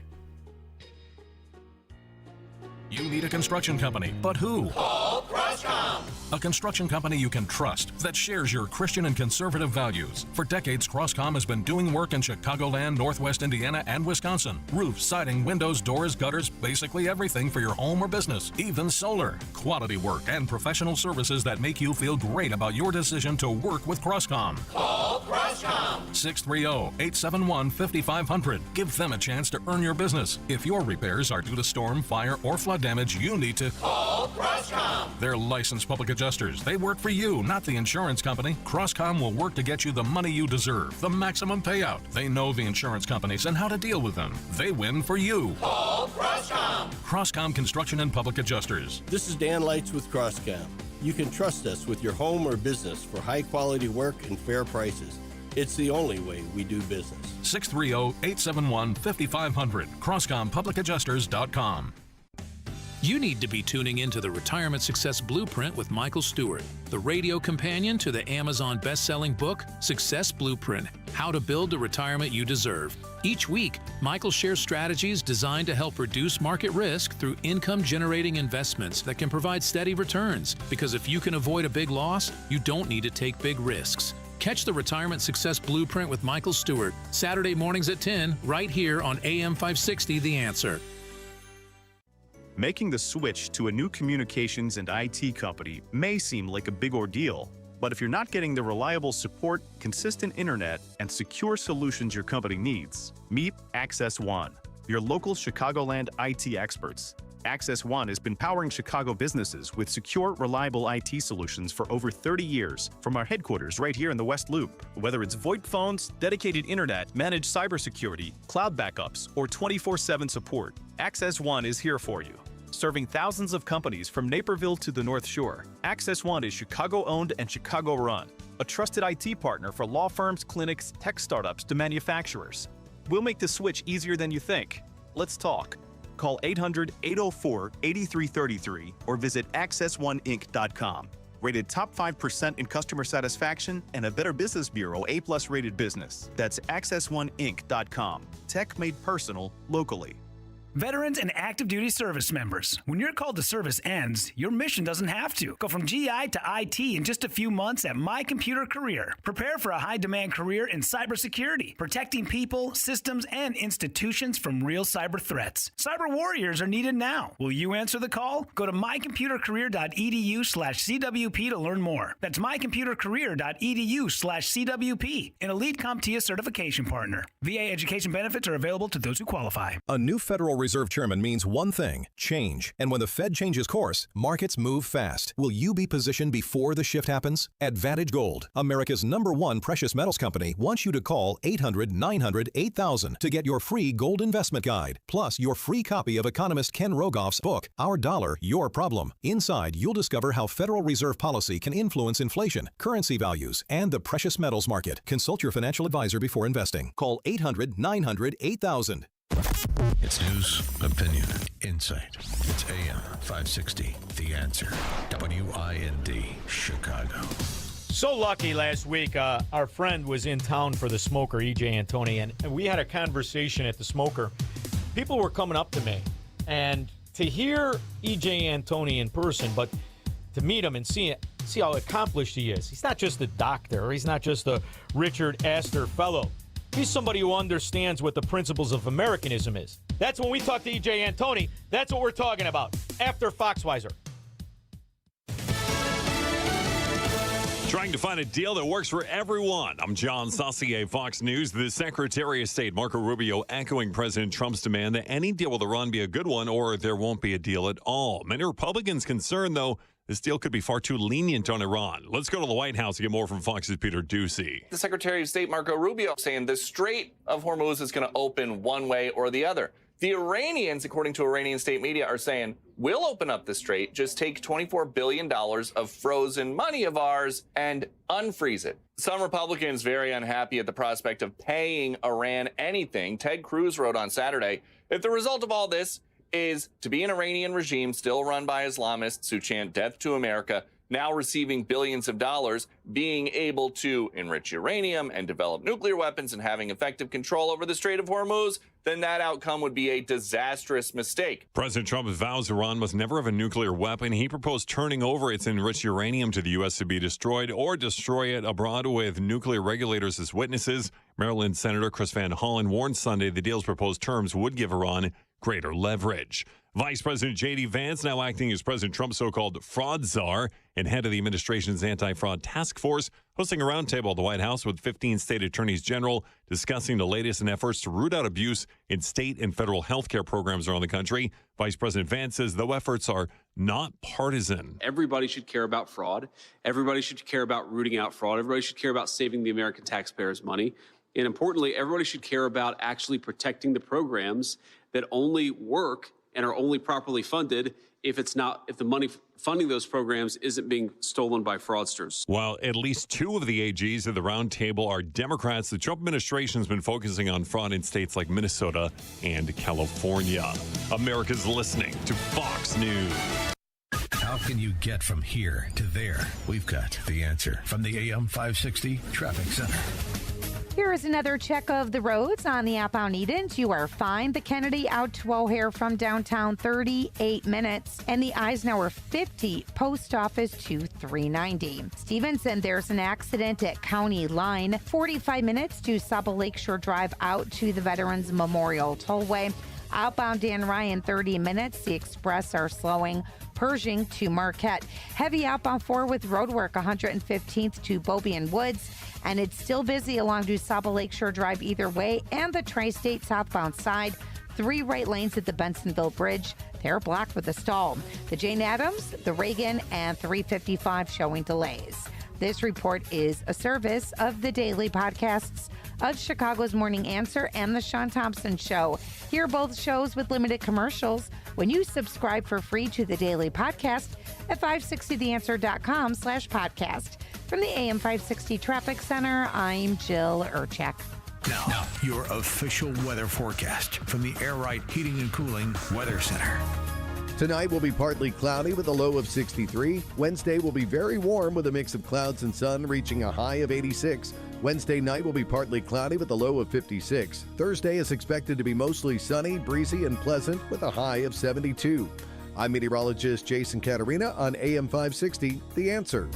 You need a construction company, but who? Call Crosscom. A construction company you can trust that shares your Christian and conservative values. For decades, Crosscom has been doing work in Chicagoland, Northwest Indiana, and Wisconsin. Roofs, siding, windows, doors, gutters, basically everything for your home or business, even solar. Quality work and professional services that make you feel great about your decision to work with Crosscom. Call Crosscom. 630-871-5500. Give them a chance to earn your business. If your repairs are due to storm, fire, or flood damage, you need to call Crosscom. They're licensed public adjusters. They work for you, not the insurance company. Crosscom will work to get you the money you deserve, the maximum payout. They know the insurance companies and how to deal with them. They win for you. Call Crosscom. Crosscom Construction and Public Adjusters. This is Dan Lights with Crosscom. You can trust us with your home or business for high-quality work and fair prices. It's the only way we do business. 630-871-5500. CrosscomPublicAdjusters.com. You need to be tuning into the Retirement Success Blueprint with Michael Stewart, the radio companion to the Amazon best-selling book, Success Blueprint, How to Build the Retirement You Deserve. Each week, Michael shares strategies designed to help reduce market risk through income-generating investments that can provide steady returns. Because if you can avoid a big loss, you don't need to take big risks. Catch the Retirement Success Blueprint with Michael Stewart, Saturday mornings at 10, right here on AM 560 The Answer. Making the switch to a new communications and IT company may seem like a big ordeal, But if you're not getting the reliable support, consistent internet, and secure solutions your company needs, meet Access One, your local Chicagoland IT experts. Access One has been powering Chicago businesses with secure, reliable IT solutions for over 30 years from our headquarters right here in the West Loop. Whether it's VoIP phones, dedicated internet, managed cybersecurity, cloud backups, or 24/7 support, Access One is here for you. Serving thousands of companies from Naperville to the North Shore, Access One is Chicago-owned and Chicago-run, a trusted IT partner for law firms, clinics, tech startups to manufacturers. We'll make the switch easier than you think. Let's talk. Call 800-804-8333 or visit accessoneinc.com. Rated top 5% in customer satisfaction and a Better Business Bureau A+ rated business. That's accessoneinc.com. Tech made personal locally. Veterans and active duty service members, when your call to service ends, your mission doesn't have to. Go from GI to IT in just a few months at My Computer Career. Prepare for a high-demand career in cybersecurity, protecting people, systems, and institutions from real cyber threats. Cyber warriors are needed now. Will you answer the call? Go to mycomputercareer.edu/CWP to learn more. That's mycomputercareer.edu/CWP, an elite CompTIA certification partner. VA education benefits are available to those who qualify. A new Federal Reserve Chairman means one thing, change. And when the Fed changes course, markets move fast. Will you be positioned before the shift happens? Advantage Gold, America's #1 precious metals company, wants you to call 800-900-8000 to get your free gold investment guide, plus your free copy of economist Ken Rogoff's book, Our Dollar, Your Problem. Inside, you'll discover how Federal Reserve policy can influence inflation, currency values, and the precious metals market. Consult your financial advisor before investing. Call 800-900-8000. It's news, opinion, insight. It's AM 560, The Answer. WIND, Chicago. So lucky last week, our friend was in town for the Smoker, E.J. Antoni, and we had a conversation at the Smoker. People were coming up to me, and to hear E.J. Antoni in person, but to meet him and see how accomplished he is. He's not just a doctor. He's not just a Richard Astor fellow. He's somebody who understands what the principles of Americanism is. That's when we talk to E.J. Antoni. That's what we're talking about after Foxweiser. Trying to find a deal that works for everyone. I'm John Saucier, Fox News. The Secretary of State, Marco Rubio, echoing President Trump's demand that any deal with Iran be a good one or there won't be a deal at all. Many Republicans concerned, though, this deal could be far too lenient on Iran. Let's go to the White House to get more from Fox's Peter Doocy. The Secretary of State, Marco Rubio, saying the Strait of Hormuz is going to open one way or the other. The Iranians, according to Iranian state media, are saying, we'll open up the strait, just take $24 billion of frozen money of ours and unfreeze it. Some Republicans very unhappy at the prospect of paying Iran anything. Ted Cruz wrote on Saturday, if the result of all this is to be an Iranian regime still run by Islamists who chant death to America, now receiving billions of dollars, being able to enrich uranium and develop nuclear weapons and having effective control over the Strait of Hormuz, then that outcome would be a disastrous mistake. President Trump vows Iran must never have a nuclear weapon. He proposed turning over its enriched uranium to the U.S. to be destroyed or destroy it abroad with nuclear regulators as witnesses. Maryland Senator Chris Van Hollen warned Sunday the deal's proposed terms would give Iran greater leverage. Vice President J.D. Vance now acting as President Trump's so-called fraud czar and head of the administration's anti-fraud task force, hosting a roundtable at the White House with 15 state attorneys general discussing the latest in efforts to root out abuse in state and federal health care programs around the country. Vice President Vance says the efforts are not partisan. Everybody should care about fraud. Everybody should care about rooting out fraud. Everybody should care about saving the American taxpayers' money. And importantly, everybody should care about actually protecting the programs that only work and are only properly funded if the money funding those programs isn't being stolen by fraudsters. While at least two of the AGs at the roundtable are Democrats, the Trump administration has been focusing on fraud in states like Minnesota and California. America's listening to Fox News. How can you get from here to there? We've got the answer from the AM 560 Traffic Center. Here is another check of the roads on the outbound Edens. You are fine. The Kennedy out to O'Hare from downtown, 38 minutes. And the Eisenhower 50 post office to 390. Stevenson, there's an accident at County Line, 45 minutes to Saba Lakeshore Drive out to the Veterans Memorial Tollway. Outbound Dan Ryan, 30 minutes. The Express are slowing. Pershing to Marquette. Heavy outbound 4 with roadwork 115th to Beaubien Woods. And it's still busy along DuSable Lakeshore Drive either way and the Tri-State southbound side. 3 right lanes at the Bensonville Bridge. They're blocked with a stall. The Jane Addams, the Reagan, and 355 showing delays. This report is a service of the daily podcasts of Chicago's Morning Answer and the Shaun Thompson Show. Hear both shows with limited commercials when you subscribe for free to the daily podcast at 560theanswer.com/podcast. From the AM 560 Traffic Center, I'm Jill Urchak. Now, your official weather forecast from the Air Right Heating and Cooling Weather Center. Tonight will be partly cloudy with a low of 63. Wednesday will be very warm with a mix of clouds and sun, reaching a high of 86. Wednesday night will be partly cloudy with a low of 56. Thursday is expected to be mostly sunny, breezy, and pleasant with a high of 72. I'm meteorologist Jason Caterina on AM 560, The Answer.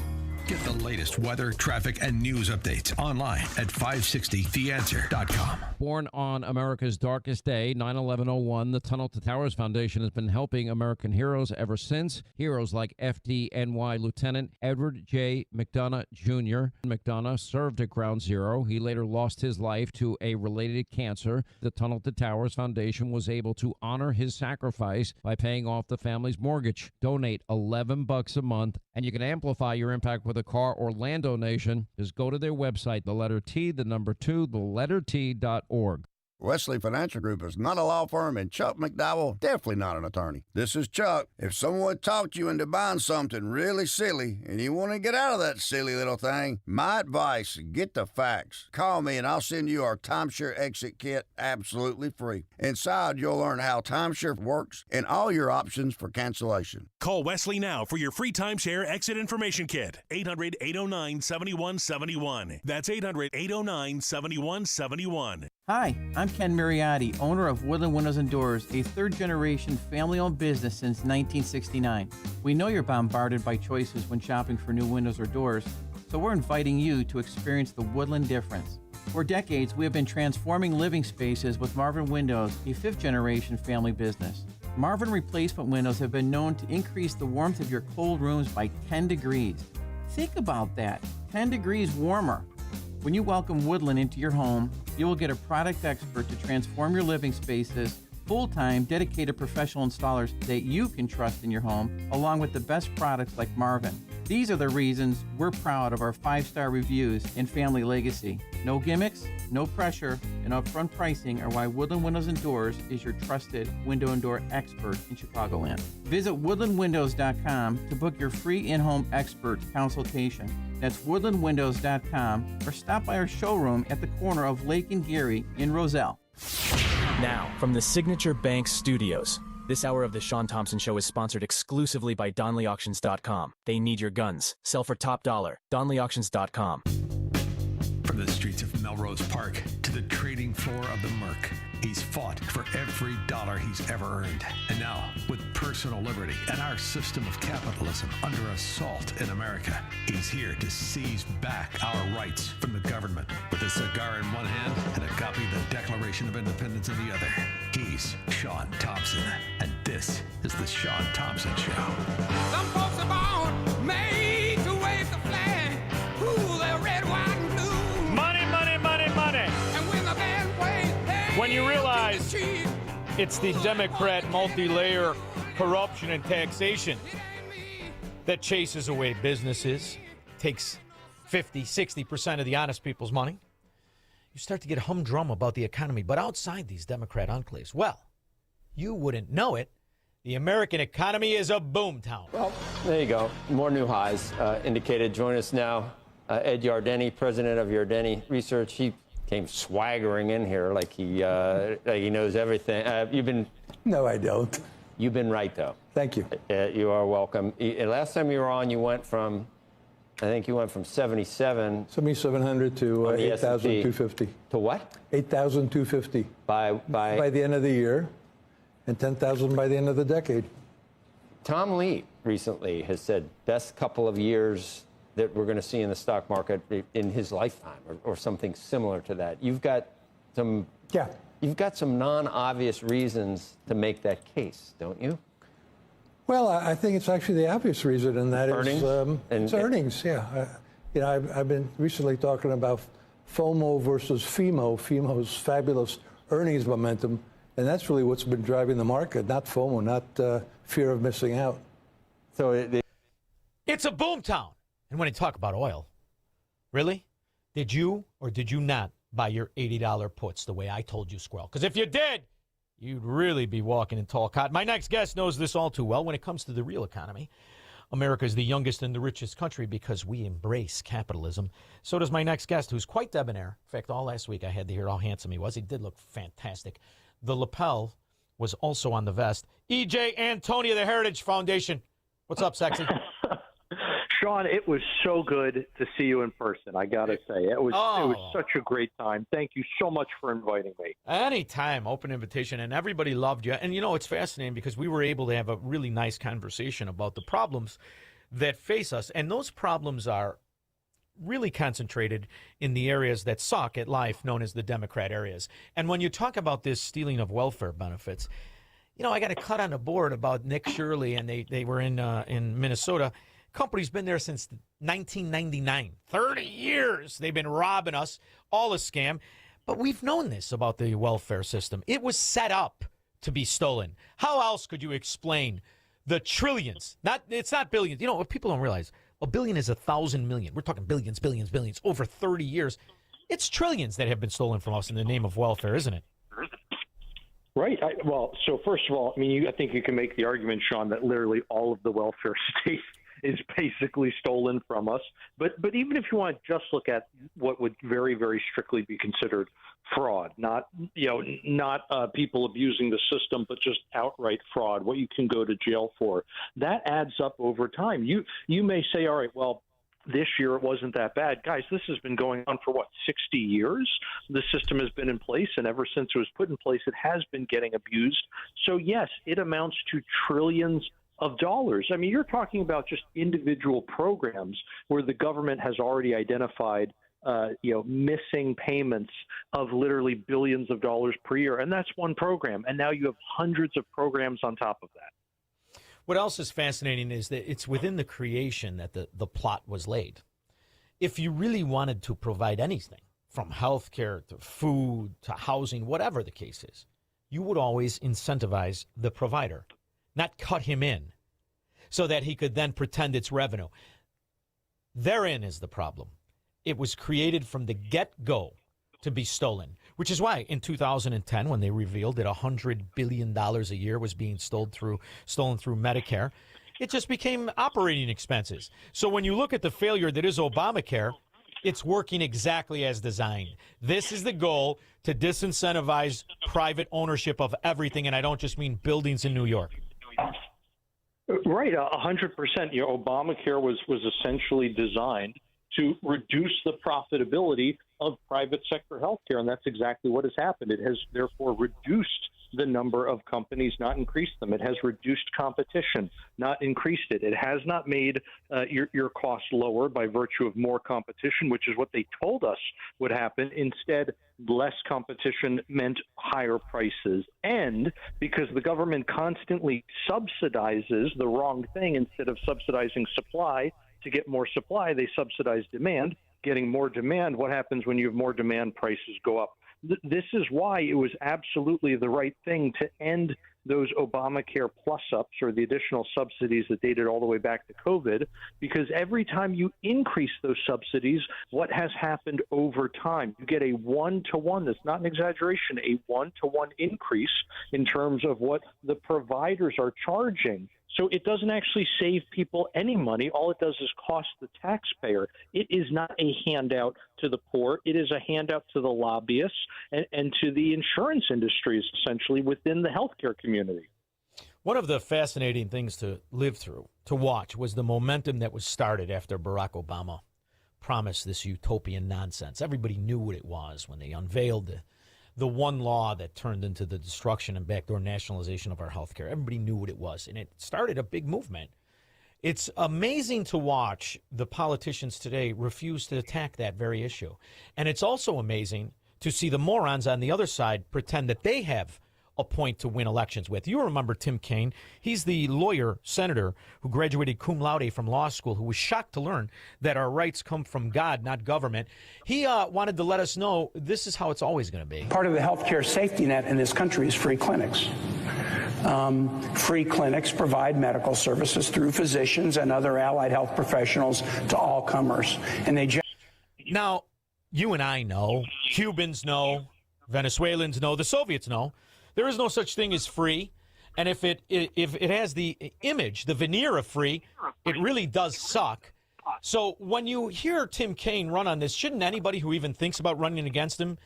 Get the latest weather, traffic, and news updates online at 560theanswer.com. Born on America's darkest day, 9/11/01, the Tunnel to Towers Foundation has been helping American heroes ever since. Heroes like FDNY Lieutenant Edward J. McDonough Jr. McDonough served at Ground Zero. He later lost his life to a related cancer. The Tunnel to Towers Foundation was able to honor his sacrifice by paying off the family's mortgage. Donate $11 a month, and you can amplify your impact with a car or land donation. Just go to their website, the letter T, the number 2, the letter T.org. Wesley Financial Group is not a law firm, and Chuck McDowell definitely not an attorney. This is Chuck. If someone talked you into buying something really silly and you want to get out of that silly little thing, my advice, get the facts. Call me and I'll send you our timeshare exit kit absolutely free. Inside, you'll learn how timeshare works and all your options for cancellation. Call Wesley now for your free timeshare exit information kit. 800-809-7171. That's 800-809-7171. Hi, I'm Ken Mariotti, owner of Woodland Windows and Doors, a third-generation family-owned business since 1969. We know you're bombarded by choices when shopping for new windows or doors, so we're inviting you to experience the Woodland difference. For decades, we have been transforming living spaces with Marvin Windows, a fifth-generation family business. Marvin replacement windows have been known to increase the warmth of your cold rooms by 10 degrees. Think about that, 10 degrees warmer. When you welcome Woodland into your home, you will get a product expert to transform your living spaces, full-time, dedicated professional installers that you can trust in your home, along with the best products like Marvin. These are the reasons we're proud of our 5-star reviews and family legacy. No gimmicks, no pressure, and upfront pricing are why Woodland Windows and Doors is your trusted window and door expert in Chicagoland. Visit woodlandwindows.com to book your free in-home expert consultation. That's woodlandwindows.com, or stop by our showroom at the corner of Lake and Geary in Roselle. Now, from the Signature Bank Studios. This hour of the Shaun Thompson Show is sponsored exclusively by DonleyAuctions.com. They need your guns. Sell for top dollar. DonleyAuctions.com. From the streets of Melrose Park to the trading floor of the Merc, he's fought for every dollar he's ever earned. And now, with personal liberty and our system of capitalism under assault in America, he's here to seize back our rights from the government. With a cigar in one hand and a copy of the Declaration of Independence in the other, he's Shaun Thompson. And this is the Shaun Thompson Show. Some folks are born made to wave the flag. Ooh, they're red, white, and blue. Money, money, money, money. And when the band plays, hey, when you realize it's the Democrat multi-layer corruption and taxation that chases away businesses, takes 50, 60% of the honest people's money, you start to get humdrum about the economy. But outside these Democrat enclaves, well, you wouldn't know it, the American economy is a boomtown. Well, there you go. More new highs indicated. Join us now, Ed Yardeni, president of Yardeni Research. He came swaggering in here like he knows everything. You've been... No, I don't. You've been right, though. Thank you. You are welcome. Last time you were on, you went from, I think you went from 7,700 to 8,250. To what? 8,250. By the end of the year, and 10,000 by the end of the decade. Tom Lee recently has said best couple of years that we're going to see in the stock market in his lifetime, or something similar to that. You've got some non-obvious reasons to make that case, don't you? Well, I think it's actually the obvious reason, and that Earnings? is earnings. Yeah, I've been recently talking about FOMO versus FEMO. FEMO's fabulous earnings momentum, and that's really what's been driving the market, not FOMO, not fear of missing out. So it's a boom town. And when you talk about oil, really, did you or did you not buy your $80 puts the way I told you, Squirrel? Because if you did, you'd really be walking in tall cotton. My next guest knows this all too well. When it comes to the real economy, America is the youngest and the richest country because we embrace capitalism. So does my next guest, who's quite debonair. In fact, all last week I had to hear how handsome he was. He did look fantastic. The lapel was also on the vest. E.J. Antoni of the Heritage Foundation. What's up, sexy? Shaun, it was so good to see you in person. I got to say, it was such a great time. Thank you so much for inviting me. Anytime, open invitation, and everybody loved you. And, you know, it's fascinating because we were able to have a really nice conversation about the problems that face us. And those problems are really concentrated in the areas that suck at life, known as the Democrat areas. And when you talk about this stealing of welfare benefits, you know, I got a cut on the board about Nick Shirley, and they were in Minnesota. Company's been there since 1999. 30 years they've been robbing us. All a scam. But we've known this about the welfare system. It was set up to be stolen. How else could you explain the trillions? It's not billions. You know, what people don't realize, a billion is 1,000 million. We're talking billions, billions, billions. Over 30 years, it's trillions that have been stolen from us in the name of welfare, isn't it? Right. Well, so first of all, I mean, I think you can make the argument, Shaun, that literally all of the welfare state is basically stolen from us. But even if you want to just look at what would very, very strictly be considered fraud, not people abusing the system, but just outright fraud, what you can go to jail for, that adds up over time. You may say, all right, well, this year it wasn't that bad. Guys, this has been going on for, 60 years? The system has been in place, and ever since it was put in place, it has been getting abused. So, yes, it amounts to trillions of dollars. I mean, you're talking about just individual programs where the government has already identified missing payments of literally billions of dollars per year. And that's one program. And now you have hundreds of programs on top of that. What else is fascinating is that it's within the creation that the plot was laid. If you really wanted to provide anything, from health care to food to housing, whatever the case is, you would always incentivize the provider, not cut him in so that he could then pretend it's revenue. Therein is the problem. It was created from the get-go to be stolen, which is why in 2010, when they revealed that $100 billion a year was being stolen through Medicare, it just became operating expenses. So when you look at the failure that is Obamacare, it's working exactly as designed. This is the goal, to disincentivize private ownership of everything, and I don't just mean buildings in New York. Right, 100%. Obamacare was essentially designed to reduce the profitability of private sector healthcare, and that's exactly what has happened. It has therefore reduced the number of companies, not increased them. It has reduced competition, not increased it. It has not made your costs lower by virtue of more competition, which is what they told us would happen. Instead, less competition meant higher prices. And because the government constantly subsidizes the wrong thing, instead of subsidizing supply to get more supply, they subsidize demand. Getting more demand, what happens when you have more demand? Prices go up. This is why it was absolutely the right thing to end those Obamacare plus-ups, or the additional subsidies that dated all the way back to COVID, because every time you increase those subsidies, what has happened over time? You get a one-to-one, that's not an exaggeration, a one-to-one increase in terms of what the providers are charging. So it doesn't actually save people any money. All it does is cost the taxpayer. It is not a handout to the poor. It is a handout to the lobbyists and to the insurance industries, essentially, within the healthcare community. One of the fascinating things to live through, to watch, was the momentum that was started after Barack Obama promised this utopian nonsense. Everybody knew what it was when they unveiled the one law that turned into the destruction and backdoor nationalization of our health care. Everybody knew what it was, and it started a big movement. It's amazing to watch the politicians today refuse to attack that very issue. And it's also amazing to see the morons on the other side pretend that they have a point to win elections with. You remember Tim Kaine. He's the lawyer, senator, who graduated cum laude from law school, who was shocked to learn that our rights come from God, not government. He wanted to let us know this is how it's always going to be. Part of the healthcare safety net in this country is free clinics. Free clinics provide medical services through physicians and other allied health professionals to all comers. And they now, you and I know, Cubans know, Venezuelans know, the Soviets know, there is no such thing as free. And if it has the image, the veneer of free, it really does suck. So when you hear Tim Kaine run on this, shouldn't anybody who even thinks about running against him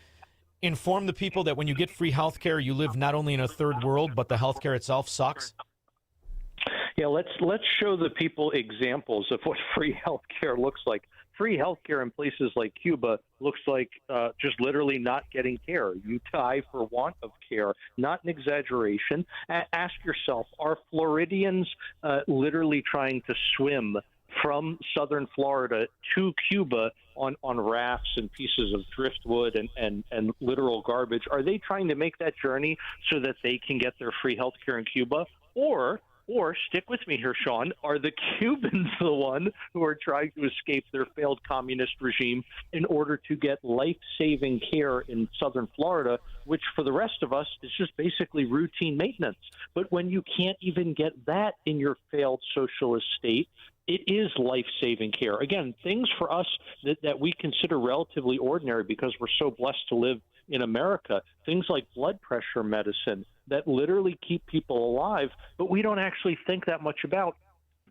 inform the people that when you get free health care, you live not only in a third world, but the health care itself sucks? Yeah, let's show the people examples of what free health care looks like. Free health care in places like Cuba looks like just literally not getting care. You die for want of care, not an exaggeration. Ask yourself, are Floridians literally trying to swim from southern Florida to Cuba on rafts and pieces of driftwood and literal garbage? Are they trying to make that journey so that they can get their free health care in Cuba? Or stick with me here, Shaun, are the Cubans the one who are trying to escape their failed communist regime in order to get life-saving care in southern Florida, which for the rest of us is just basically routine maintenance? But when you can't even get that in your failed socialist state, it is life-saving care. Again, things for us that we consider relatively ordinary because we're so blessed to live in America, things like blood pressure medicine that literally keep people alive, but we don't actually think that much about.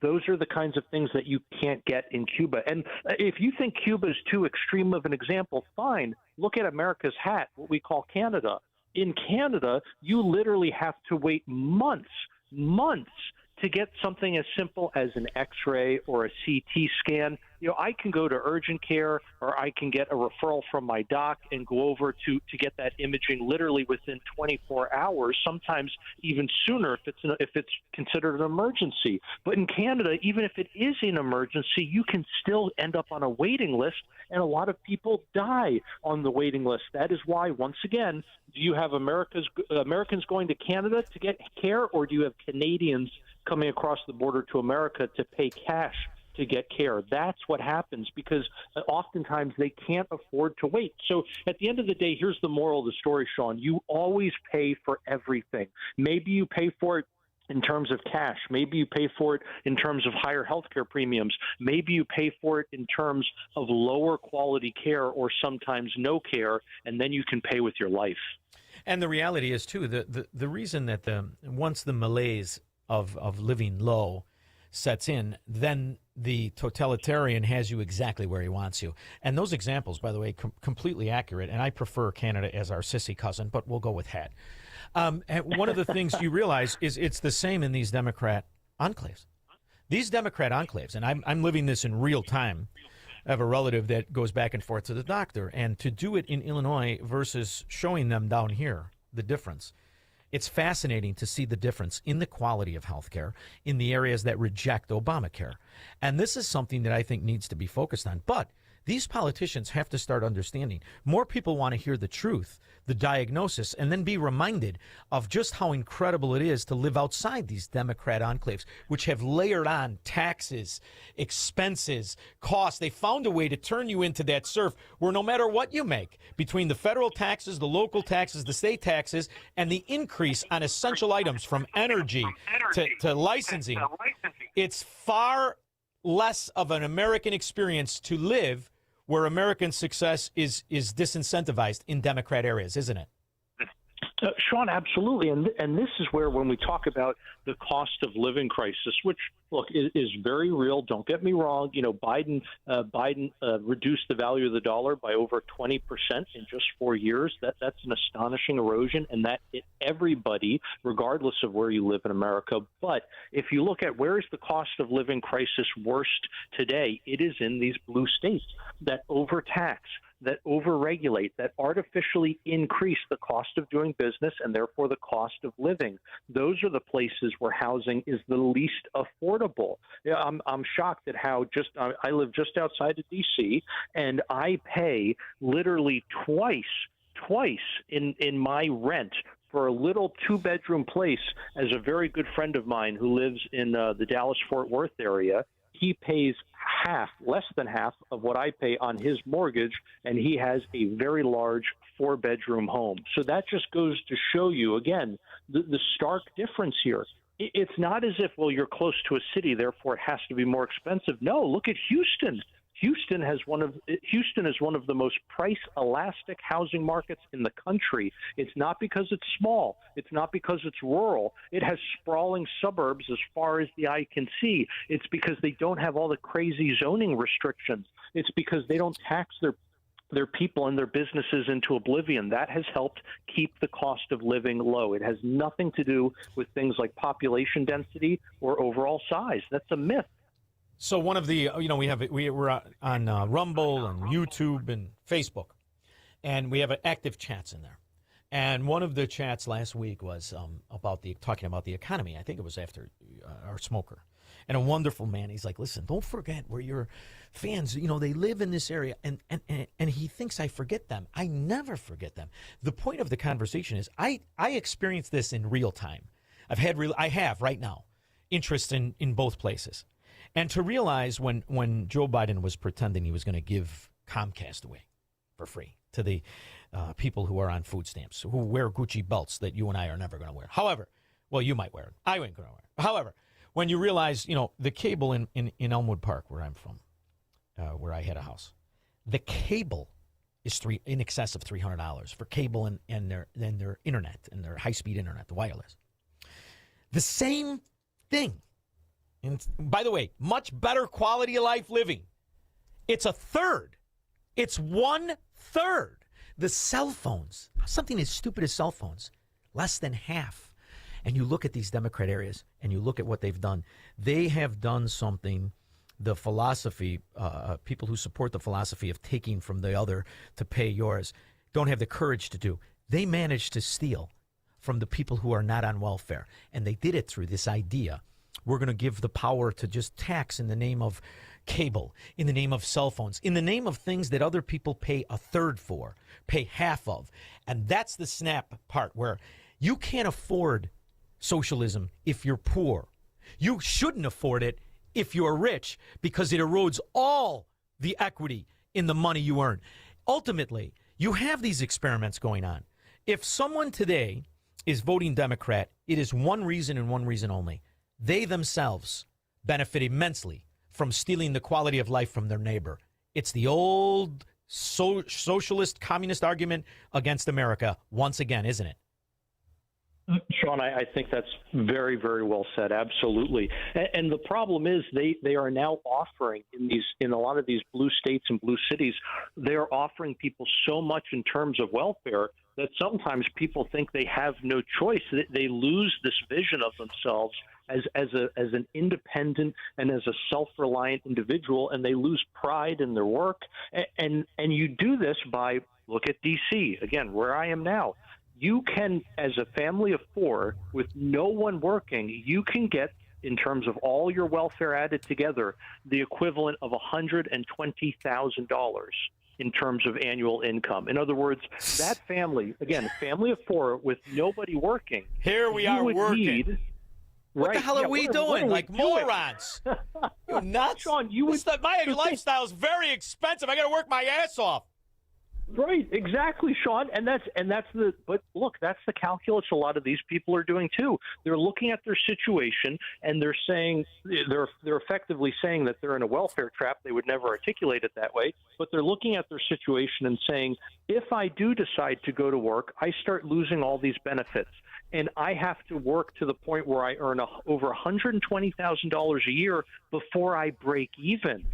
Those are the kinds of things that you can't get in Cuba. And if you think Cuba is too extreme of an example, fine. Look at America's hat, what we call Canada. In Canada, you literally have to wait months to get something as simple as an X-ray or a CT scan. You know, I can go to urgent care or I can get a referral from my doc and go over to get that imaging literally within 24 hours, sometimes even sooner if it's considered an emergency. But in Canada, even if it is an emergency, you can still end up on a waiting list, and a lot of people die on the waiting list. That is why, once again, do you have Americans going to Canada to get care, or do you have Canadians coming across the border to America to pay cash to get care? That's what happens, because oftentimes they can't afford to wait. So at the end of the day, here's the moral of the story, Shaun. You always pay for everything. Maybe you pay for it in terms of cash. Maybe you pay for it in terms of higher healthcare premiums. Maybe you pay for it in terms of lower quality care or sometimes no care, and then you can pay with your life. And the reality is, too, the reason that once the malaise of living low sets in, then the totalitarian has you exactly where he wants you. And those examples, by the way, completely accurate. And I prefer Canada as our sissy cousin, but we'll go with hat. And one of the things you realize is it's the same in these Democrat enclaves. These Democrat enclaves, and I'm living this in real time. I have a relative that goes back and forth to the doctor, and to do it in Illinois versus showing them down here the difference. It's fascinating to see the difference in the quality of health care in the areas that reject Obamacare. And this is something that I think needs to be focused on. But these politicians have to start understanding. More people want to hear the truth, the diagnosis, and then be reminded of just how incredible it is to live outside these Democrat enclaves, which have layered on taxes, expenses, costs. They found a way to turn you into that serf where no matter what you make, between the federal taxes, the local taxes, the state taxes, and the increase on essential items from energy to licensing, it's far less of an American experience to live where American success is disincentivized in Democrat areas, isn't it? Shaun, absolutely. And this is where, when we talk about the cost of living crisis, which, look, is very real. Don't get me wrong. You know, Biden reduced the value of the dollar by over 20% in just 4 years. That's an astonishing erosion, and that hit everybody, regardless of where you live in America. But if you look at where is the cost of living crisis worst today, it is in these blue states that overtax, that overregulate, that artificially increase the cost of doing business and therefore the cost of living. Those are the places where housing is the least affordable. Yeah, I'm shocked at how I live just outside of D.C. and I pay literally twice in my rent for a little 2-bedroom place, as a very good friend of mine who lives in the Dallas-Fort Worth area, he pays less than half of what I pay on his mortgage, and he has a very large 4-bedroom home. So that just goes to show you, again, the stark difference here. It's not as if, well, you're close to a city, therefore it has to be more expensive. No, look at Houston. Houston is one of the most price-elastic housing markets in the country. It's not because it's small. It's not because it's rural. It has sprawling suburbs as far as the eye can see. It's because they don't have all the crazy zoning restrictions. It's because they don't tax their people and their businesses into oblivion. That has helped keep the cost of living low. It has nothing to do with things like population density or overall size. That's a myth. So one of the, we're on Rumble and YouTube and Facebook, and we have active chats in there. And one of the chats last week was talking about the economy. I think it was after our smoker. And a wonderful man, he's like, listen, don't forget where your fans, they live in this area. And he thinks I forget them. I never forget them. The point of the conversation is I experience this in real time. I have right now interest in both places. And to realize when Joe Biden was pretending he was going to give Comcast away for free to the people who are on food stamps, who wear Gucci belts that you and I are never going to wear. However, well, you might wear it. I ain't going to wear it. However, when you realize, the cable in Elmwood Park, where I'm from, where I had a house, the cable is in excess of $300 for cable and their internet and their high-speed internet, the wireless. The same thing. And by the way, much better quality of life living. It's a third. It's 1/3. The cell phones, something as stupid as cell phones, less than half. And you look at these Democrat areas and you look at what they've done. They have done something, the philosophy, people who support the philosophy of taking from the other to pay yours, don't have the courage to do. They managed to steal from the people who are not on welfare. And they did it through this idea. We're going to give the power to just tax in the name of cable, in the name of cell phones, in the name of things that other people pay a third for, pay half of. And that's the snap part where you can't afford socialism if you're poor. You shouldn't afford it if you're rich because it erodes all the equity in the money you earn. Ultimately, you have these experiments going on. If someone today is voting Democrat, it is one reason and one reason only. They themselves benefit immensely from stealing the quality of life from their neighbor. It's the old socialist communist argument against America once again, isn't it? Shaun, I think that's very, very well said. Absolutely. And the problem is they are now offering in a lot of these blue states and blue cities, they're offering people so much in terms of welfare that sometimes people think they have no choice. They lose this vision of themselves as an independent and as a self-reliant individual, and they lose pride in their work. And you do this by, look at D.C., again, where I am now. You can, as a family of 4 with no one working, you can get, in terms of all your welfare added together, the equivalent of $120,000 in terms of annual income. In other words, that family, again, a family of 4 with nobody working. Here we are working. What the hell are we doing? Like morons. You're nuts. Shaun, my lifestyle is very expensive. I got to work my ass off. Right, exactly, Shaun, but look, that's the calculus a lot of these people are doing too. They're looking at their situation and they're saying they're effectively saying that they're in a welfare trap. They would never articulate it that way, but they're looking at their situation and saying, if I do decide to go to work, I start losing all these benefits. And I have to work to the point where I earn over $120,000 a year before I break even.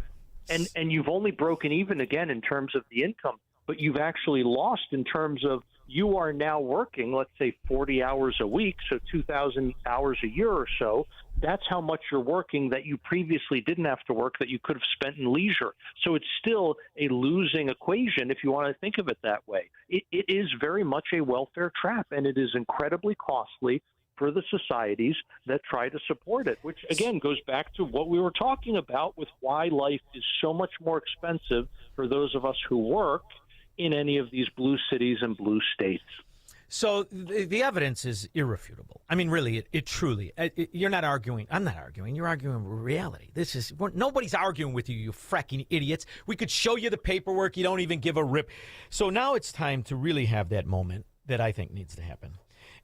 And you've only broken even again in terms of the income, but you've actually lost in terms of you are now working, let's say 40 hours a week, so 2,000 hours a year or so. That's how much you're working that you previously didn't have to work, that you could have spent in leisure. So it's still a losing equation if you want to think of it that way. It is very much a welfare trap, and it is incredibly costly for the societies that try to support it, which, again, goes back to what we were talking about with why life is so much more expensive for those of us who work in any of these blue cities and blue states. So the evidence is irrefutable. I mean, really, it truly. You're not arguing. I'm not arguing. You're arguing reality. Nobody's arguing with you, you fracking idiots. We could show you the paperwork. You don't even give a rip. So now it's time to really have that moment that I think needs to happen.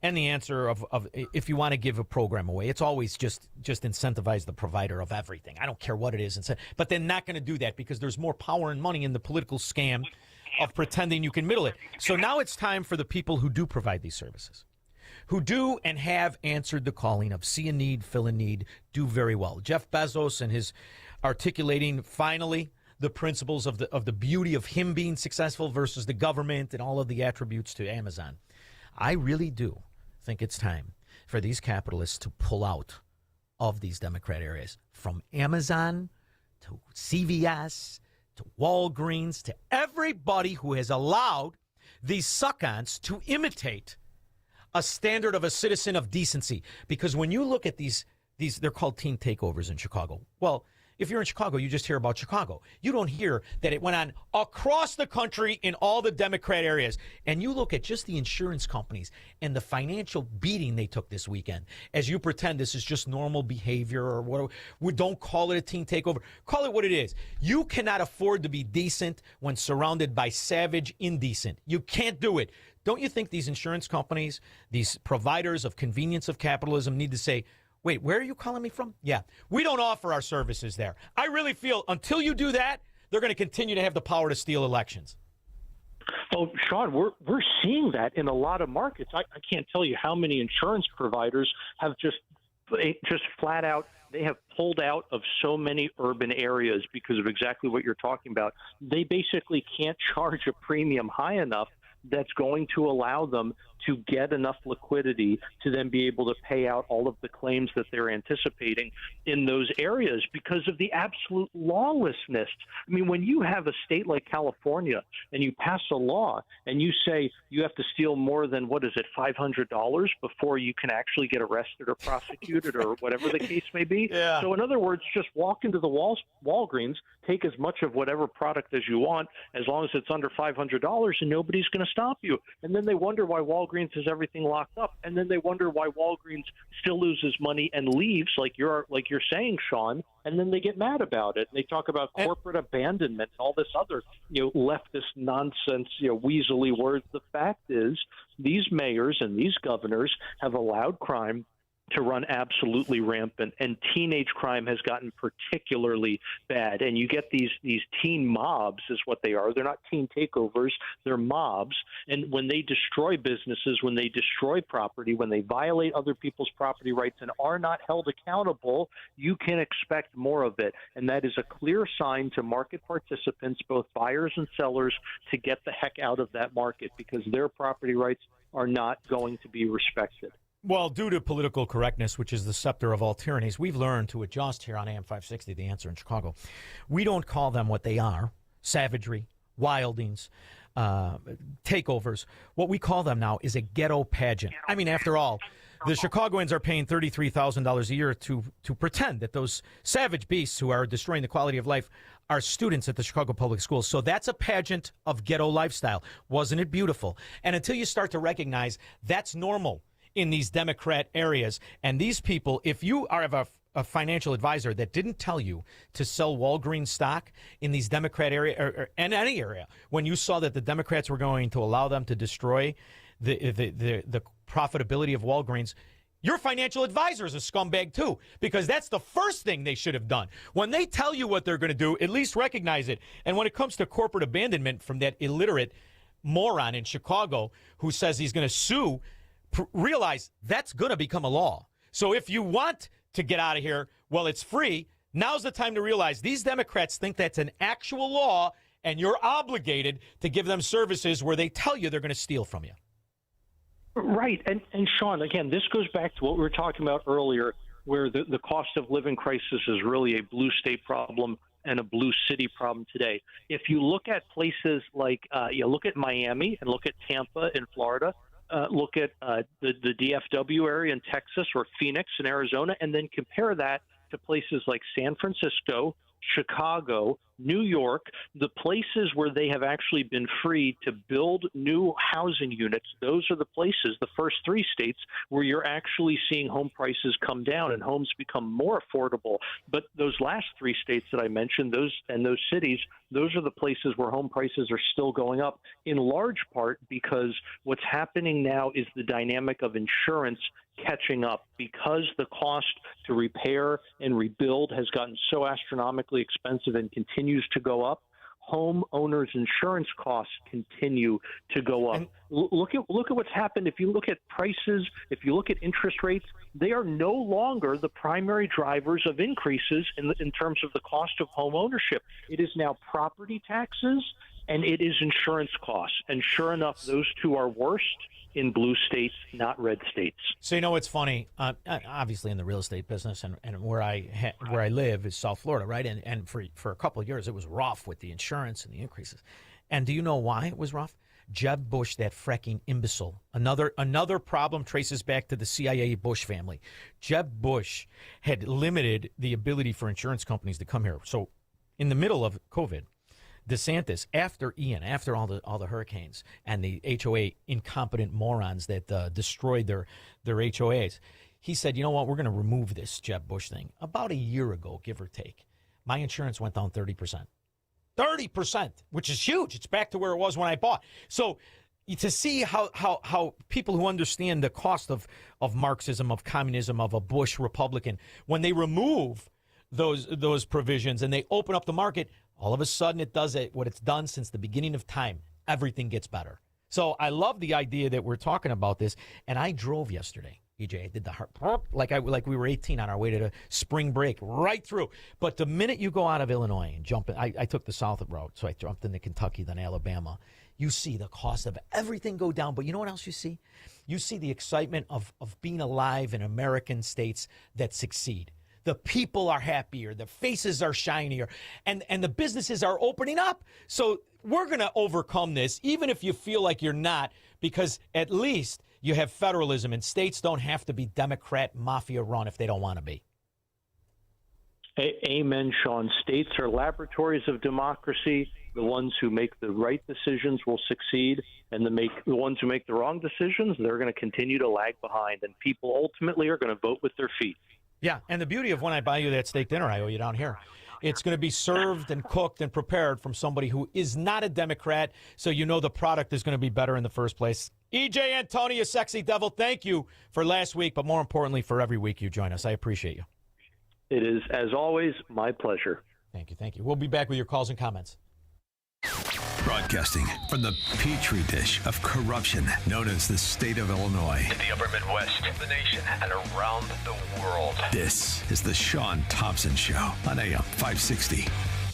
And the answer of if you want to give a program away, it's always just incentivize the provider of everything. I don't care what it is. But they're not going to do that because there's more power and money in the political scam of pretending you can middle it. So now it's time for the people who do provide these services, who do and have answered the calling of see a need, fill a need, do very well. Jeff Bezos and his articulating finally the principles of the beauty of him being successful versus the government and all of the attributes to Amazon. I really do think it's time for these capitalists to pull out of these Democrat areas, from Amazon to CVS to Walgreens, to everybody who has allowed these suck-ons to imitate a standard of a citizen of decency. Because when you look at these, they're called teen takeovers in Chicago. Well, if you're in Chicago, you just hear about Chicago. You don't hear that it went on across the country in all the Democrat areas. And you look at just the insurance companies and the financial beating they took this weekend as you pretend this is just normal behavior or what. We don't call it a teen takeover. Call it what it is. You cannot afford to be decent when surrounded by savage indecent. You can't do it. Don't you think these insurance companies, these providers of convenience of capitalism need to say, wait, where are you calling me from? Yeah, we don't offer our services there. I really feel until you do that, they're going to continue to have the power to steal elections. Oh, Shaun, we're seeing that in a lot of markets. I can't tell you how many insurance providers have just flat out, they have pulled out of so many urban areas because of exactly what you're talking about. They basically can't charge a premium high enough that's going to allow them to get enough liquidity to then be able to pay out all of the claims that they're anticipating in those areas because of the absolute lawlessness. I mean, when you have a state like California and you pass a law and you say you have to steal more than, $500 before you can actually get arrested or prosecuted or whatever the case may be. Yeah. So in other words, just walk into the Walgreens, take as much of whatever product as you want, as long as it's under $500, and nobody's going to stop you. And then they wonder why Walgreens has everything locked up, and then they wonder why Walgreens still loses money and leaves, like you're saying, Shaun, and then they get mad about it. They talk about corporate abandonment, all this other leftist nonsense, weaselly words. The fact is, these mayors and these governors have allowed crime to run absolutely rampant, and teenage crime has gotten particularly bad. And you get these teen mobs is what they are. They're not teen takeovers, they're mobs. And when they destroy businesses, when they destroy property, when they violate other people's property rights and are not held accountable, you can expect more of it. And that is a clear sign to market participants, both buyers and sellers, to get the heck out of that market because their property rights are not going to be respected. Well, due to political correctness, which is the scepter of all tyrannies, we've learned to adjust here on AM 560, The Answer in Chicago. We don't call them what they are, savagery, wildings, takeovers. What we call them now is a ghetto pageant. I mean, after all, the Chicagoans are paying $33,000 a year to pretend that those savage beasts who are destroying the quality of life are students at the Chicago Public Schools. So that's a pageant of ghetto lifestyle. Wasn't it beautiful? And until you start to recognize that's normal in these Democrat areas. And these people, if you have a financial advisor that didn't tell you to sell Walgreens stock in these Democrat area or in any area, when you saw that the Democrats were going to allow them to destroy the profitability of Walgreens, your financial advisor is a scumbag too, because that's the first thing they should have done. When they tell you what they're going to do, at least recognize it. And when it comes to corporate abandonment from that illiterate moron in Chicago who says he's going to sue, realize that's going to become a law. So if you want to get out of here, well, it's free. Now's the time to realize these Democrats think that's an actual law, and you're obligated to give them services where they tell you they're going to steal from you. Right. And Shaun, again, this goes back to what we were talking about earlier, where the cost of living crisis is really a blue state problem and a blue city problem today. If you look at places like, look at Miami and look at Tampa in Florida, look at the DFW area in Texas or Phoenix in Arizona, and then compare that to places like San Francisco, Chicago, New York, the places where they have actually been free to build new housing units, those are the places, the first 3 states, where you're actually seeing home prices come down and homes become more affordable. But those last 3 states that I mentioned, those cities, those are the places where home prices are still going up, in large part because what's happening now is the dynamic of insurance catching up. Because the cost to repair and rebuild has gotten so astronomically expensive and continues to go up, homeowners' insurance costs continue to go up. Look at what's happened. If you look at prices, if you look at interest rates, they are no longer the primary drivers of increases in terms of the cost of home ownership. It is now property taxes and it is insurance costs. And sure enough, those two are worst in blue states, not red states. So, it's funny. Obviously, in the real estate business, and where I live is South Florida, right? And for a couple of years, it was rough with the insurance and the increases. And do you know why it was rough? Jeb Bush, that fracking imbecile. Another problem traces back to the CIA Bush family. Jeb Bush had limited the ability for insurance companies to come here. So, in the middle of COVID, DeSantis, after Ian, after all the hurricanes and the HOA incompetent morons that destroyed their HOAs, he said, you know what, we're going to remove this Jeb Bush thing. About a year ago, give or take, my insurance went down 30%. 30%, which is huge. It's back to where it was when I bought. So to see how people who understand the cost of Marxism, of communism, of a Bush Republican, when they remove those provisions and they open up the market, all of a sudden it does what it's done since the beginning of time. Everything gets better. So I love the idea that we're talking about this. And I drove yesterday, EJ. I did the heart like we were 18 on our way to the spring break, right through. But the minute you go out of Illinois and jump in, I took the south route, so I jumped into Kentucky, then Alabama. You see the cost of everything go down. But you know what else you see? You see the excitement of being alive in American states that succeed. The people are happier, the faces are shinier, and the businesses are opening up. So we're going to overcome this, even if you feel like you're not, because at least you have federalism, and states don't have to be Democrat mafia run if they don't want to be. Amen, Shaun. States are laboratories of democracy. The ones who make the right decisions will succeed, and the ones who make the wrong decisions, they're going to continue to lag behind, and people ultimately are going to vote with their feet. Yeah, and the beauty of when I buy you that steak dinner I owe you down here, it's going to be served and cooked and prepared from somebody who is not a Democrat, so you know the product is going to be better in the first place. EJ Antoni, you sexy devil, thank you for last week, but more importantly, for every week you join us. I appreciate you. It is, as always, my pleasure. Thank you, thank you. We'll be back with your calls and comments. Broadcasting from the petri dish of corruption known as the state of Illinois. In the upper Midwest, the nation, and around the world. This is the Shaun Thompson Show on AM 560.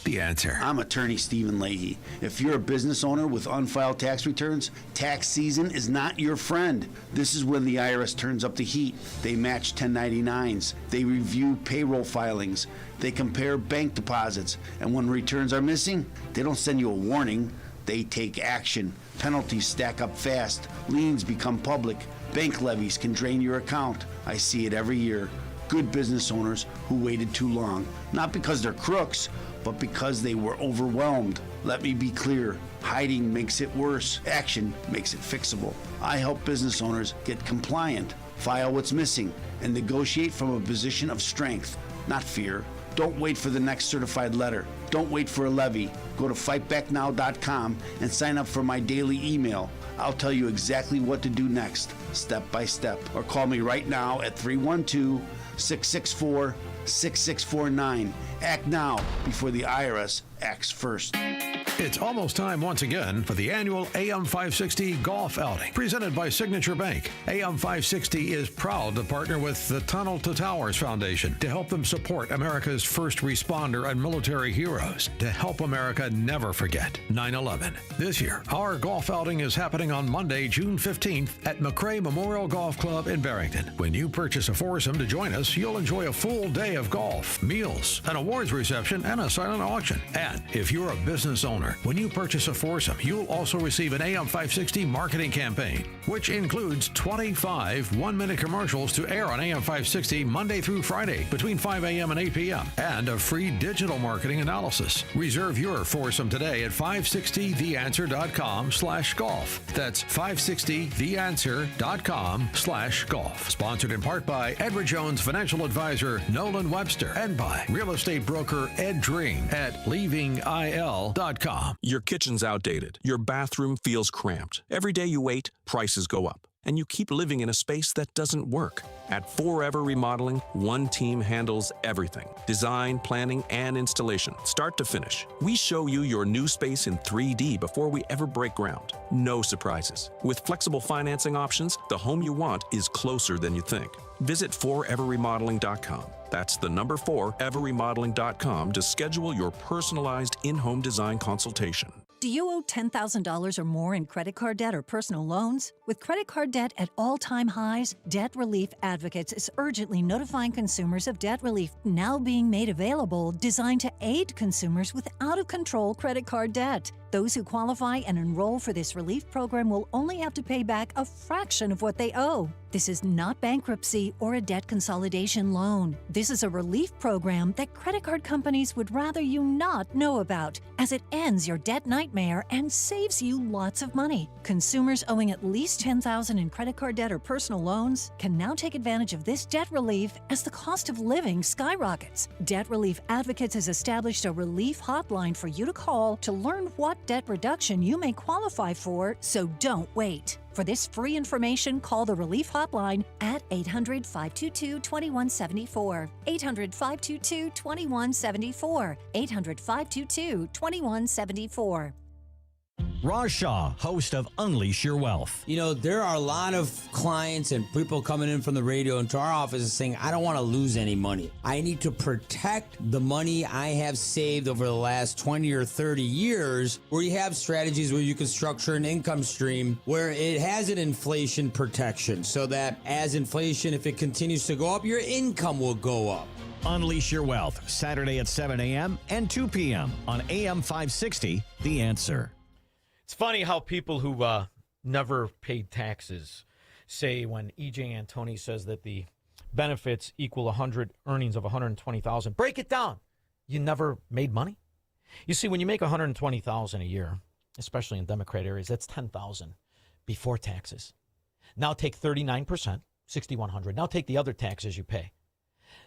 The Answer. I'm attorney Stephen Leahy. If you're a business owner with unfiled tax returns, tax season is not your friend. This is when the IRS turns up the heat. They match 1099s. They review payroll filings. They compare bank deposits. And when returns are missing, they don't send you a warning. They take action. Penalties stack up fast. Liens become public. Bank levies can drain your account. I see it every year. Good business owners who waited too long. Not because they're crooks, but because they were overwhelmed. Let me be clear. Hiding makes it worse. Action makes it fixable. I help business owners get compliant, file what's missing, and negotiate from a position of strength, not fear. Don't wait for the next certified letter. Don't wait for a levy. Go to fightbacknow.com and sign up for my daily email. I'll tell you exactly what to do next, step by step. Or call me right now at 312-664-6649. Act now before the IRS acts first. It's almost time once again for the annual AM 560 Golf Outing, presented by Signature Bank. AM 560 is proud to partner with the Tunnel to Towers Foundation to help them support America's first responder and military heroes, to help America never forget 9/11. This year, our golf outing is happening on Monday, June 15th at McRae Memorial Golf Club in Barrington. When you purchase a foursome to join us, you'll enjoy a full day day of golf, meals, an awards reception, and a silent auction. And if you're a business owner, when you purchase a foursome, you'll also receive an AM 560 marketing campaign, which includes 25 one-minute commercials to air on AM 560 Monday through Friday between 5 a.m. and 8 p.m. and a free digital marketing analysis. Reserve your foursome today at 560theanswer.com/golf. That's 560theanswer.com/golf. Sponsored in part by Edward Jones financial advisor Nolan Webster and by real estate broker Ed Dream at leavingil.com. Your kitchen's outdated. Your bathroom feels cramped. Every day you wait, prices go up. And you keep living in a space that doesn't work. At Forever Remodeling, one team handles everything. Design, planning, and installation, start to finish. We show you your new space in 3D before we ever break ground. No surprises. With flexible financing options, the home you want is closer than you think. Visit foreverremodeling.com. That's the number 4everremodeling.com to schedule your personalized in-home design consultation. Do you owe $10,000 or more in credit card debt or personal loans? With credit card debt at all-time highs, Debt Relief Advocates is urgently notifying consumers of debt relief now being made available, designed to aid consumers with out-of-control credit card debt. Those who qualify and enroll for this relief program will only have to pay back a fraction of what they owe. This is not bankruptcy or a debt consolidation loan. This is a relief program that credit card companies would rather you not know about, as it ends your debt nightmare and saves you lots of money. Consumers owing at least $10,000 in credit card debt or personal loans can now take advantage of this debt relief as the cost of living skyrockets. Debt Relief Advocates has established a relief hotline for you to call to learn what debt reduction you may qualify for, so don't wait. For this free information, call the Relief Hotline at 800-522-2174. 800-522-2174. 800-522-2174. Raj Shah, host of Unleash Your Wealth. You know, there are a lot of clients and people coming in from the radio into our office saying, I don't want to lose any money. I need to protect the money I have saved over the last 20 or 30 years, where you have strategies where you can structure an income stream where it has an inflation protection so that as inflation, if it continues to go up, your income will go up. Unleash Your Wealth, Saturday at 7 a.m. and 2 p.m. on AM 560, The Answer. It's funny how people who never paid taxes say when E.J. Antoni says that the benefits equal 100 earnings of 120,000. Break it down. You never made money. You see, when you make 120,000 a year, especially in Democrat areas, that's 10,000 before taxes. Now take 39%, 6,100. Now take the other taxes you pay.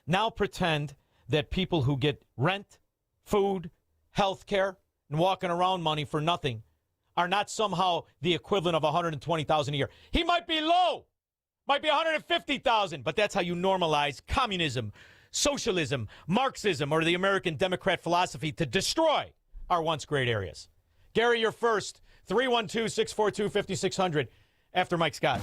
Now pretend that people who get rent, food, health care, and walking around money for nothing are not somehow the equivalent of 120,000 a year. He might be low, might be 150,000, but that's how you normalize communism, socialism, Marxism, or the American Democrat philosophy to destroy our once great areas. Gary, you're first. 312-642-5600 after Mike Scott.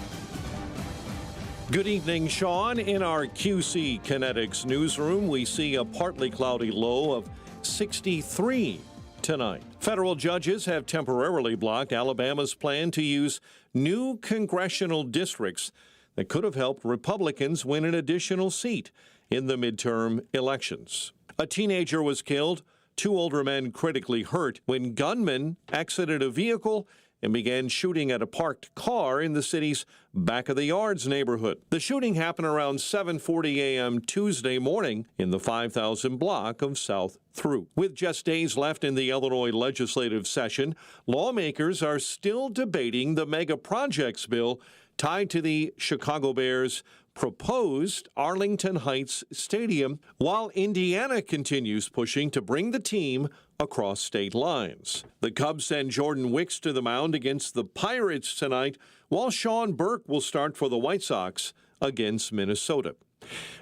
Good evening, Shaun. In our QC Kinetics newsroom, we see a partly cloudy low of 63 tonight. Federal judges have temporarily blocked Alabama's plan to use new congressional districts that could have helped Republicans win an additional seat in the midterm elections. A teenager was killed, 2 older men critically hurt when gunmen exited a vehicle and began shooting at a parked car in the city's Back of the Yards neighborhood. The shooting happened around 7:40 a.m. Tuesday morning in the 5,000 block of South Through. With just days left in the Illinois legislative session, lawmakers are still debating the mega projects bill tied to the Chicago Bears' proposed Arlington Heights Stadium, while Indiana continues pushing to bring the team across state lines. The Cubs send Jordan Wicks to the mound against the Pirates tonight, while Sean Burke will start for the White Sox against Minnesota.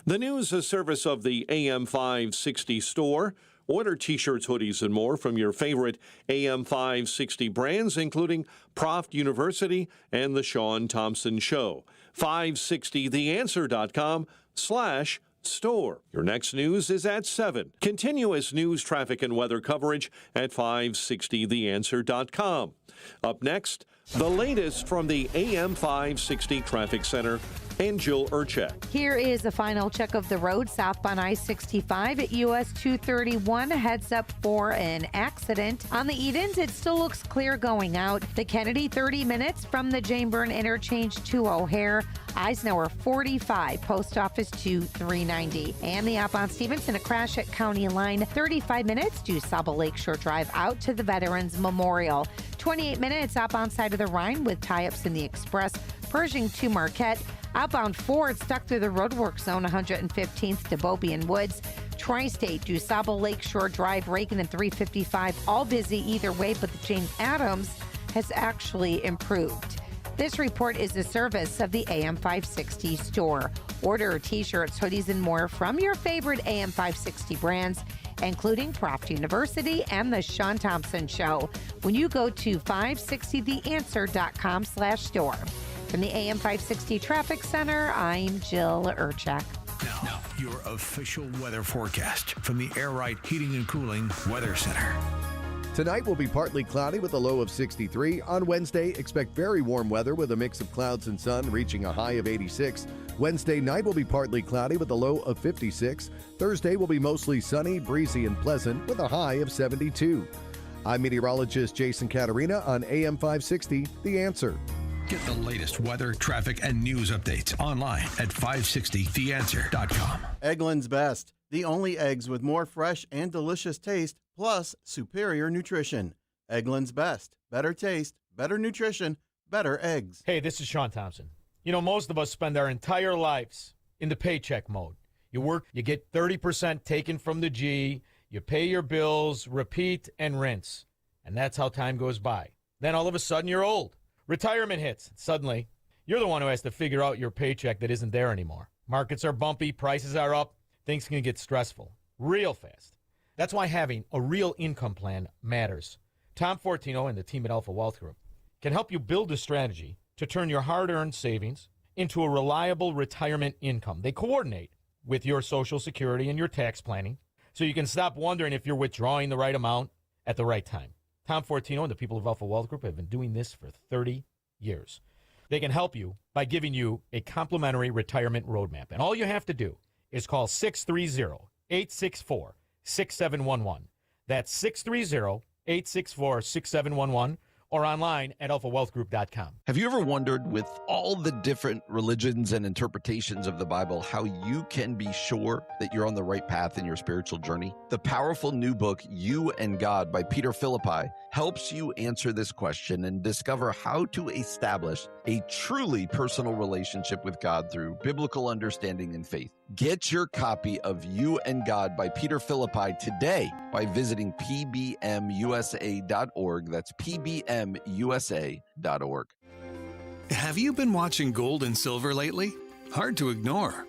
The news, a service of the AM 560 store. Order T-shirts, hoodies, and more from your favorite AM 560 brands, including Proft University and The Shaun Thompson Show. 560theanswer.com/store. Your next news is at 7. Continuous news, traffic, and weather coverage at 560theanswer.com. Up next, the latest from the AM 560 Traffic Center and Jill Urchak. Here is a final check of the road southbound I-65 at US 231. Heads up for an accident. On the Edens, it still looks clear going out. The Kennedy, 30 minutes from the Janeburn interchange to O'Hare. Eisenhower, 45, Post Office to 390. And the outbound Stevenson, a crash at County Line, 35 minutes to Saba Lakeshore Drive out to the Veterans Memorial. 28 minutes outbound side of the Rhine with tie-ups in the Express. Pershing to Marquette. Outbound Ford stuck through the roadwork zone, 115th to Bobian Woods. Tri-State, DuSable Lakeshore Drive, Reagan and 355, all busy either way, but the Jane Addams has actually improved. This report is a service of the AM 560 store. Order T-shirts, hoodies, and more from your favorite AM 560 brands, including Proft University and The Shaun Thompson Show, when you go to 560theanswer.com/store. From the AM 560 Traffic Center, I'm Jill Urchak. Now, your official weather forecast from the Air Right Heating and Cooling Weather Center. Tonight will be partly cloudy with a low of 63. On Wednesday, expect very warm weather with a mix of clouds and sun reaching a high of 86. Wednesday night will be partly cloudy with a low of 56. Thursday will be mostly sunny, breezy, and pleasant with a high of 72. I'm meteorologist Jason Caterina on AM 560, The Answer. Get the latest weather, traffic, and news updates online at 560theanswer.com. Eggland's Best, the only eggs with more fresh and delicious taste, plus superior nutrition. Eggland's Best, better taste, better nutrition, better eggs. Hey, this is Shaun Thompson. You know, most of us spend our entire lives in the paycheck mode. You work, you get 30% taken from the G, you pay your bills, repeat, and rinse. And that's how time goes by. Then all of a sudden you're old. Retirement hits. Suddenly, you're the one who has to figure out your paycheck that isn't there anymore. Markets are bumpy, prices are up, things can get stressful real fast. That's why having a real income plan matters. Tom Fortino and the team at Alpha Wealth Group can help you build a strategy to turn your hard-earned savings into a reliable retirement income. They coordinate with your Social Security and your tax planning so you can stop wondering if you're withdrawing the right amount at the right time. Tom Fortino and the people of Alpha Wealth Group have been doing this for 30 years. They can help you by giving you a complimentary retirement roadmap. And all you have to do is call 630-864-6711. That's 630-864-6711 or online at alphawealthgroup.com. Have you ever wondered, with all the different religions and interpretations of the Bible, how you can be sure that you're on the right path in your spiritual journey? The powerful new book, You and God by Peter Philippi, helps you answer this question and discover how to establish a truly personal relationship with God through biblical understanding and faith. Get your copy of You and God by Peter Philippi today by visiting pbmusa.org. That's pbmusa.org. Have you been watching gold and silver lately? Hard to ignore.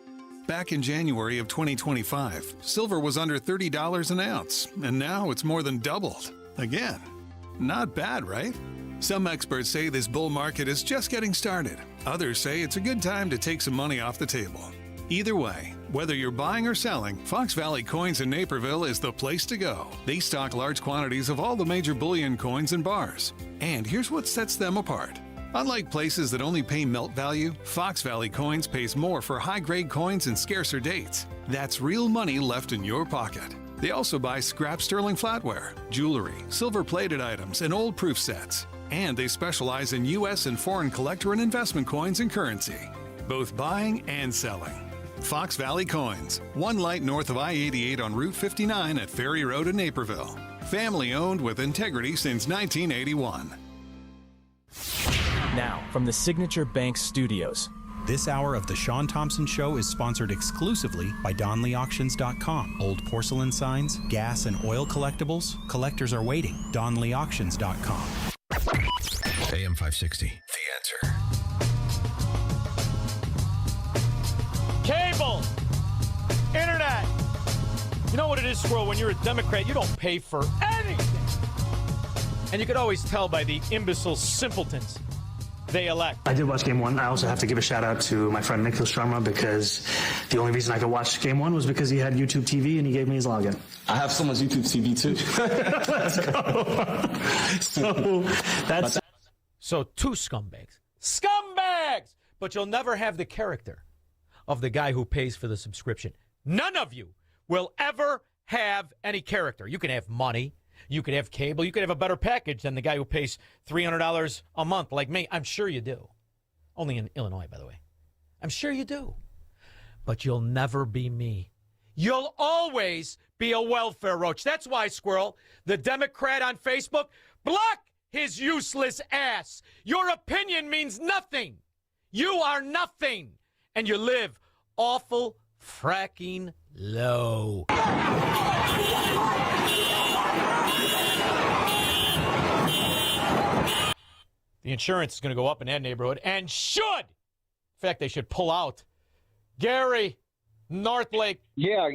Back in January of 2025, silver was under $30 an ounce, and now it's more than doubled. Again, not bad, right? Some experts say this bull market is just getting started. Others say it's a good time to take some money off the table. Either way, whether you're buying or selling, Fox Valley Coins in Naperville is the place to go. They stock large quantities of all the major bullion coins and bars. And here's what sets them apart. Unlike places that only pay melt value, Fox Valley Coins pays more for high-grade coins and scarcer dates. That's real money left in your pocket. They also buy scrap sterling flatware, jewelry, silver-plated items, and old proof sets. And they specialize in U.S. and foreign collector and investment coins and currency, both buying and selling. Fox Valley Coins, one light north of I-88 on Route 59 at Ferry Road in Naperville. Family owned with integrity since 1981. Now, from the Signature Bank Studios. This hour of The Shaun Thompson Show is sponsored exclusively by DonleyAuctions.com. Old porcelain signs, gas and oil collectibles, collectors are waiting. DonleyAuctions.com. AM 560, The Answer. Cable, internet. You know what it is, Squirrel? When you're a Democrat, you don't pay for anything. And you could always tell by the imbecile simpletons they elect. I did watch Game 1. I also have to give a shout out to my friend Nikhil Sharma because the only reason I could watch Game 1 was because he had YouTube TV and he gave me his login. I have someone's YouTube TV too. Let's go. So two scumbags. Scumbags! but you'll never have the character of the guy who pays for the subscription. None of you will ever have any character. You can have money. You could have cable. You could have a better package than the guy who pays $300 a month like me. I'm sure you do. Only in Illinois, by the way. I'm sure you do. But you'll never be me. You'll always be a welfare roach. That's why, Squirrel, the Democrat on Facebook, block his useless ass. Your opinion means nothing. You are nothing. And you live awful fracking low. The insurance is going to go up in that neighborhood and should. In fact, they should pull out. Gary, North Lake. Yeah,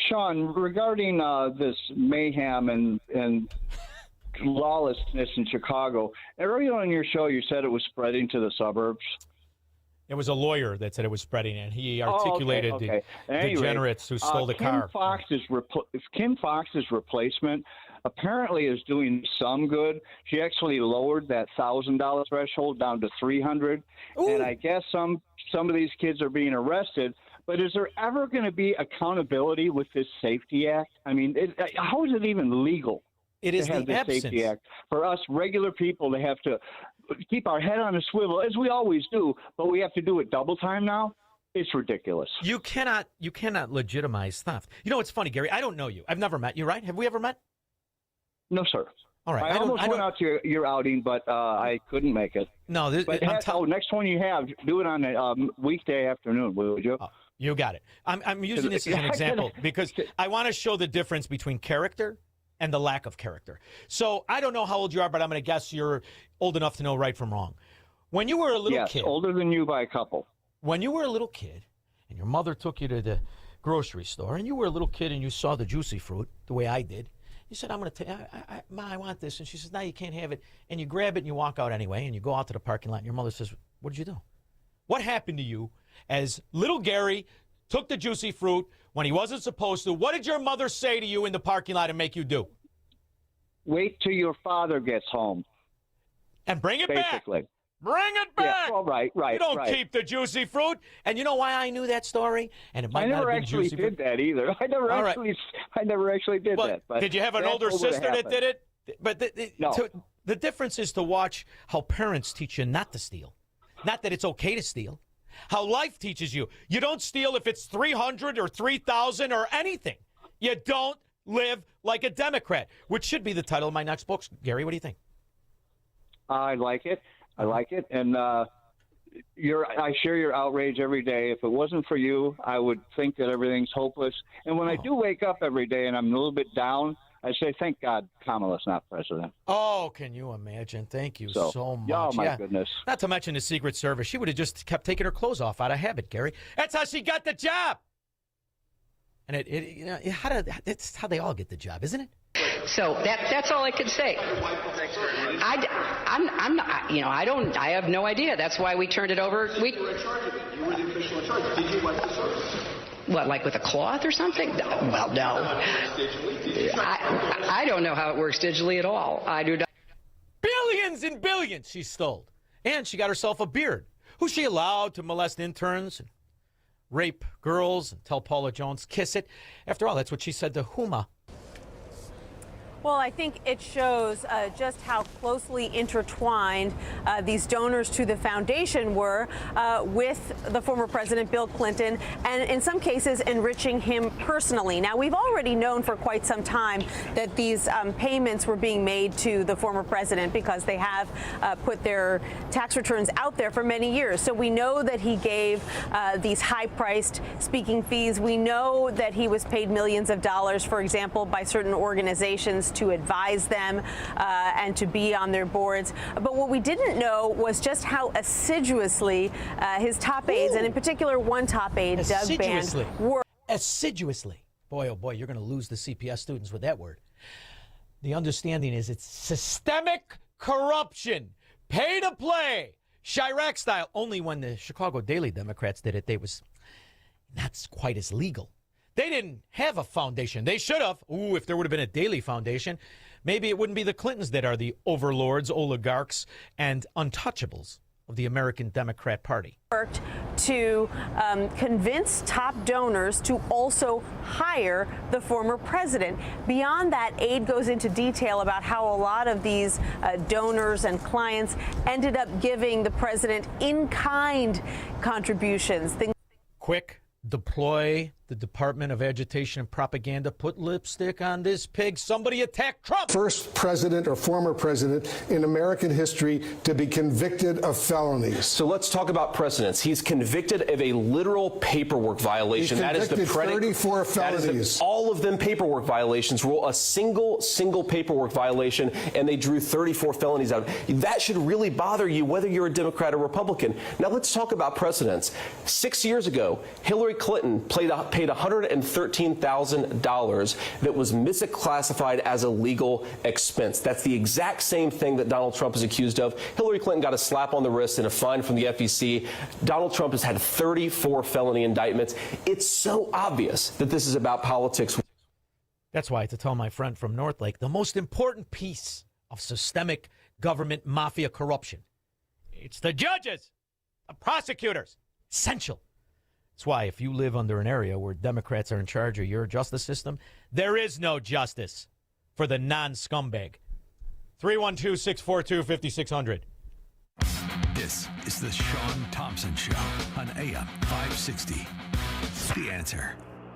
Shaun, regarding this mayhem and lawlessness in Chicago, earlier on your show you said it was spreading to the suburbs. It was a lawyer that said it was spreading, and he articulated the degenerates who stole the car. Kim Fox's replacement apparently is doing some good. She actually lowered that $1,000 threshold down to $300, and I guess some of these kids are being arrested. But is there ever going to be accountability with this Safety Act? I mean, how is it even legal? It is to have the this absence. Safety Act for us regular people to have to keep our head on a swivel, as we always do, but we have to do it double time now. It's ridiculous. You cannot legitimize theft. You know, it's funny, Gary. I don't know you. I've never met you, right? Have we ever met? No, sir. All right. I almost went out to your outing, but I couldn't make it. No, next one you have, do it on a weekday afternoon, would you? You got it. I'm using this as an example because I want to show the difference between character and the lack of character. So I don't know how old you are, but I'm going to guess you're old enough to know right from wrong. When you were a little kid. Yes, older than you by a couple. When you were a little kid and your mother took you to the grocery store and you were a little kid and you saw the juicy fruit the way I did, you said, Ma, I want this. And she says, no, you can't have it. And you grab it and you walk out anyway and you go out to the parking lot and your mother says, what did you do? What happened to you as little Gary took the juicy fruit when he wasn't supposed to? What did your mother say to you in the parking lot and make you do? Wait till your father gets home. And bring it basically. Back. Bring it back. Yeah, well, right. You don't keep the juicy fruit. And you know why I knew that story? And it might not have been juicy fruit. I never actually did that either. I never actually did that. But did you have an older sister that did it? But no. The difference is to watch how parents teach you not to steal. Not that it's okay to steal. How life teaches you. You don't steal if it's 300 or 3,000 or anything. You don't live like a Democrat, which should be the title of my next book. Gary, what do you think? I like it. And I share your outrage every day. If it wasn't for you, I would think that everything's hopeless. And when I do wake up every day and I'm a little bit down, I say, thank God Kamala's not president. Oh, can you imagine? Thank you so much. Oh, my goodness. Not to mention the Secret Service. She would have just kept taking her clothes off out of habit, Gary. That's how she got the job. And it's how they all get the job, isn't it? So that's all I could say. I'm not, I have no idea. That's why we turned it over. You were in charge of it. You were the official in charge. Did you wipe the service? What, like with a cloth or something? Well, no. I don't know how it works digitally at all. I do not. Billions and billions she stole. And she got herself a beard. Who's she allowed to molest interns and rape girls and tell Paula Jones, kiss it? After all, that's what she said to Huma. Well, I think it shows just how closely intertwined these donors to the foundation were with the former President Bill Clinton, and in some cases enriching him personally. Now, we've already known for quite some time that these payments were being made to the former president because they have put their tax returns out there for many years. So we know that he gave these high-priced speaking fees. We know that he was paid millions of dollars, for example, by certain organizations to advise them and to be on their boards. But what we didn't know was just how assiduously his top aides, and in particular one top aide, Doug Band, were. Assiduously. Boy, oh boy, you're going to lose the CPS students with that word. The understanding is it's systemic corruption. Pay to play. Chirac style. Only when the Chicago Daily Democrats did it, they was not quite as legal. They didn't have a foundation. They should have. Ooh, if there would have been a Daily Foundation, maybe it wouldn't be the Clintons that are the overlords, oligarchs, and untouchables of the American Democrat Party. Worked to convince top donors to also hire the former president. Beyond that, aid goes into detail about how a lot of these donors and clients ended up giving the president in-kind contributions. Quick, deploy the Department of Agitation and Propaganda. Put lipstick on this pig. Somebody attack Trump. First president or former president in American history to be convicted of felonies. So let's talk about precedents. He's convicted of a literal paperwork violation. He's convicted that is the predicate. 34 felonies. All of them paperwork violations. Rule a single paperwork violation, and they drew 34 felonies out. That should really bother you, whether you're a Democrat or Republican. Now let's talk about precedents. 6 years ago, Hillary Clinton paid $113,000 that was misclassified as a legal expense. That's the exact same thing that Donald Trump is accused of. Hillary Clinton got a slap on the wrist and a fine from the FEC. Donald Trump has had 34 felony indictments. It's so obvious that this is about politics. That's why, to tell my friend from Northlake, the most important piece of systemic government mafia corruption, it's the judges, the prosecutors. Essential. That's why if you live under an area where Democrats are in charge of your justice system, there is no justice for the non-scumbag. 312-642-5600. This is the Shaun Thompson Show on AM 560. The Answer.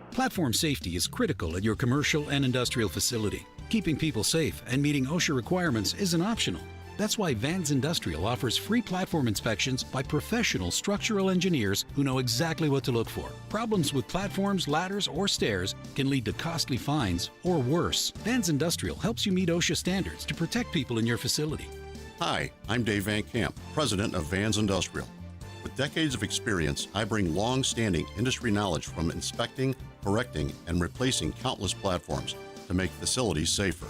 Platform safety is critical at your commercial and industrial facility. Keeping people safe and meeting OSHA requirements isn't optional. That's why Vans Industrial offers free platform inspections by professional structural engineers who know exactly what to look for. Problems with platforms, ladders, or stairs can lead to costly fines or worse. Vans Industrial helps you meet OSHA standards to protect people in your facility. Hi, I'm Dave Van Camp, president of Vans Industrial. With decades of experience, I bring long-standing industry knowledge from inspecting, correcting, and replacing countless platforms to make facilities safer.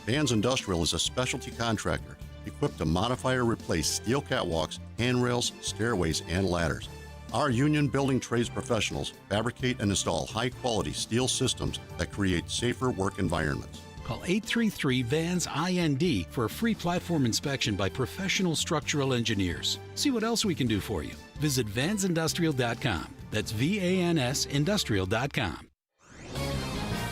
Vans Industrial is a specialty contractor equipped to modify or replace steel catwalks, handrails, stairways, and ladders. Our union building trades professionals fabricate and install high-quality steel systems that create safer work environments. Call 833-VANS-IND for a free platform inspection by professional structural engineers. See what else we can do for you. Visit vansindustrial.com. That's VANS Industrial.com.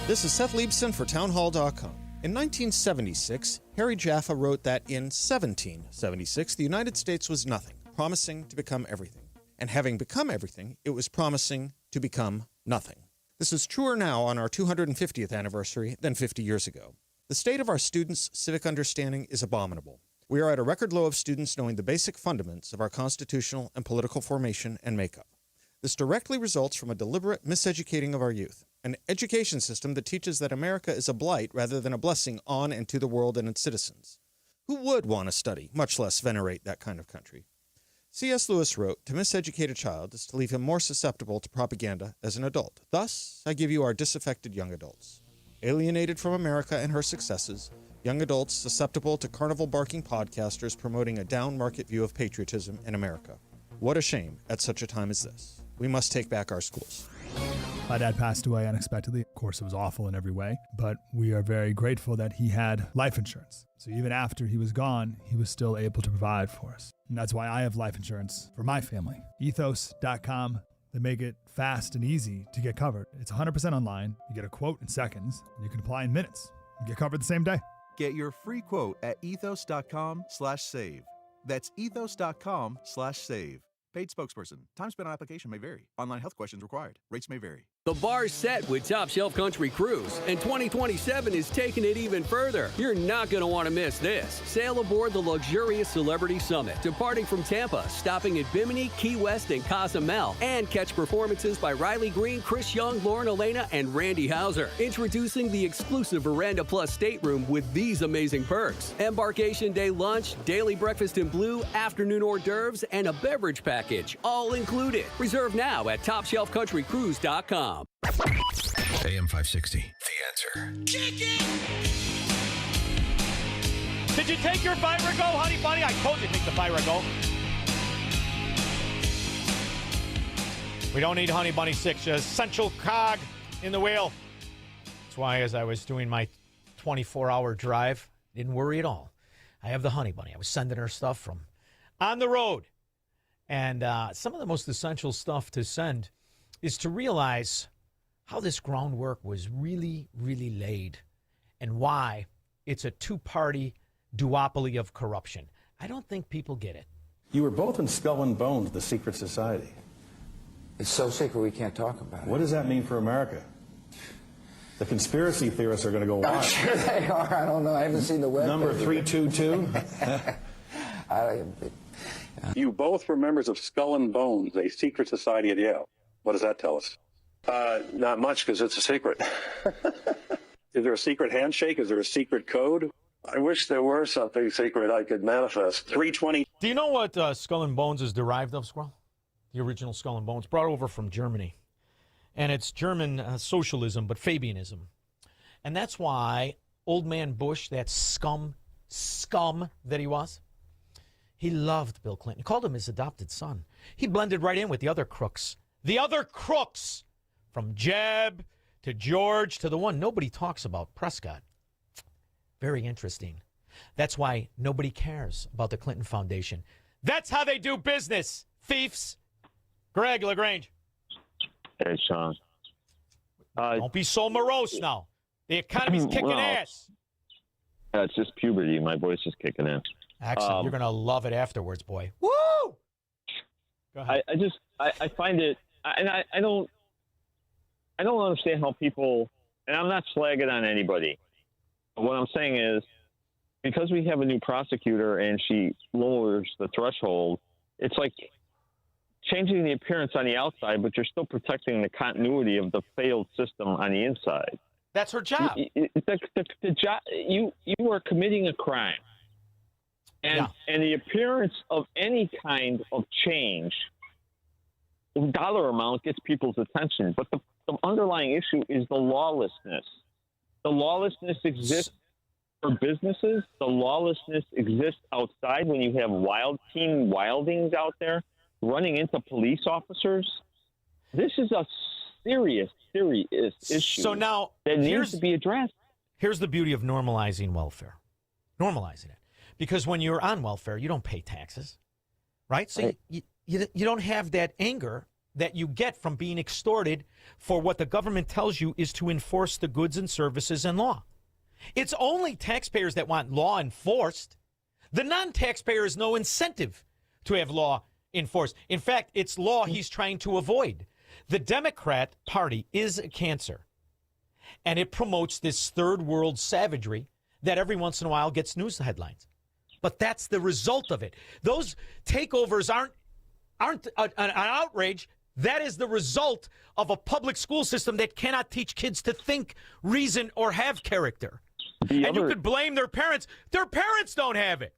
This is Seth Liebson for townhall.com. In 1976, Harry Jaffa wrote that in 1776, the United States was nothing, promising to become everything. And having become everything, it was promising to become nothing. This is truer now on our 250th anniversary than 50 years ago. The state of our students' civic understanding is abominable. We are at a record low of students knowing the basic fundaments of our constitutional and political formation and makeup. This directly results from a deliberate miseducating of our youth, an education system that teaches that America is a blight rather than a blessing on and to the world and its citizens. Who would want to study, much less venerate that kind of country? C.S. Lewis wrote, "To miseducate a child is to leave him more susceptible to propaganda as an adult. Thus, I give you our disaffected young adults. Alienated from America and her successes, young adults susceptible to carnival-barking podcasters promoting a down-market view of patriotism in America. What a shame at such a time as this. We must take back our schools." My dad passed away unexpectedly. Of course, it was awful in every way, but we are very grateful that he had life insurance. So even after he was gone, he was still able to provide for us. And that's why I have life insurance for my family. Ethos.com. They make it fast and easy to get covered. It's 100% online. You get a quote in seconds, and you can apply in minutes. You get covered the same day. Get your free quote at ethos.com/save. That's ethos.com/save. Paid spokesperson. Time spent on application may vary. Online health questions required. Rates may vary. The bar's set with Top Shelf Country Cruise, and 2027 is taking it even further. You're not going to want to miss this. Sail aboard the luxurious Celebrity Summit, departing from Tampa, stopping at Bimini, Key West, and Cozumel, and catch performances by Riley Green, Chris Young, Lauren Elena, and Randy Hauser. Introducing the exclusive Veranda Plus stateroom with these amazing perks: embarkation day lunch, daily breakfast in blue, afternoon hors d'oeuvres, and a beverage package, all included. Reserve now at TopShelfCountryCruise.com. AM 560, The Answer. Did you take your Virago, honey bunny? I told you to take the Virago. We don't need Honey Bunny 6, just essential cog in the wheel. That's why as I was doing my 24-hour drive, didn't worry at all. I have the Honey Bunny. I was sending her stuff from on the road And some of the most essential stuff to send is to realize how this groundwork was really, really laid and why it's a two-party duopoly of corruption. I don't think people get it. You were both in Skull and Bones, the secret society. It's so secret we can't talk about it. What does that mean for America? The conspiracy theorists are going to go wild. I'm sure they are. I don't know. I haven't seen the web. Number 322? You both were members of Skull and Bones, a secret society at Yale. What does that tell us? Not much, because it's a secret. Is there a secret handshake? Is there a secret code? I wish there were something secret I could manifest. 320. Do you know what Skull and Bones is derived of, Squirrel? The original Skull and Bones, brought over from Germany. And it's German socialism, but Fabianism. And that's why old man Bush, that scum that he was, he loved Bill Clinton. He called him his adopted son. He blended right in with the other crooks. The other crooks, from Jeb to George to the one nobody talks about, Prescott. Very interesting. That's why nobody cares about the Clinton Foundation. That's how they do business, thiefs. Greg LaGrange. Hey, Shaun. Don't be so morose now. The economy's kicking ass. It's just puberty. My voice is kicking in. Excellent. You're going to love it afterwards, boy. Woo! Go ahead. I find it, and I don't understand how people, and I'm not slagging on anybody. But what I'm saying is, because we have a new prosecutor and she lowers the threshold, it's like changing the appearance on the outside, but you're still protecting the continuity of the failed system on the inside. That's her job. The job, you are committing a crime. And the appearance of any kind of change, dollar amount gets people's attention. But the underlying issue is the lawlessness. The lawlessness exists for businesses. The lawlessness exists outside when you have teen wildings out there running into police officers. This is a serious issue. So now that needs to be addressed. Here's the beauty of normalizing welfare. Normalizing it. Because when you're on welfare, you don't pay taxes, right? So you don't have that anger that you get from being extorted for what the government tells you is to enforce the goods and services and law. It's only taxpayers that want law enforced. The non-taxpayer has no incentive to have law enforced. In fact, it's law he's trying to avoid. The Democrat Party is a cancer, and it promotes this third world savagery that every once in a while gets news headlines. But that's the result of it. Those takeovers aren't an outrage. That is the result of a public school system that cannot teach kids to think, reason, or have character. You could blame their parents. Their parents don't have it.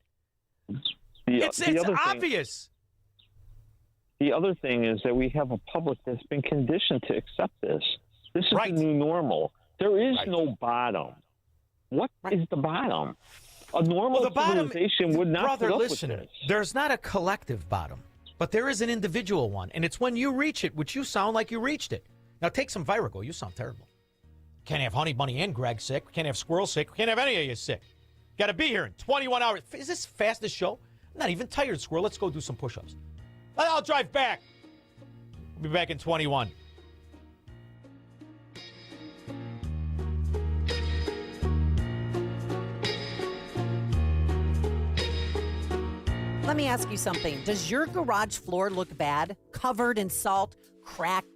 It's obvious. The other thing is that we have a public that's been conditioned to accept this. This is the new normal. There is no bottom. What is the bottom? A normal civilization would not put up with this. There's not a collective bottom, but there is an individual one, and it's when you reach it, which you sound like you reached it. Now take some Virago. You sound terrible. Can't have Honey Bunny and Greg sick. Can't have Squirrel sick. Can't have any of you sick. Got to be here in 21 hours. Is this fastest show? I'm not even tired, Squirrel. Let's go do some push-ups. I'll drive back. We'll be back in 21. Let me ask you something. Does your garage floor look bad? Covered in salt, cracked,